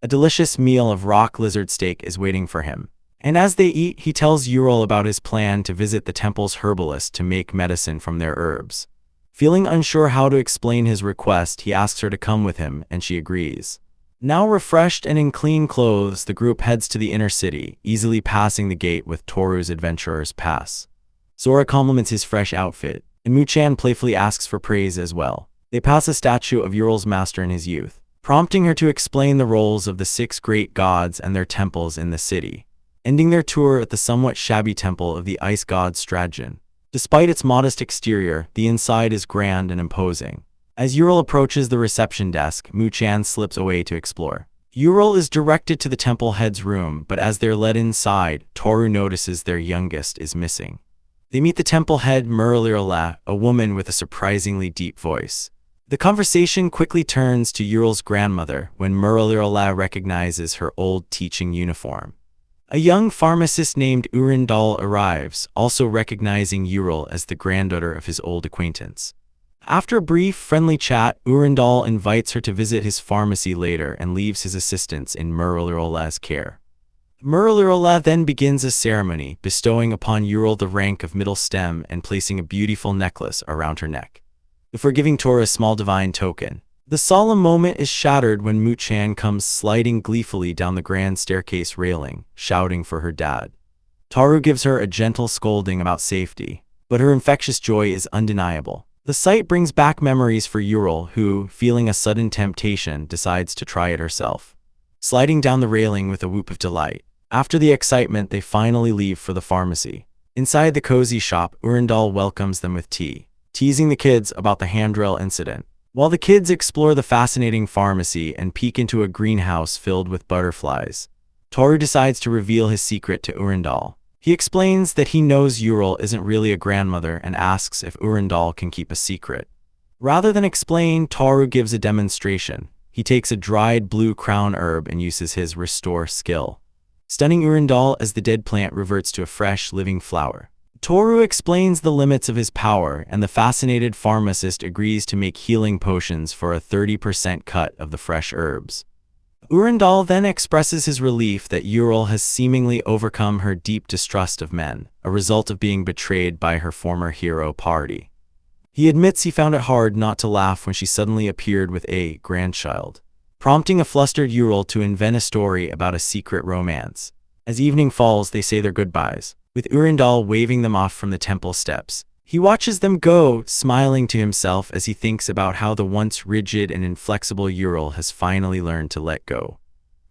A delicious meal of rock lizard steak is waiting for him. And as they eat, he tells Yurol about his plan to visit the temple's herbalist to make medicine from their herbs. Feeling unsure how to explain his request, he asks her to come with him, and she agrees. Now refreshed and in clean clothes, the group heads to the inner city, easily passing the gate with Toru's adventurer's pass. Sora compliments his fresh outfit, and Mu-chan playfully asks for praise as well. They pass a statue of Yurol's master in his youth, prompting her to explain the roles of the 6 great gods and their temples in the city, ending their tour at the somewhat shabby temple of the ice god Strajan. Despite its modest exterior, the inside is grand and imposing. As Yurol approaches the reception desk, Mu-chan slips away to explore. Yurol is directed to the temple head's room, but as they're led inside, Toru notices their youngest is missing. They meet the temple head Mercenary, a woman with a surprisingly deep voice. The conversation quickly turns to Yurol's grandmother when Mercenary recognizes her old teaching uniform. A young pharmacist named Urindal arrives, also recognizing Yurol as the granddaughter of his old acquaintance. After a brief, friendly chat, Urindal invites her to visit his pharmacy later and leaves his assistants in Mercenari's care. Mercenary then begins a ceremony, bestowing upon Yurol the rank of middle stem and placing a beautiful necklace around her neck, before giving Toru a small divine token. The solemn moment is shattered when Mu-chan comes sliding gleefully down the grand staircase railing, shouting for her dad. Toru gives her a gentle scolding about safety, but her infectious joy is undeniable. The sight brings back memories for Yurol, who, feeling a sudden temptation, decides to try it herself, sliding down the railing with a whoop of delight. After the excitement, they finally leave for the pharmacy. Inside the cozy shop, Urindal welcomes them with tea, teasing the kids about the handrail incident. While the kids explore the fascinating pharmacy and peek into a greenhouse filled with butterflies, Toru decides to reveal his secret to Urindal. He explains that he knows Yurol isn't really a grandmother and asks if Urindal can keep a secret. Rather than explain, Toru gives a demonstration. He takes a dried blue crown herb and uses his restore skill, stunning Urindal as the dead plant reverts to a fresh, living flower. Toru explains the limits of his power, and the fascinated pharmacist agrees to make healing potions for a 30% cut of the fresh herbs. Urindal then expresses his relief that Yurol has seemingly overcome her deep distrust of men, a result of being betrayed by her former hero party. He admits he found it hard not to laugh when she suddenly appeared with a grandchild, prompting a flustered Yurol to invent a story about a secret romance. As evening falls, they say their goodbyes, with Urindal waving them off from the temple steps. He watches them go, smiling to himself as he thinks about how the once rigid and inflexible Yurol has finally learned to let go,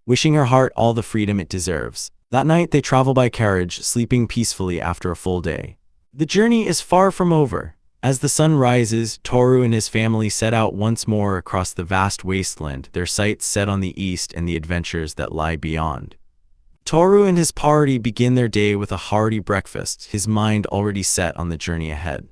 wishing her heart all the freedom it deserves. That night they travel by carriage, sleeping peacefully after a full day. The journey is far from over. As the sun rises, Toru and his family set out once more across the vast wasteland, their sights set on the east and the adventures that lie beyond. Toru and his party begin their day with a hearty breakfast, his mind already set on the journey ahead.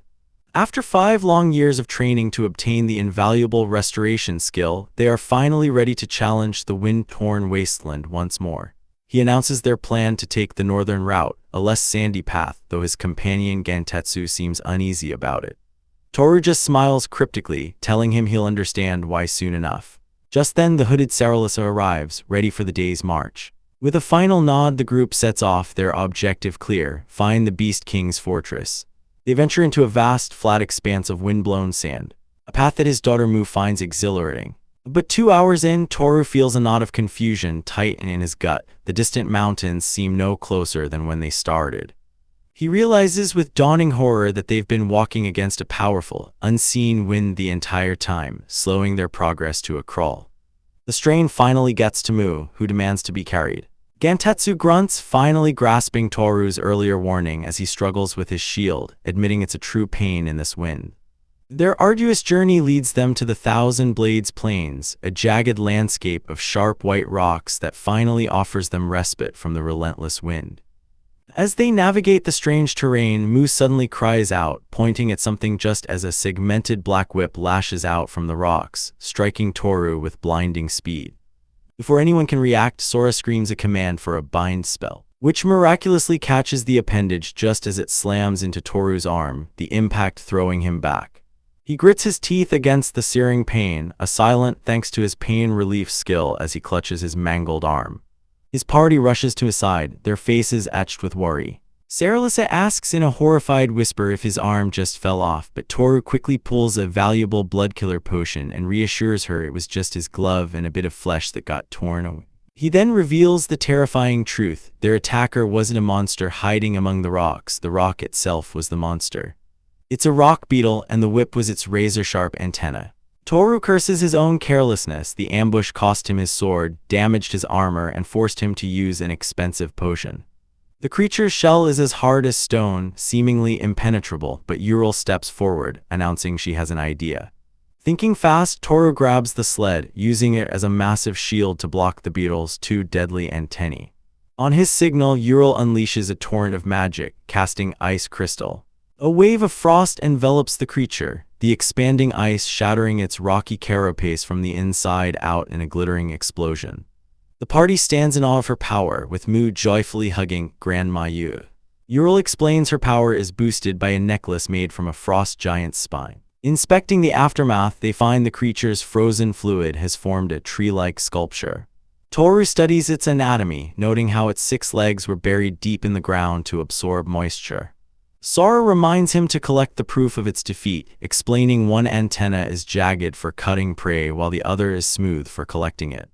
After 5 long years of training to obtain the invaluable restoration skill, they are finally ready to challenge the wind-torn wasteland once more. He announces their plan to take the northern route, a less sandy path, though his companion Gentetsu seems uneasy about it. Toru just smiles cryptically, telling him he'll understand why soon enough. Just then the hooded Saralisa arrives, ready for the day's march. With a final nod, the group sets off, their objective clear: find the Beast King's fortress. They venture into a vast, flat expanse of wind-blown sand, a path that his daughter Mu finds exhilarating. But 2 hours in, Toru feels a knot of confusion tighten in his gut. The distant mountains seem no closer than when they started. He realizes with dawning horror that they've been walking against a powerful, unseen wind the entire time, slowing their progress to a crawl. The strain finally gets to Mu, who demands to be carried. Gentetsu grunts, finally grasping Toru's earlier warning as he struggles with his shield, admitting it's a true pain in this wind. Their arduous journey leads them to the Thousand Blades Plains, a jagged landscape of sharp white rocks that finally offers them respite from the relentless wind. As they navigate the strange terrain, Mu suddenly cries out, pointing at something just as a segmented black whip lashes out from the rocks, striking Toru with blinding speed. Before anyone can react, Sora screams a command for a bind spell, which miraculously catches the appendage just as it slams into Toru's arm, the impact throwing him back. He grits his teeth against the searing pain, a silent thanks to his pain relief skill as he clutches his mangled arm. His party rushes to his side, their faces etched with worry. Saralisa asks in a horrified whisper if his arm just fell off, but Toru quickly pulls a valuable blood-killer potion and reassures her it was just his glove and a bit of flesh that got torn away. He then reveals the terrifying truth: their attacker wasn't a monster hiding among the rocks, the rock itself was the monster. It's a rock beetle, and the whip was its razor-sharp antenna. Toru curses his own carelessness. The ambush cost him his sword, damaged his armor, and forced him to use an expensive potion. The creature's shell is as hard as stone, seemingly impenetrable, but Ural steps forward, announcing she has an idea. Thinking fast, Toru grabs the sled, using it as a massive shield to block the beetle's 2 deadly antennae. On his signal, Ural unleashes a torrent of magic, casting ice crystal. A wave of frost envelops the creature, the expanding ice shattering its rocky carapace from the inside out in a glittering explosion. The party stands in awe of her power, with Mu joyfully hugging Grandma Yu. Ural explains her power is boosted by a necklace made from a frost giant's spine. Inspecting the aftermath, they find the creature's frozen fluid has formed a tree-like sculpture. Toru studies its anatomy, noting how its 6 legs were buried deep in the ground to absorb moisture. Sora reminds him to collect the proof of its defeat, explaining one antenna is jagged for cutting prey while the other is smooth for collecting it.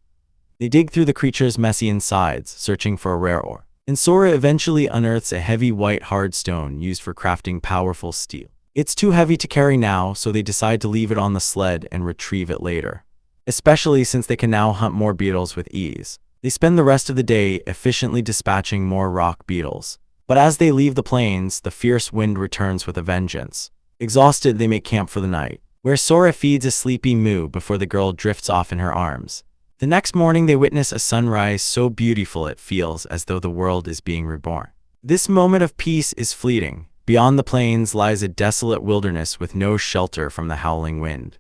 They dig through the creature's messy insides, searching for a rare ore, and Sora eventually unearths a heavy white hard stone used for crafting powerful steel. It's too heavy to carry now, so they decide to leave it on the sled and retrieve it later, especially since they can now hunt more beetles with ease. They spend the rest of the day efficiently dispatching more rock beetles. But as they leave the plains, the fierce wind returns with a vengeance. Exhausted, they make camp for the night, where Sora feeds a sleepy Mu before the girl drifts off in her arms. The next morning, they witness a sunrise so beautiful it feels as though the world is being reborn. This moment of peace is fleeting. Beyond the plains lies a desolate wilderness with no shelter from the howling wind.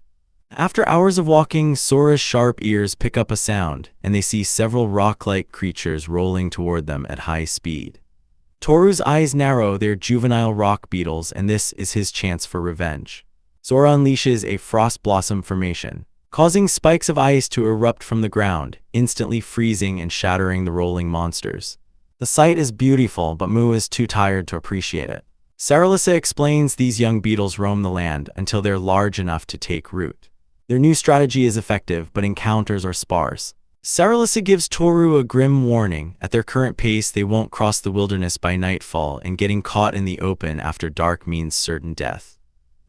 After hours of walking, Sora's sharp ears pick up a sound, and they see several rock-like creatures rolling toward them at high speed. Toru's eyes narrow, they're juvenile rock beetles, and this is his chance for revenge. Sora unleashes a frost blossom formation, causing spikes of ice to erupt from the ground, instantly freezing and shattering the rolling monsters. The sight is beautiful, but Mu is too tired to appreciate it. Saralisa explains these young beetles roam the land until they're large enough to take root. Their new strategy is effective, but encounters are sparse. Saralisa gives Toru a grim warning: at their current pace they won't cross the wilderness by nightfall, and getting caught in the open after dark means certain death.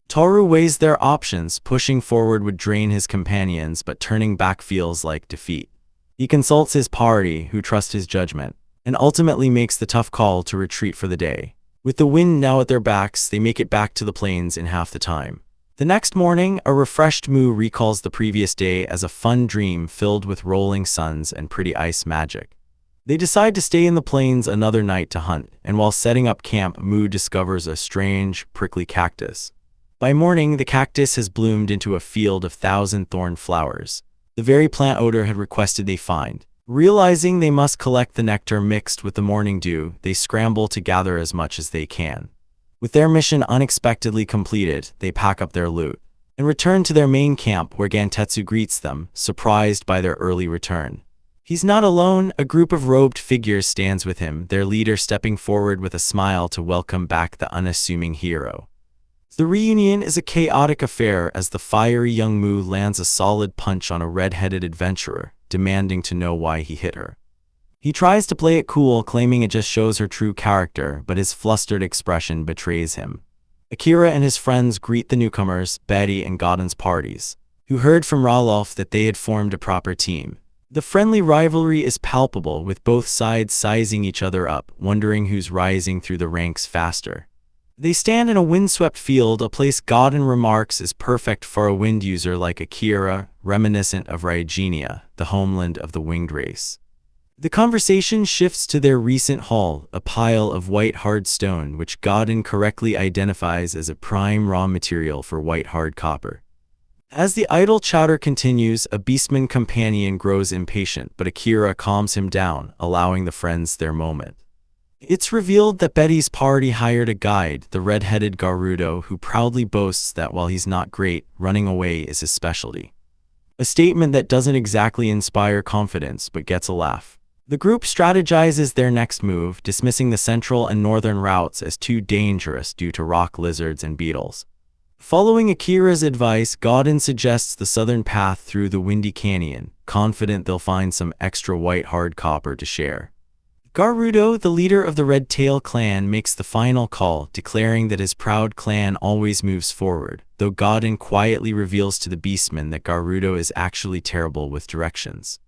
Toru weighs their options. Pushing forward would drain his companions, but turning back feels like defeat. He consults his party, who trust his judgment, and ultimately makes the tough call to retreat for the day. With the wind now at their backs, they make it back to the plains in half the time. The next morning, a refreshed Mu recalls the previous day as a fun dream filled with rolling suns and pretty ice magic. They decide to stay in the plains another night to hunt, and while setting up camp, Mu discovers a strange, prickly cactus. By morning, the cactus has bloomed into a field of thousand-thorn flowers. The very plant odor had requested they find. Realizing they must collect the nectar mixed with the morning dew, they scramble to gather as much as they can. With their mission unexpectedly completed, they pack up their loot and return to their main camp where Gantetsu greets them, surprised by their early return. He's not alone. A group of robed figures stands with him, their leader stepping forward with a smile to welcome back the unassuming hero. The reunion is a chaotic affair as the fiery young Mu lands a solid punch on a red-headed adventurer, demanding to know why he hit her. He tries to play it cool, claiming it just shows her true character, but his flustered expression betrays him. Akira and his friends greet the newcomers, Betty and Godden's parties, who heard from Ralph that they had formed a proper team. The friendly rivalry is palpable, with both sides sizing each other up, wondering who's rising through the ranks faster. They stand in a windswept field, a place Godden remarks is perfect for a wind user like Akira, reminiscent of Ryegenia, the homeland of the winged race. The conversation shifts to their recent haul, a pile of white hard stone which Godden correctly identifies as a prime raw material for white hard copper. As the idle chatter continues, a beastman companion grows impatient, but Akira calms him down, allowing the friends their moment. It's revealed that Betty's party hired a guide, the red-headed Garudo, who proudly boasts that while he's not great, running away is his specialty. A statement that doesn't exactly inspire confidence, but gets a laugh. The group strategizes their next move, dismissing the central and northern routes as too dangerous due to rock lizards and beetles. Following Akira's advice, Godden suggests the southern path through the windy canyon, confident they'll find some extra white hard copper to share. Garudo, the leader of the Red Tail clan, makes the final call, declaring that his proud clan always moves forward, though Godden quietly reveals to the beastman that Garudo is actually terrible with directions.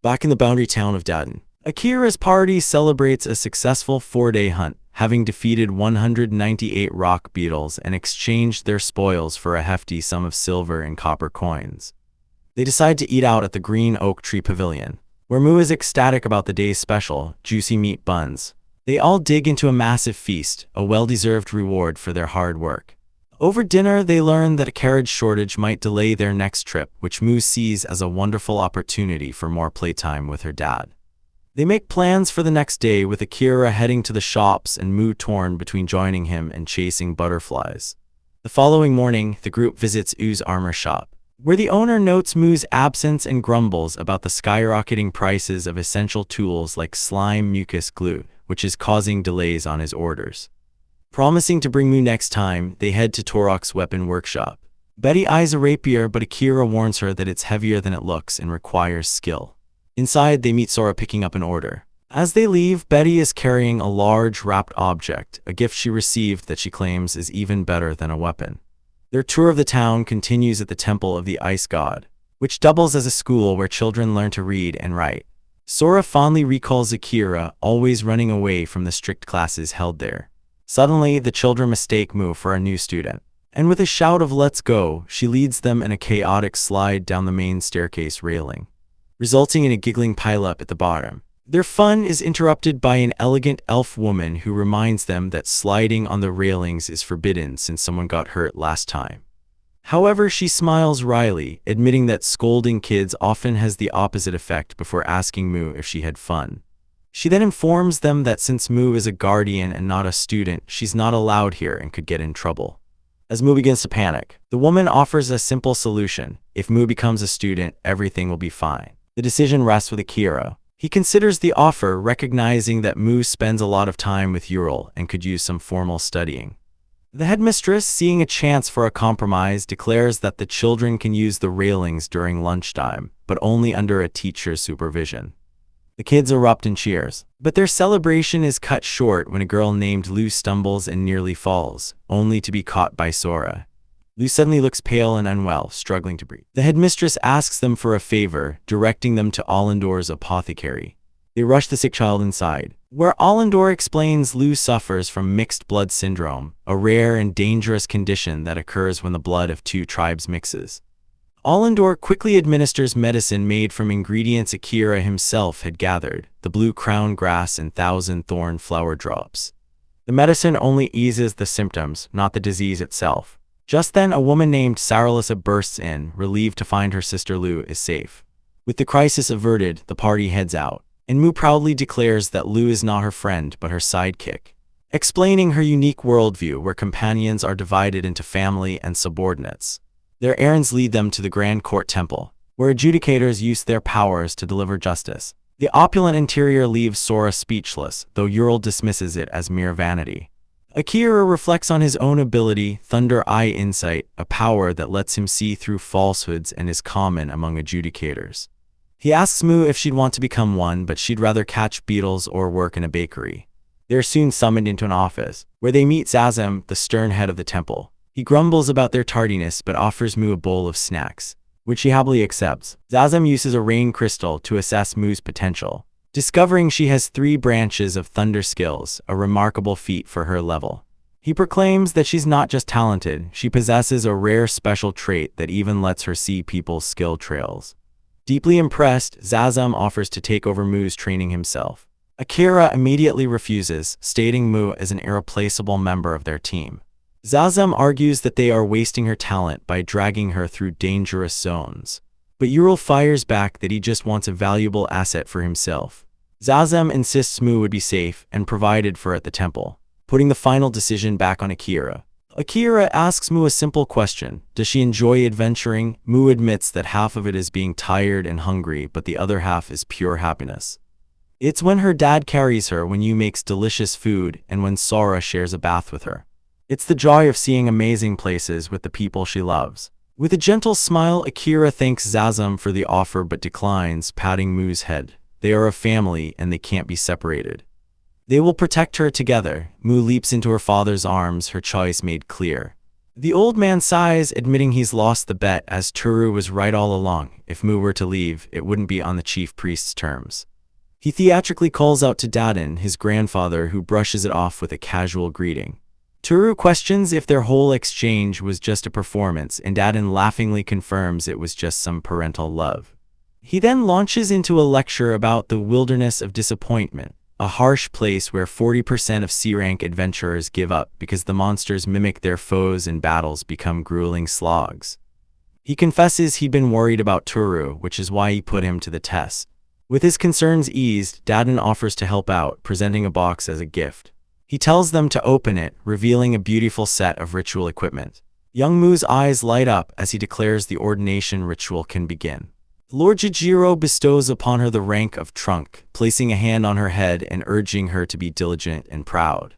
Back in the boundary town of Daden, Akira's party celebrates a successful 4-day hunt, having defeated 198 rock beetles and exchanged their spoils for a hefty sum of silver and copper coins. They decide to eat out at the Green Oak Tree Pavilion, where Mu is ecstatic about the day's special, juicy meat buns. They all dig into a massive feast, a well-deserved reward for their hard work. Over dinner, they learn that a carriage shortage might delay their next trip, which Mu sees as a wonderful opportunity for more playtime with her dad. They make plans for the next day, with Akira heading to the shops and Mu torn between joining him and chasing butterflies. The following morning, the group visits U's armor shop, where the owner notes Mu's absence and grumbles about the skyrocketing prices of essential tools like slime mucus glue, which is causing delays on his orders. Promising to bring Mu next time, they head to Torok's weapon workshop. Betty eyes a rapier, but Akira warns her that it's heavier than it looks and requires skill. Inside, they meet Sora picking up an order. As they leave, Betty is carrying a large wrapped object, a gift she received that she claims is even better than a weapon. Their tour of the town continues at the Temple of the Ice God, which doubles as a school where children learn to read and write. Sora fondly recalls Akira, always running away from the strict classes held there. Suddenly, the children mistake Mu for a new student, and with a shout of "Let's go," she leads them in a chaotic slide down the main staircase railing, resulting in a giggling pileup at the bottom. Their fun is interrupted by an elegant elf woman who reminds them that sliding on the railings is forbidden since someone got hurt last time. However, she smiles wryly, admitting that scolding kids often has the opposite effect before asking Mu if she had fun. She then informs them that since Mu is a guardian and not a student, she's not allowed here and could get in trouble. As Mu begins to panic, the woman offers a simple solution. If Mu becomes a student, everything will be fine. The decision rests with Akira. He considers the offer, recognizing that Mu spends a lot of time with Ural and could use some formal studying. The headmistress, seeing a chance for a compromise, declares that the children can use the railings during lunchtime, but only under a teacher's supervision. The kids erupt in cheers, but their celebration is cut short when a girl named Lu stumbles and nearly falls, only to be caught by Sora. Lu suddenly looks pale and unwell, struggling to breathe. The headmistress asks them for a favor, directing them to Allendor's apothecary. They rush the sick child inside, where Allendor explains Lu suffers from mixed blood syndrome, a rare and dangerous condition that occurs when the blood of two tribes mixes. Allendor quickly administers medicine made from ingredients Akira himself had gathered, the blue crown grass and thousand thorn flower drops. The medicine only eases the symptoms, not the disease itself. Just then, a woman named Saralisa bursts in, relieved to find her sister Lu is safe. With the crisis averted, the party heads out, and Mu proudly declares that Lu is not her friend but her sidekick, explaining her unique worldview where companions are divided into family and subordinates. Their errands lead them to the Grand Court Temple, where adjudicators use their powers to deliver justice. The opulent interior leaves Sora speechless, though Ural dismisses it as mere vanity. Akira reflects on his own ability, Thunder Eye Insight, a power that lets him see through falsehoods and is common among adjudicators. He asks Mu if she'd want to become one, but she'd rather catch beetles or work in a bakery. They're soon summoned into an office, where they meet Zazam, the stern head of the temple. He grumbles about their tardiness but offers Mu a bowl of snacks, which she happily accepts. Zazam uses a rain crystal to assess Mu's potential, discovering she has 3 branches of thunder skills, a remarkable feat for her level. He proclaims that she's not just talented, she possesses a rare special trait that even lets her see people's skill trails. Deeply impressed, Zazam offers to take over Mu's training himself. Akira immediately refuses, stating Mu is an irreplaceable member of their team. Zazam argues that they are wasting her talent by dragging her through dangerous zones. But Ural fires back that he just wants a valuable asset for himself. Zazam insists Mu would be safe and provided for at the temple, putting the final decision back on Akira. Akira asks Mu a simple question: does she enjoy adventuring? Mu admits that half of it is being tired and hungry, but the other half is pure happiness. It's when her dad carries her, when Yu makes delicious food, and when Sora shares a bath with her. It's the joy of seeing amazing places with the people she loves. With a gentle smile, Akira thanks Zazam for the offer but declines, patting Mu's head. They are a family and they can't be separated. They will protect her together. Mu leaps into her father's arms, her choice made clear. The old man sighs, admitting he's lost the bet, as Toru was right all along. If Mu were to leave, it wouldn't be on the chief priest's terms. He theatrically calls out to Daden, his grandfather, who brushes it off with a casual greeting. Toru questions if their whole exchange was just a performance, and Daden laughingly confirms it was just some parental love. He then launches into a lecture about the wilderness of disappointment, a harsh place where 40% of C-rank adventurers give up because the monsters mimic their foes and battles become grueling slogs. He confesses he'd been worried about Toru, which is why he put him to the test. With his concerns eased, Daden offers to help out, presenting a box as a gift. He tells them to open it, revealing a beautiful set of ritual equipment. Young Mu's eyes light up as he declares the ordination ritual can begin. Lord Jijiro bestows upon her the rank of trunk, placing a hand on her head and urging her to be diligent and proud.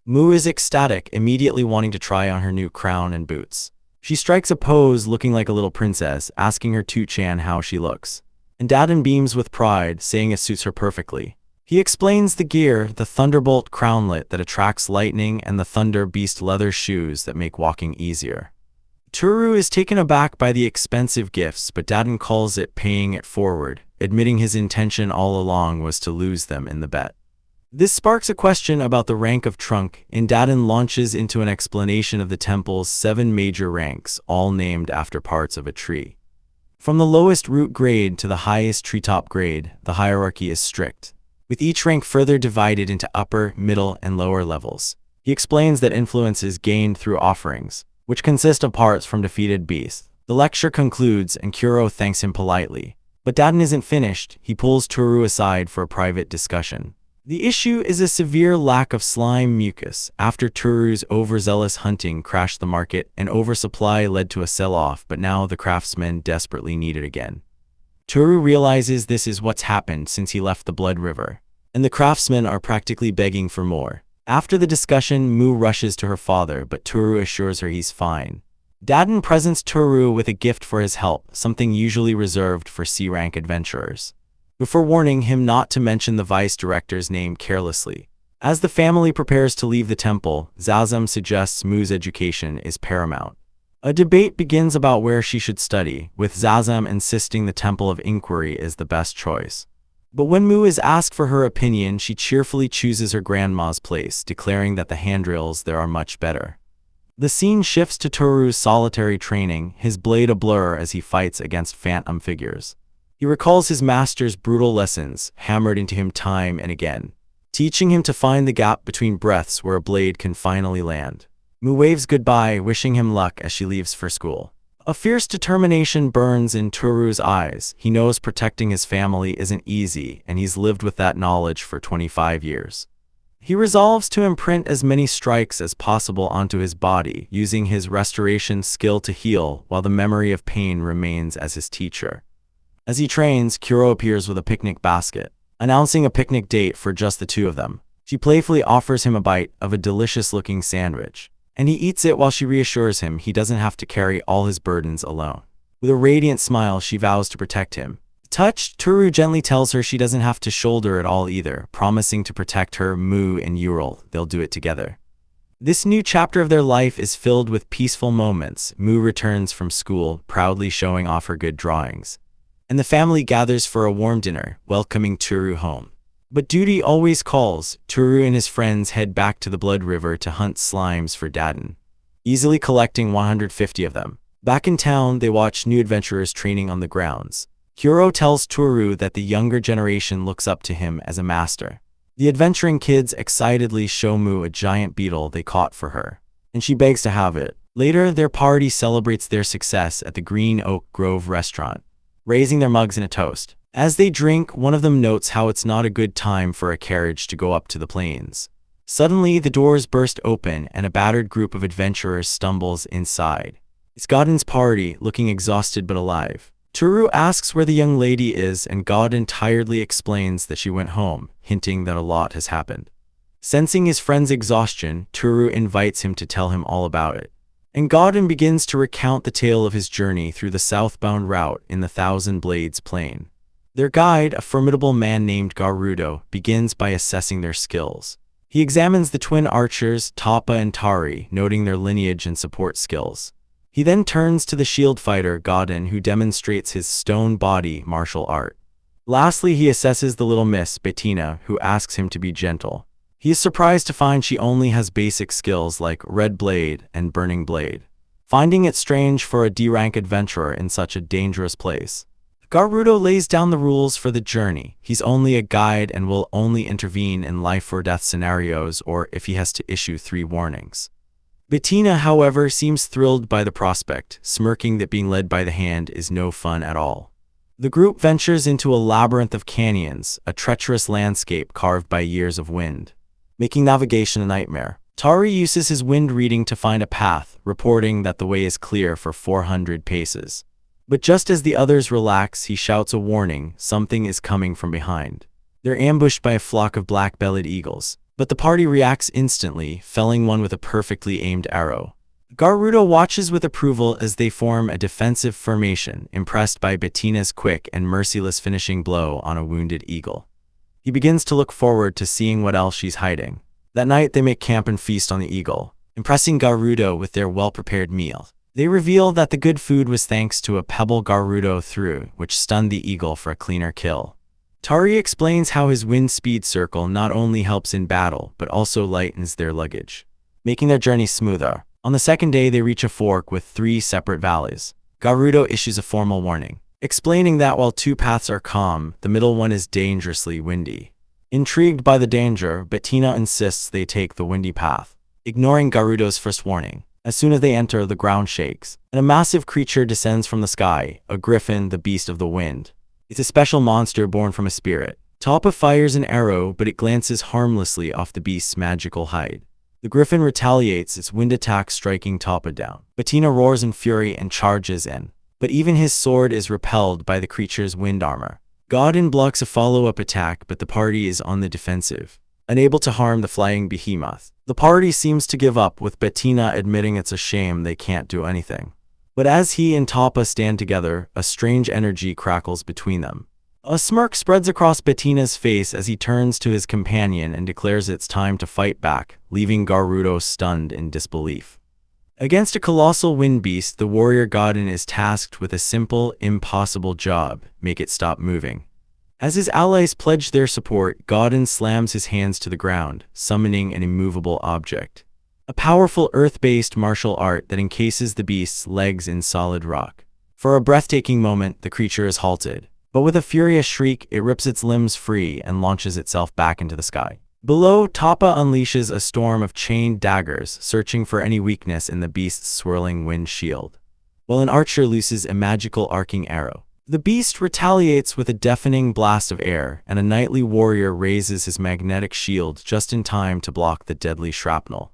Mu is ecstatic, immediately wanting to try on her new crown and boots. She strikes a pose looking like a little princess, asking her Tu-chan how she looks. And Daden beams with pride, saying it suits her perfectly. He explains the gear, the Thunderbolt crownlet that attracts lightning and the Thunder Beast leather shoes that make walking easier. Toru is taken aback by the expensive gifts, but Daden calls it paying it forward, admitting his intention all along was to lose them in the bet. This sparks a question about the rank of trunk, and Daden launches into an explanation of the temple's 7 major ranks, all named after parts of a tree. From the lowest root grade to the highest treetop grade, the hierarchy is strict, with each rank further divided into upper, middle, and lower levels. He explains that influence is gained through offerings, which consist of parts from defeated beasts. The lecture concludes and Kuro thanks him politely. But Daden isn't finished. He pulls Toru aside for a private discussion. The issue is a severe lack of slime mucus. After Toru's overzealous hunting crashed the market, an oversupply led to a sell-off, but now the craftsmen desperately need it again. Toru realizes this is what's happened since he left the Blood River, and the craftsmen are practically begging for more. After the discussion, Mu rushes to her father, but Toru assures her he's fine. Daden presents Toru with a gift for his help, something usually reserved for C-rank adventurers, before warning him not to mention the vice-director's name carelessly. As the family prepares to leave the temple, Zazam suggests Mu's education is paramount. A debate begins about where she should study, with Zazam insisting the Temple of Inquiry is the best choice. But when Mu is asked for her opinion, she cheerfully chooses her grandma's place, declaring that the handrails there are much better. The scene shifts to Toru's solitary training, his blade a blur as he fights against phantom figures. He recalls his master's brutal lessons, hammered into him time and again, teaching him to find the gap between breaths where a blade can finally land. Mu waves goodbye, wishing him luck as she leaves for school. A fierce determination burns in Toru's eyes. He knows protecting his family isn't easy, and he's lived with that knowledge for 25 years. He resolves to imprint as many strikes as possible onto his body, using his restoration skill to heal, while the memory of pain remains as his teacher. As he trains, Kuro appears with a picnic basket, announcing a picnic date for just the two of them. She playfully offers him a bite of a delicious-looking sandwich, and he eats it while she reassures him he doesn't have to carry all his burdens alone. With a radiant smile, she vows to protect him. Touched, Toru gently tells her she doesn't have to shoulder it all either, promising to protect her, Mu, and Ural. They'll do it together. This new chapter of their life is filled with peaceful moments. Mu returns from school, proudly showing off her good drawings, and the family gathers for a warm dinner, welcoming Toru home. But duty always calls. Toru and his friends head back to the Blood River to hunt slimes for Daden, easily collecting 150 of them. Back in town, they watch new adventurers training on the grounds. Kuro tells Toru that the younger generation looks up to him as a master. The adventuring kids excitedly show Mu a giant beetle they caught for her, and she begs to have it. Later, their party celebrates their success at the Green Oak Grove restaurant, raising their mugs in a toast. As they drink, one of them notes how it's not a good time for a carriage to go up to the plains. Suddenly, the doors burst open and a battered group of adventurers stumbles inside. It's Godin's party, looking exhausted but alive. Toru asks where the young lady is, and Godin tiredly explains that she went home, hinting that a lot has happened. Sensing his friend's exhaustion, Toru invites him to tell him all about it, and Godin begins to recount the tale of his journey through the southbound route in the Thousand Blades Plain. Their guide, a formidable man named Garudo, begins by assessing their skills. He examines the twin archers, Toppa and Tari, noting their lineage and support skills. He then turns to the shield fighter, Godin, who demonstrates his stone body martial art. Lastly, he assesses the little miss, Bettina, who asks him to be gentle. He is surprised to find she only has basic skills like Red Blade and Burning Blade, finding it strange for a D-rank adventurer in such a dangerous place. Garudo lays down the rules for the journey. He's only a guide and will only intervene in life-or-death scenarios or if he has to issue 3 warnings. Bettina, however, seems thrilled by the prospect, smirking that being led by the hand is no fun at all. The group ventures into a labyrinth of canyons, a treacherous landscape carved by years of wind, making navigation a nightmare. Tari uses his wind reading to find a path, reporting that the way is clear for 400 paces. But just as the others relax, he shouts a warning: something is coming from behind. They're ambushed by a flock of black-bellied eagles, but the party reacts instantly, felling one with a perfectly aimed arrow. Garudo watches with approval as they form a defensive formation, impressed by Bettina's quick and merciless finishing blow on a wounded eagle. He begins to look forward to seeing what else she's hiding. That night, they make camp and feast on the eagle, impressing Garudo with their well-prepared meal. They reveal that the good food was thanks to a pebble Garudo threw, which stunned the eagle for a cleaner kill. Tari explains how his wind speed circle not only helps in battle, but also lightens their luggage, making their journey smoother. On the second day, they reach a fork with 3 separate valleys. Garudo issues a formal warning, explaining that while 2 paths are calm, the middle one is dangerously windy. Intrigued by the danger, Bettina insists they take the windy path, ignoring Garudo's first warning. As soon as they enter, the ground shakes, and a massive creature descends from the sky, a griffin, the beast of the wind. It's a special monster born from a spirit. Toppa fires an arrow, but it glances harmlessly off the beast's magical hide. The griffin retaliates, its wind attack striking Toppa down. Bettina roars in fury and charges in, but even his sword is repelled by the creature's wind armor. Godin blocks a follow-up attack, but the party is on the defensive, unable to harm the flying behemoth. The party seems to give up, with Bettina admitting it's a shame they can't do anything. But as he and Toppa stand together, a strange energy crackles between them. A smirk spreads across Bettina's face as he turns to his companion and declares it's time to fight back, leaving Garudo stunned in disbelief. Against a colossal wind beast, the warrior Godin is tasked with a simple, impossible job: make it stop moving. As his allies pledge their support, Godin slams his hands to the ground, summoning an immovable object. A powerful earth-based martial art that encases the beast's legs in solid rock. For a breathtaking moment, the creature is halted. But with a furious shriek, it rips its limbs free and launches itself back into the sky. Below, Tappa unleashes a storm of chained daggers, searching for any weakness in the beast's swirling wind shield, while an archer looses a magical arcing arrow. The beast retaliates with a deafening blast of air, and a knightly warrior raises his magnetic shield just in time to block the deadly shrapnel.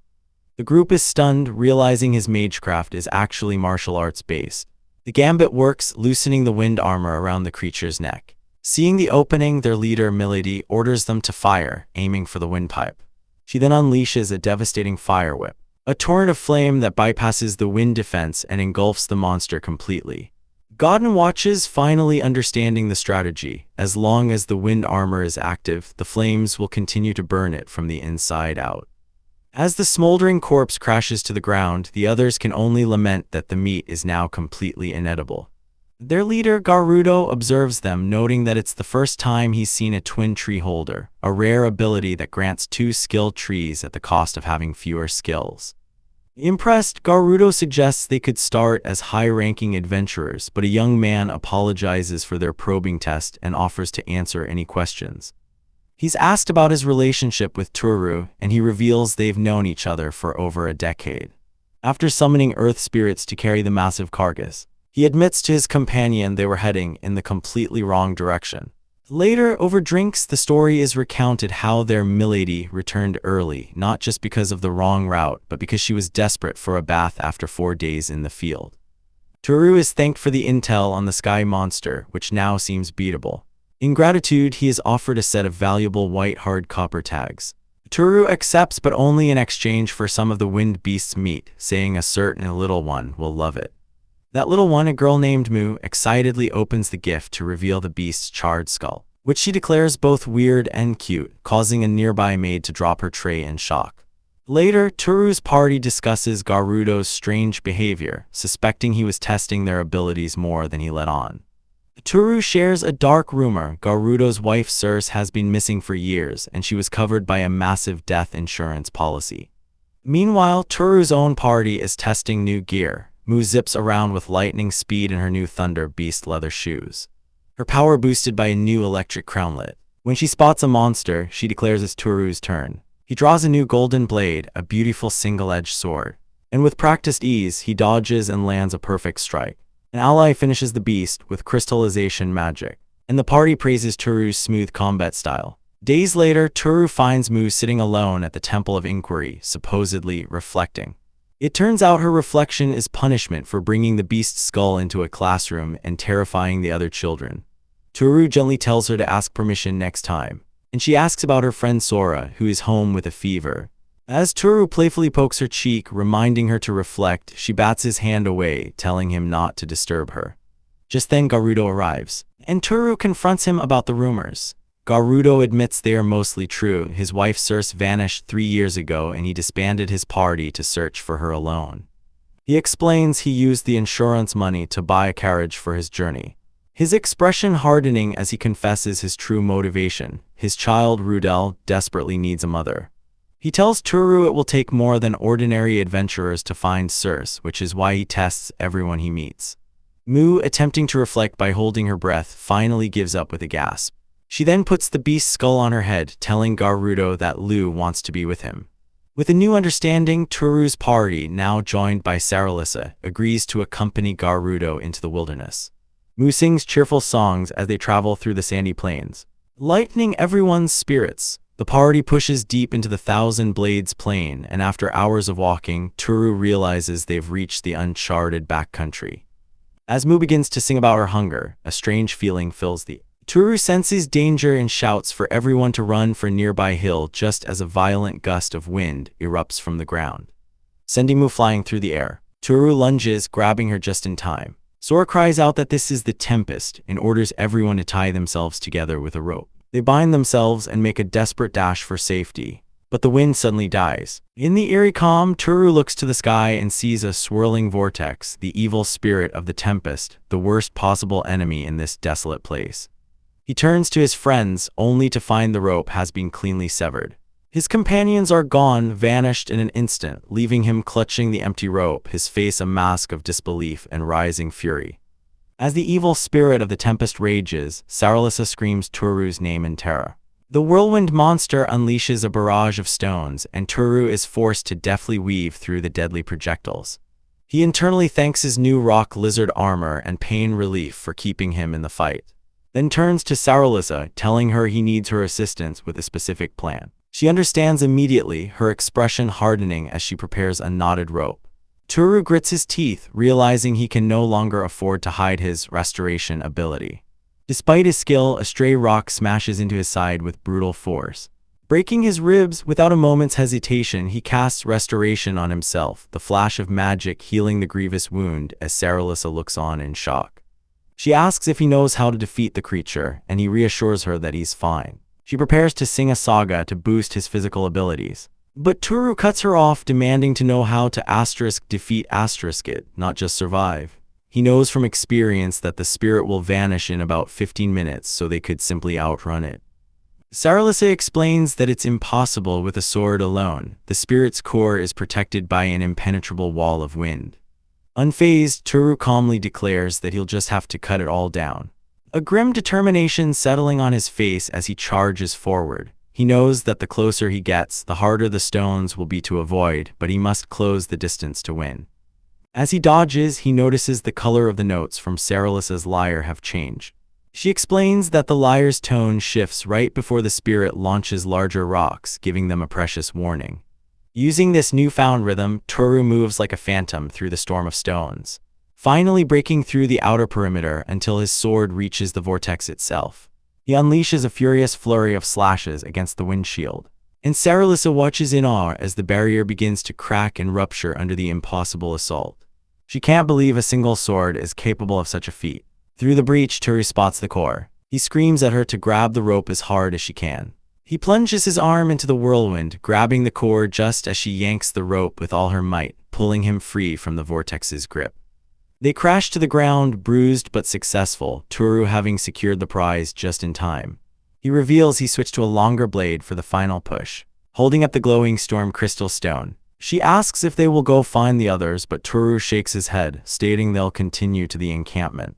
The group is stunned, realizing his magecraft is actually martial arts based. The gambit works, loosening the wind armor around the creature's neck. Seeing the opening, their leader, Milady, orders them to fire, aiming for the windpipe. She then unleashes a devastating fire whip, a torrent of flame that bypasses the wind defense and engulfs the monster completely. Godin watches, finally understanding the strategy. As long as the wind armor is active, the flames will continue to burn it from the inside out. As the smoldering corpse crashes to the ground, the others can only lament that the meat is now completely inedible. Their leader, Garudo, observes them, noting that it's the first time he's seen a twin tree holder, a rare ability that grants 2 skilled trees at the cost of having fewer skills. Impressed, Garudo suggests they could start as high-ranking adventurers, but a young man apologizes for their probing test and offers to answer any questions. He's asked about his relationship with Toru, and he reveals they've known each other for over a decade. After summoning earth spirits to carry the massive carcass, he admits to his companion they were heading in the completely wrong direction. Later, over drinks, the story is recounted how their Milady returned early, not just because of the wrong route, but because she was desperate for a bath after 4 days in the field. Toru is thanked for the intel on the sky monster, which now seems beatable. In gratitude, he is offered a set of valuable white hard copper tags. Toru accepts, but only in exchange for some of the wind beast's meat, saying a certain little one will love it. That little one, a girl named Mu, excitedly opens the gift to reveal the beast's charred skull, which she declares both weird and cute, causing a nearby maid to drop her tray in shock. Later, Toru's party discusses Garudo's strange behavior, suspecting he was testing their abilities more than he let on. Toru shares a dark rumor. Garudo's wife Circe has been missing for years, and she was covered by a massive death insurance policy. Meanwhile, Toru's own party is testing new gear. Mu zips around with lightning speed in her new Thunder Beast leather shoes, her power boosted by a new electric crownlet. When she spots a monster, she declares it's Toru's turn. He draws a new golden blade, a beautiful single-edged sword, and with practiced ease, he dodges and lands a perfect strike. An ally finishes the beast with crystallization magic, and the party praises Toru's smooth combat style. Days later, Toru finds Mu sitting alone at the Temple of Inquiry, supposedly reflecting. It turns out her reflection is punishment for bringing the beast's skull into a classroom and terrifying the other children. Toru gently tells her to ask permission next time, and she asks about her friend Sora, who is home with a fever. As Toru playfully pokes her cheek, reminding her to reflect, she bats his hand away, telling him not to disturb her. Just then Garudo arrives, and Toru confronts him about the rumors. Garudo admits they are mostly true. His wife Circe vanished 3 years ago, and he disbanded his party to search for her alone. He explains he used the insurance money to buy a carriage for his journey, his expression hardening as he confesses his true motivation. His child Rudel desperately needs a mother. He tells Toru it will take more than ordinary adventurers to find Circe, which is why he tests everyone he meets. Mu, attempting to reflect by holding her breath, finally gives up with a gasp. She then puts the beast's skull on her head, telling Garudo that Lu wants to be with him. With a new understanding, Toru's party, now joined by Saralissa, agrees to accompany Garudo into the wilderness. Mu sings cheerful songs as they travel through the sandy plains, lightening everyone's spirits. The party pushes deep into the Thousand Blades plain, and after hours of walking, Toru realizes they've reached the uncharted backcountry. As Mu begins to sing about her hunger, a strange feeling fills the air. Toru senses danger and shouts for everyone to run for a nearby hill just as a violent gust of wind erupts from the ground, sending Mu flying through the air. Toru lunges, grabbing her just in time. Sora cries out that this is the Tempest and orders everyone to tie themselves together with a rope. They bind themselves and make a desperate dash for safety, but the wind suddenly dies. In the eerie calm, Toru looks to the sky and sees a swirling vortex, the evil spirit of the Tempest, the worst possible enemy in this desolate place. He turns to his friends, only to find the rope has been cleanly severed. His companions are gone, vanished in an instant, leaving him clutching the empty rope, his face a mask of disbelief and rising fury. As the evil spirit of the tempest rages, Saralisa screams Toru's name in terror. The whirlwind monster unleashes a barrage of stones, and Toru is forced to deftly weave through the deadly projectiles. He internally thanks his new rock lizard armor and pain relief for keeping him in the fight. Then turns to Saralisa, telling her he needs her assistance with a specific plan. She understands immediately, her expression hardening as she prepares a knotted rope. Toru grits his teeth, realizing he can no longer afford to hide his restoration ability. Despite his skill, a stray rock smashes into his side with brutal force. Breaking his ribs, without a moment's hesitation, he casts restoration on himself, the flash of magic healing the grievous wound as Saralisa looks on in shock. She asks if he knows how to defeat the creature, and he reassures her that he's fine. She prepares to sing a saga to boost his physical abilities. But Toru cuts her off, demanding to know how to defeat it, not just survive. He knows from experience that the spirit will vanish in about 15 minutes, so they could simply outrun it. Saralisa explains that it's impossible with a sword alone. The spirit's core is protected by an impenetrable wall of wind. Unfazed, Toru calmly declares that he'll just have to cut it all down. A grim determination settling on his face as he charges forward. He knows that the closer he gets, the harder the stones will be to avoid, but he must close the distance to win. As he dodges, he notices the color of the notes from Saralisa's lyre have changed. She explains that the lyre's tone shifts right before the spirit launches larger rocks, giving them a precious warning. Using this newfound rhythm, Toru moves like a phantom through the storm of stones, finally breaking through the outer perimeter until his sword reaches the vortex itself. He unleashes a furious flurry of slashes against the windshield, and Saralisa watches in awe as the barrier begins to crack and rupture under the impossible assault. She can't believe a single sword is capable of such a feat. Through the breach, Toru spots the core. He screams at her to grab the rope as hard as she can. He plunges his arm into the whirlwind, grabbing the core just as she yanks the rope with all her might, pulling him free from the vortex's grip. They crash to the ground, bruised but successful, Toru having secured the prize just in time. He reveals he switched to a longer blade for the final push, holding up the glowing storm crystal stone. She asks if they will go find the others, but Toru shakes his head, stating they'll continue to the encampment.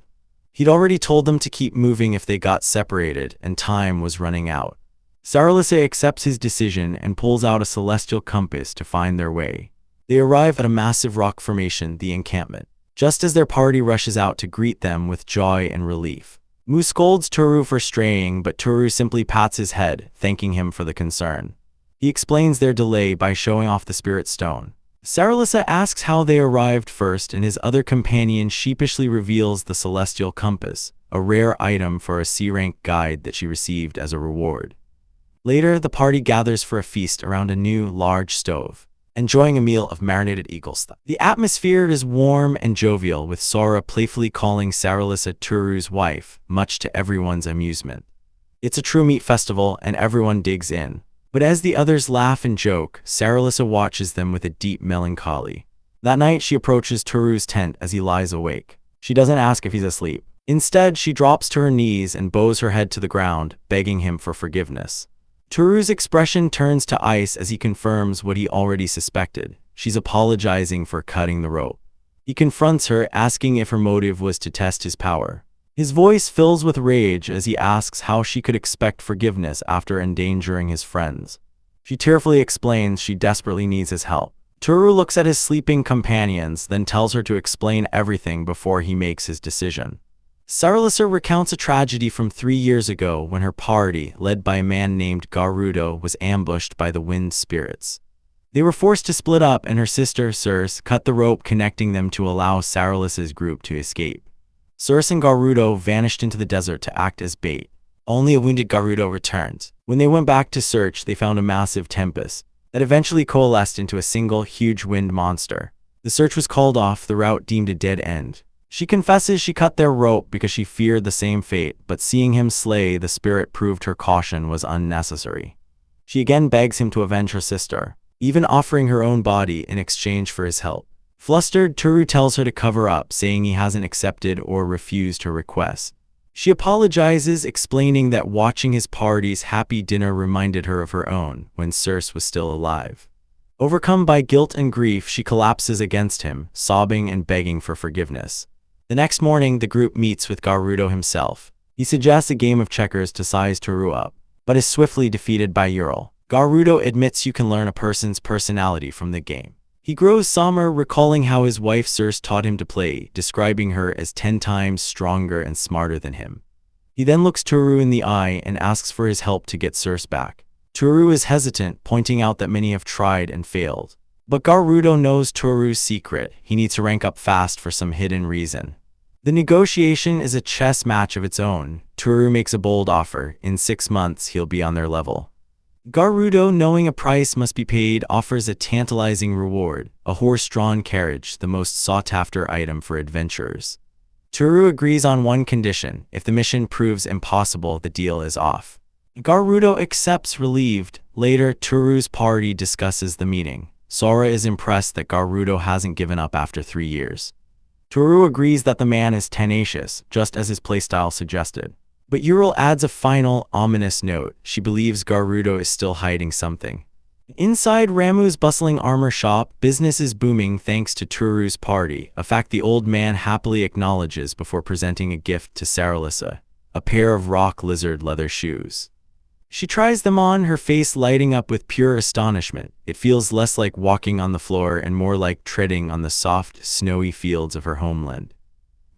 He'd already told them to keep moving if they got separated, and time was running out. Saralisa accepts his decision and pulls out a celestial compass to find their way. They arrive at a massive rock formation, the encampment, just as their party rushes out to greet them with joy and relief. Mu scolds Toru for straying, but Toru simply pats his head, thanking him for the concern. He explains their delay by showing off the spirit stone. Saralisa asks how they arrived first, and his other companion sheepishly reveals the celestial compass, a rare item for a C-rank guide that she received as a reward. Later, the party gathers for a feast around a new, large stove, enjoying a meal of marinated eagle steak. The atmosphere is warm and jovial, with Sora playfully calling Saralisa Toru's wife, much to everyone's amusement. It's a true meat festival, and everyone digs in. But as the others laugh and joke, Saralisa watches them with a deep melancholy. That night, she approaches Toru's tent as he lies awake. She doesn't ask if he's asleep. Instead, she drops to her knees and bows her head to the ground, begging him for forgiveness. Toru's expression turns to ice as he confirms what he already suspected. She's apologizing for cutting the rope. He confronts her, asking if her motive was to test his power. His voice fills with rage as he asks how she could expect forgiveness after endangering his friends. She tearfully explains she desperately needs his help. Toru looks at his sleeping companions, then tells her to explain everything before he makes his decision. Saralisa recounts a tragedy from 3 years ago when her party, led by a man named Garudo, was ambushed by the wind spirits. They were forced to split up, and her sister, Circe, cut the rope connecting them to allow Saralisa's group to escape. Circe and Garudo vanished into the desert to act as bait. Only a wounded Garudo returned. When they went back to search, they found a massive tempest that eventually coalesced into a single, huge wind monster. The search was called off, the route deemed a dead end. She confesses she cut their rope because she feared the same fate, but seeing him slay the spirit proved her caution was unnecessary. She again begs him to avenge her sister, even offering her own body in exchange for his help. Flustered, Toru tells her to cover up, saying he hasn't accepted or refused her request. She apologizes, explaining that watching his party's happy dinner reminded her of her own when Circe was still alive. Overcome by guilt and grief, she collapses against him, sobbing and begging for forgiveness. The next morning, the group meets with Garudo himself. He suggests a game of checkers to size Toru up, but is swiftly defeated by Ural. Garudo admits you can learn a person's personality from the game. He grows somber, recalling how his wife Circe taught him to play, describing her as 10 times stronger and smarter than him. He then looks Toru in the eye and asks for his help to get Circe back. Toru is hesitant, pointing out that many have tried and failed. But Garudo knows Toru's secret. He needs to rank up fast for some hidden reason. The negotiation is a chess match of its own. Toru makes a bold offer. In 6 months, he'll be on their level. Garudo, knowing a price must be paid, offers a tantalizing reward, a horse-drawn carriage, the most sought-after item for adventurers. Toru agrees on one condition: if the mission proves impossible, the deal is off. Garudo accepts, relieved. Later, Toru's party discusses the meeting. Sora is impressed that Garudo hasn't given up after 3 years. Toru agrees that the man is tenacious, just as his playstyle suggested. But Ural adds a final, ominous note. She believes Garudo is still hiding something. Inside Ramu's bustling armor shop, business is booming thanks to Toru's party, a fact the old man happily acknowledges before presenting a gift to Saralissa, a pair of rock lizard leather shoes. She tries them on, her face lighting up with pure astonishment. It feels less like walking on the floor and more like treading on the soft, snowy fields of her homeland.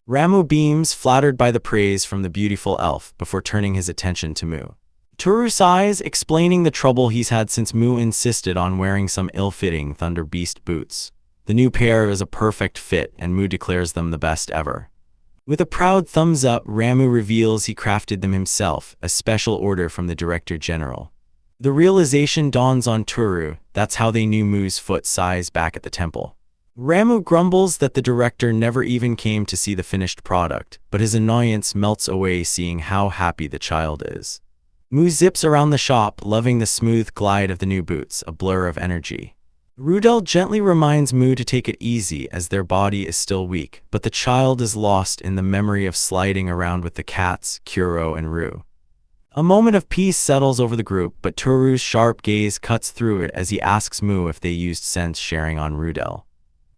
Ramu beams, flattered by the praise from the beautiful elf, before turning his attention to Mu. Toru sighs, explaining the trouble he's had since Mu insisted on wearing some ill-fitting Thunder Beast boots. The new pair is a perfect fit, and Mu declares them the best ever. With a proud thumbs up, Ramu reveals he crafted them himself, a special order from the Director General. The realization dawns on Toru. That's how they knew Mu's foot size back at the temple. Ramu grumbles that the director never even came to see the finished product, but his annoyance melts away seeing how happy the child is. Mu zips around the shop, loving the smooth glide of the new boots, a blur of energy. Rudel gently reminds Mu to take it easy as their body is still weak, but the child is lost in the memory of sliding around with the cats, Kuro and Ru. A moment of peace settles over the group, but Toru's sharp gaze cuts through it as he asks Mu if they used sense sharing on Rudel.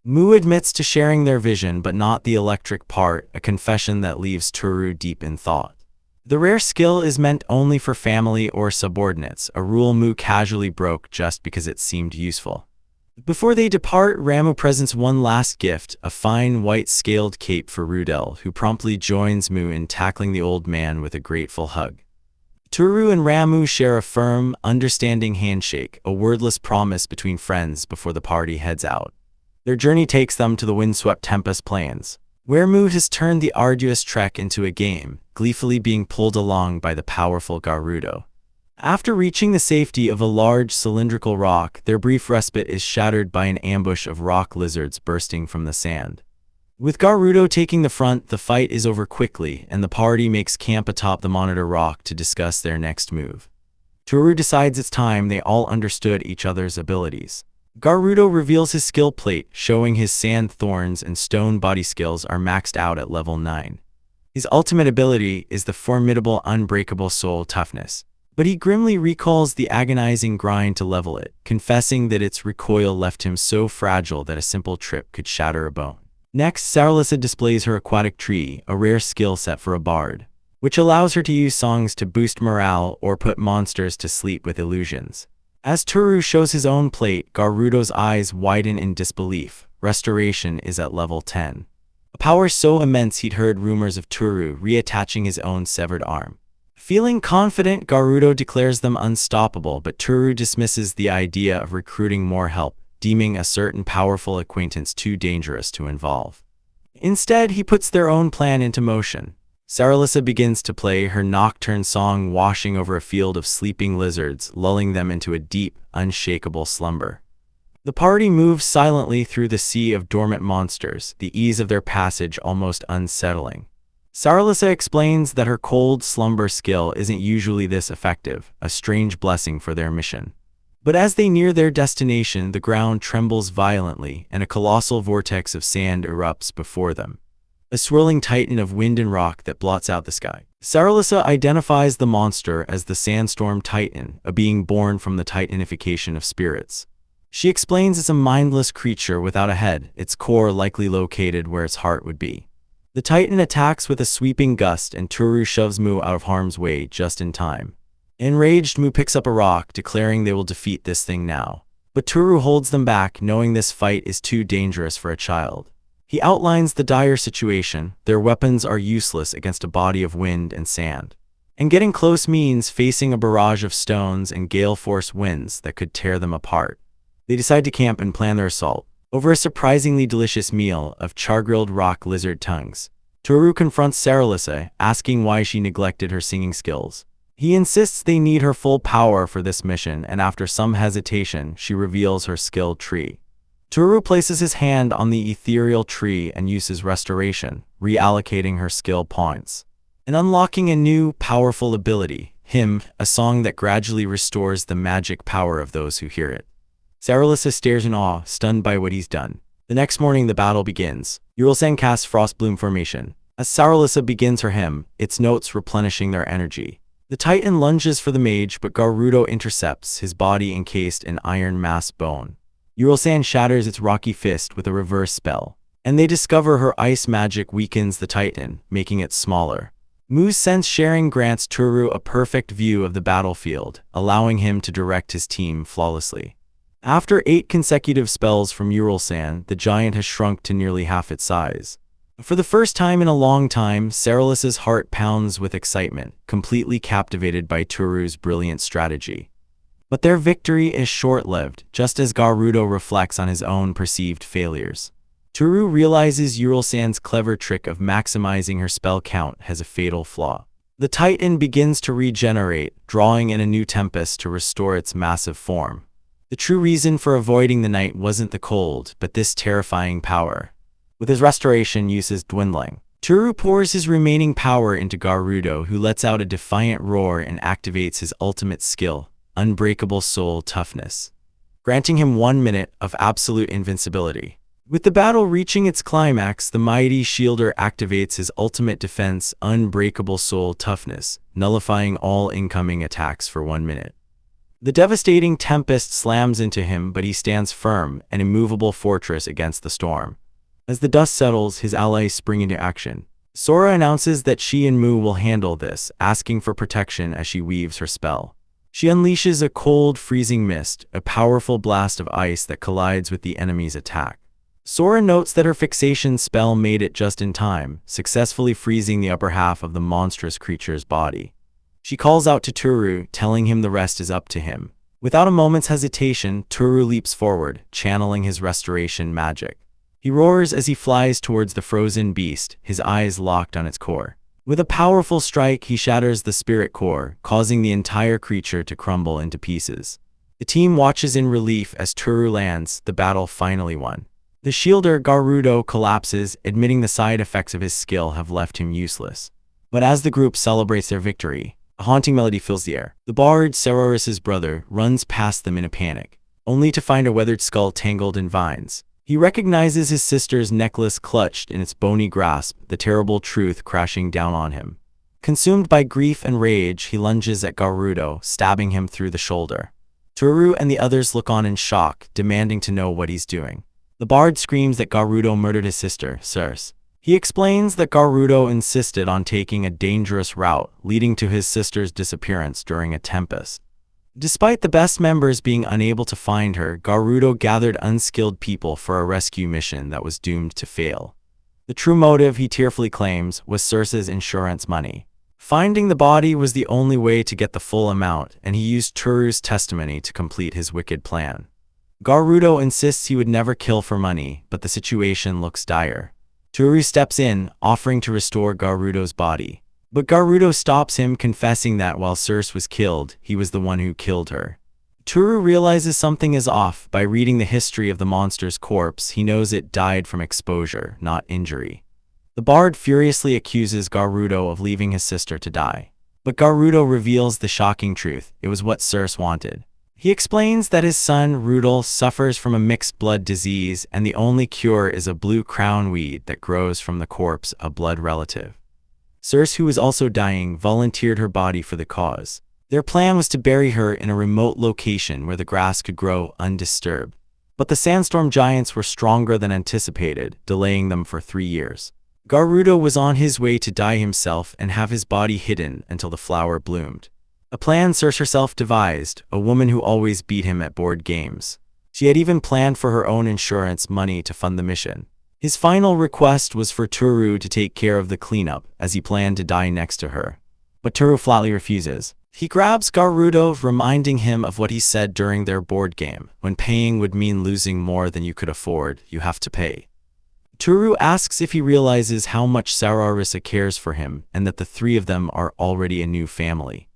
Mu admits to sharing their vision, but not the electric part, a confession that leaves Toru deep in thought. The rare skill is meant only for family or subordinates, a rule Mu casually broke just because it seemed useful. Before they depart, Ramu presents one last gift, a fine white-scaled cape for Rudel, who promptly joins Mu in tackling the old man with a grateful hug. Toru and Ramu share a firm, understanding handshake, a wordless promise between friends before the party heads out. Their journey takes them to the windswept Tempest Plains, where Mu has turned the arduous trek into a game, gleefully being pulled along by the powerful Garudo. After reaching the safety of a large cylindrical rock, their brief respite is shattered by an ambush of rock lizards bursting from the sand. With Garudo taking the front, the fight is over quickly, and the party makes camp atop the Monitor Rock to discuss their next move. Toru decides it's time they all understood each other's abilities. Garudo reveals his skill plate, showing his sand thorns and stone body skills are maxed out at level 9. His ultimate ability is the formidable Unbreakable Soul Toughness, but he grimly recalls the agonizing grind to level it, confessing that its recoil left him so fragile that a simple trip could shatter a bone. Next, Saralissa displays her Aquatic Tree, a rare skill set for a bard, which allows her to use songs to boost morale or put monsters to sleep with illusions. As Toru shows his own plate, Garudo's eyes widen in disbelief. Restoration is at level 10. A power so immense he'd heard rumors of Toru reattaching his own severed arm. Feeling confident, Garudo declares them unstoppable, but Toru dismisses the idea of recruiting more help, deeming a certain powerful acquaintance too dangerous to involve. Instead, he puts their own plan into motion. Saralissa begins to play her nocturne song, washing over a field of sleeping lizards, lulling them into a deep, unshakable slumber. The party moves silently through the sea of dormant monsters, the ease of their passage almost unsettling. Saralissa explains that her cold slumber skill isn't usually this effective, a strange blessing for their mission. But as they near their destination, the ground trembles violently, and a colossal vortex of sand erupts before them. a swirling titan of wind and rock that blots out the sky. Saralisa identifies the monster as the Sandstorm Titan, a being born from the titanification of spirits. She explains it's a mindless creature without a head, its core likely located where its heart would be. The Titan attacks with a sweeping gust and Toru shoves Mu out of harm's way just in time. Enraged, Mu picks up a rock, declaring they will defeat this thing now. But Toru holds them back, knowing this fight is too dangerous for a child. He outlines the dire situation. Their weapons are useless against a body of wind and sand. And getting close means facing a barrage of stones and gale force winds that could tear them apart. They decide to camp and plan their assault. Over a surprisingly delicious meal of char-grilled rock lizard tongues, Toru confronts Saralisa, asking why she neglected her singing skills. He insists they need her full power for this mission, and after some hesitation, she reveals her skill tree. Toru places his hand on the ethereal tree and uses restoration, reallocating her skill points, and unlocking a new, powerful ability, Hymn, a song that gradually restores the magic power of those who hear it. Saralisa stares in awe, stunned by what he's done. The next morning, the battle begins. Uralsan casts Frostbloom Formation. As Saralisa begins her hymn, its notes replenishing their energy. The Titan lunges for the mage, but Garudo intercepts, his body encased in iron mass bone. Uralsan shatters its rocky fist with a reverse spell, and they discover her ice magic weakens the Titan, making it smaller. Mu's sense sharing grants Toru a perfect view of the battlefield, allowing him to direct his team flawlessly. After 8 consecutive spells from Uralsan, the giant has shrunk to nearly half its size. For the first time in a long time, Saralisa's heart pounds with excitement, completely captivated by Toru's brilliant strategy. But their victory is short-lived, just as Garudo reflects on his own perceived failures. Toru realizes Uralsan's clever trick of maximizing her spell count has a fatal flaw. The Titan begins to regenerate, drawing in a new tempest to restore its massive form. The true reason for avoiding the night wasn't the cold, but this terrifying power. With his restoration uses dwindling, Toru pours his remaining power into Garudo, who lets out a defiant roar and activates his ultimate skill, Unbreakable Soul Toughness, granting him 1 minute of absolute invincibility. With the battle reaching its climax, the mighty Shielder activates his ultimate defense, Unbreakable Soul Toughness, nullifying all incoming attacks for 1 minute. The devastating tempest slams into him, but he stands firm, an immovable fortress against the storm. As the dust settles, his allies spring into action. Sora announces that she and Mu will handle this, asking for protection as she weaves her spell. She unleashes a cold, freezing mist, a powerful blast of ice that collides with the enemy's attack. Sora notes that her fixation spell made it just in time, successfully freezing the upper half of the monstrous creature's body. She calls out to Toru, telling him the rest is up to him. Without a moment's hesitation, Toru leaps forward, channeling his restoration magic. He roars as he flies towards the frozen beast, his eyes locked on its core. With a powerful strike, he shatters the spirit core, causing the entire creature to crumble into pieces. The team watches in relief as Toru lands, the battle finally won. The shielder Garudo collapses, admitting the side effects of his skill have left him useless. But as the group celebrates their victory, a haunting melody fills the air. The bard, Saralis's brother, runs past them in a panic, only to find a weathered skull tangled in vines. He recognizes his sister's necklace clutched in its bony grasp, the terrible truth crashing down on him. Consumed by grief and rage, he lunges at Garudo, stabbing him through the shoulder. Toru and the others look on in shock, demanding to know what he's doing. The bard screams that Garudo murdered his sister, Circe. He explains that Garudo insisted on taking a dangerous route, leading to his sister's disappearance during a tempest. Despite the best members being unable to find her, Garudo gathered unskilled people for a rescue mission that was doomed to fail. The true motive, he tearfully claims, was Circe's insurance money. Finding the body was the only way to get the full amount, and he used Toru's testimony to complete his wicked plan. Garudo insists he would never kill for money, but the situation looks dire. Toru steps in, offering to restore Garudo's body. But Garudo stops him, confessing that while Circe was killed, he was the one who killed her. Toru realizes something is off. By reading the history of the monster's corpse, he knows it died from exposure, not injury. The bard furiously accuses Garudo of leaving his sister to die. But Garudo reveals the shocking truth: it was what Circe wanted. He explains that his son, Rudel, suffers from a mixed blood disease and the only cure is a blue crown weed that grows from the corpse of a blood relative. Circe, who was also dying, volunteered her body for the cause. Their plan was to bury her in a remote location where the grass could grow undisturbed. But the sandstorm giants were stronger than anticipated, delaying them for 3 years. Garuda was on his way to die himself and have his body hidden until the flower bloomed. A plan Circe herself devised, a woman who always beat him at board games. She had even planned for her own insurance money to fund the mission. His final request was for Toru to take care of the cleanup, as he planned to die next to her. But Toru flatly refuses. He grabs Garuda, reminding him of what he said during their board game. When paying would mean losing more than you could afford, you have to pay. Toru asks if he realizes how much Sararissa cares for him and that the three of them are already a new family.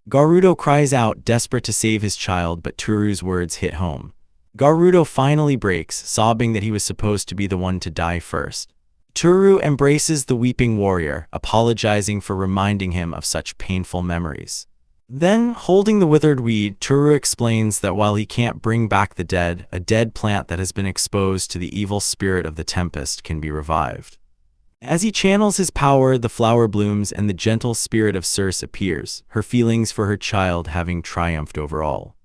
Garuda cries out, desperate to save his child, but Toru's words hit home. Garuda finally breaks, sobbing that he was supposed to be the one to die first. Toru embraces the weeping warrior, apologizing for reminding him of such painful memories. Then, holding the withered weed, Toru explains that while he can't bring back the dead, a dead plant that has been exposed to the evil spirit of the tempest can be revived. As he channels his power, the flower blooms and the gentle spirit of Circe appears, her feelings for her child having triumphed over all.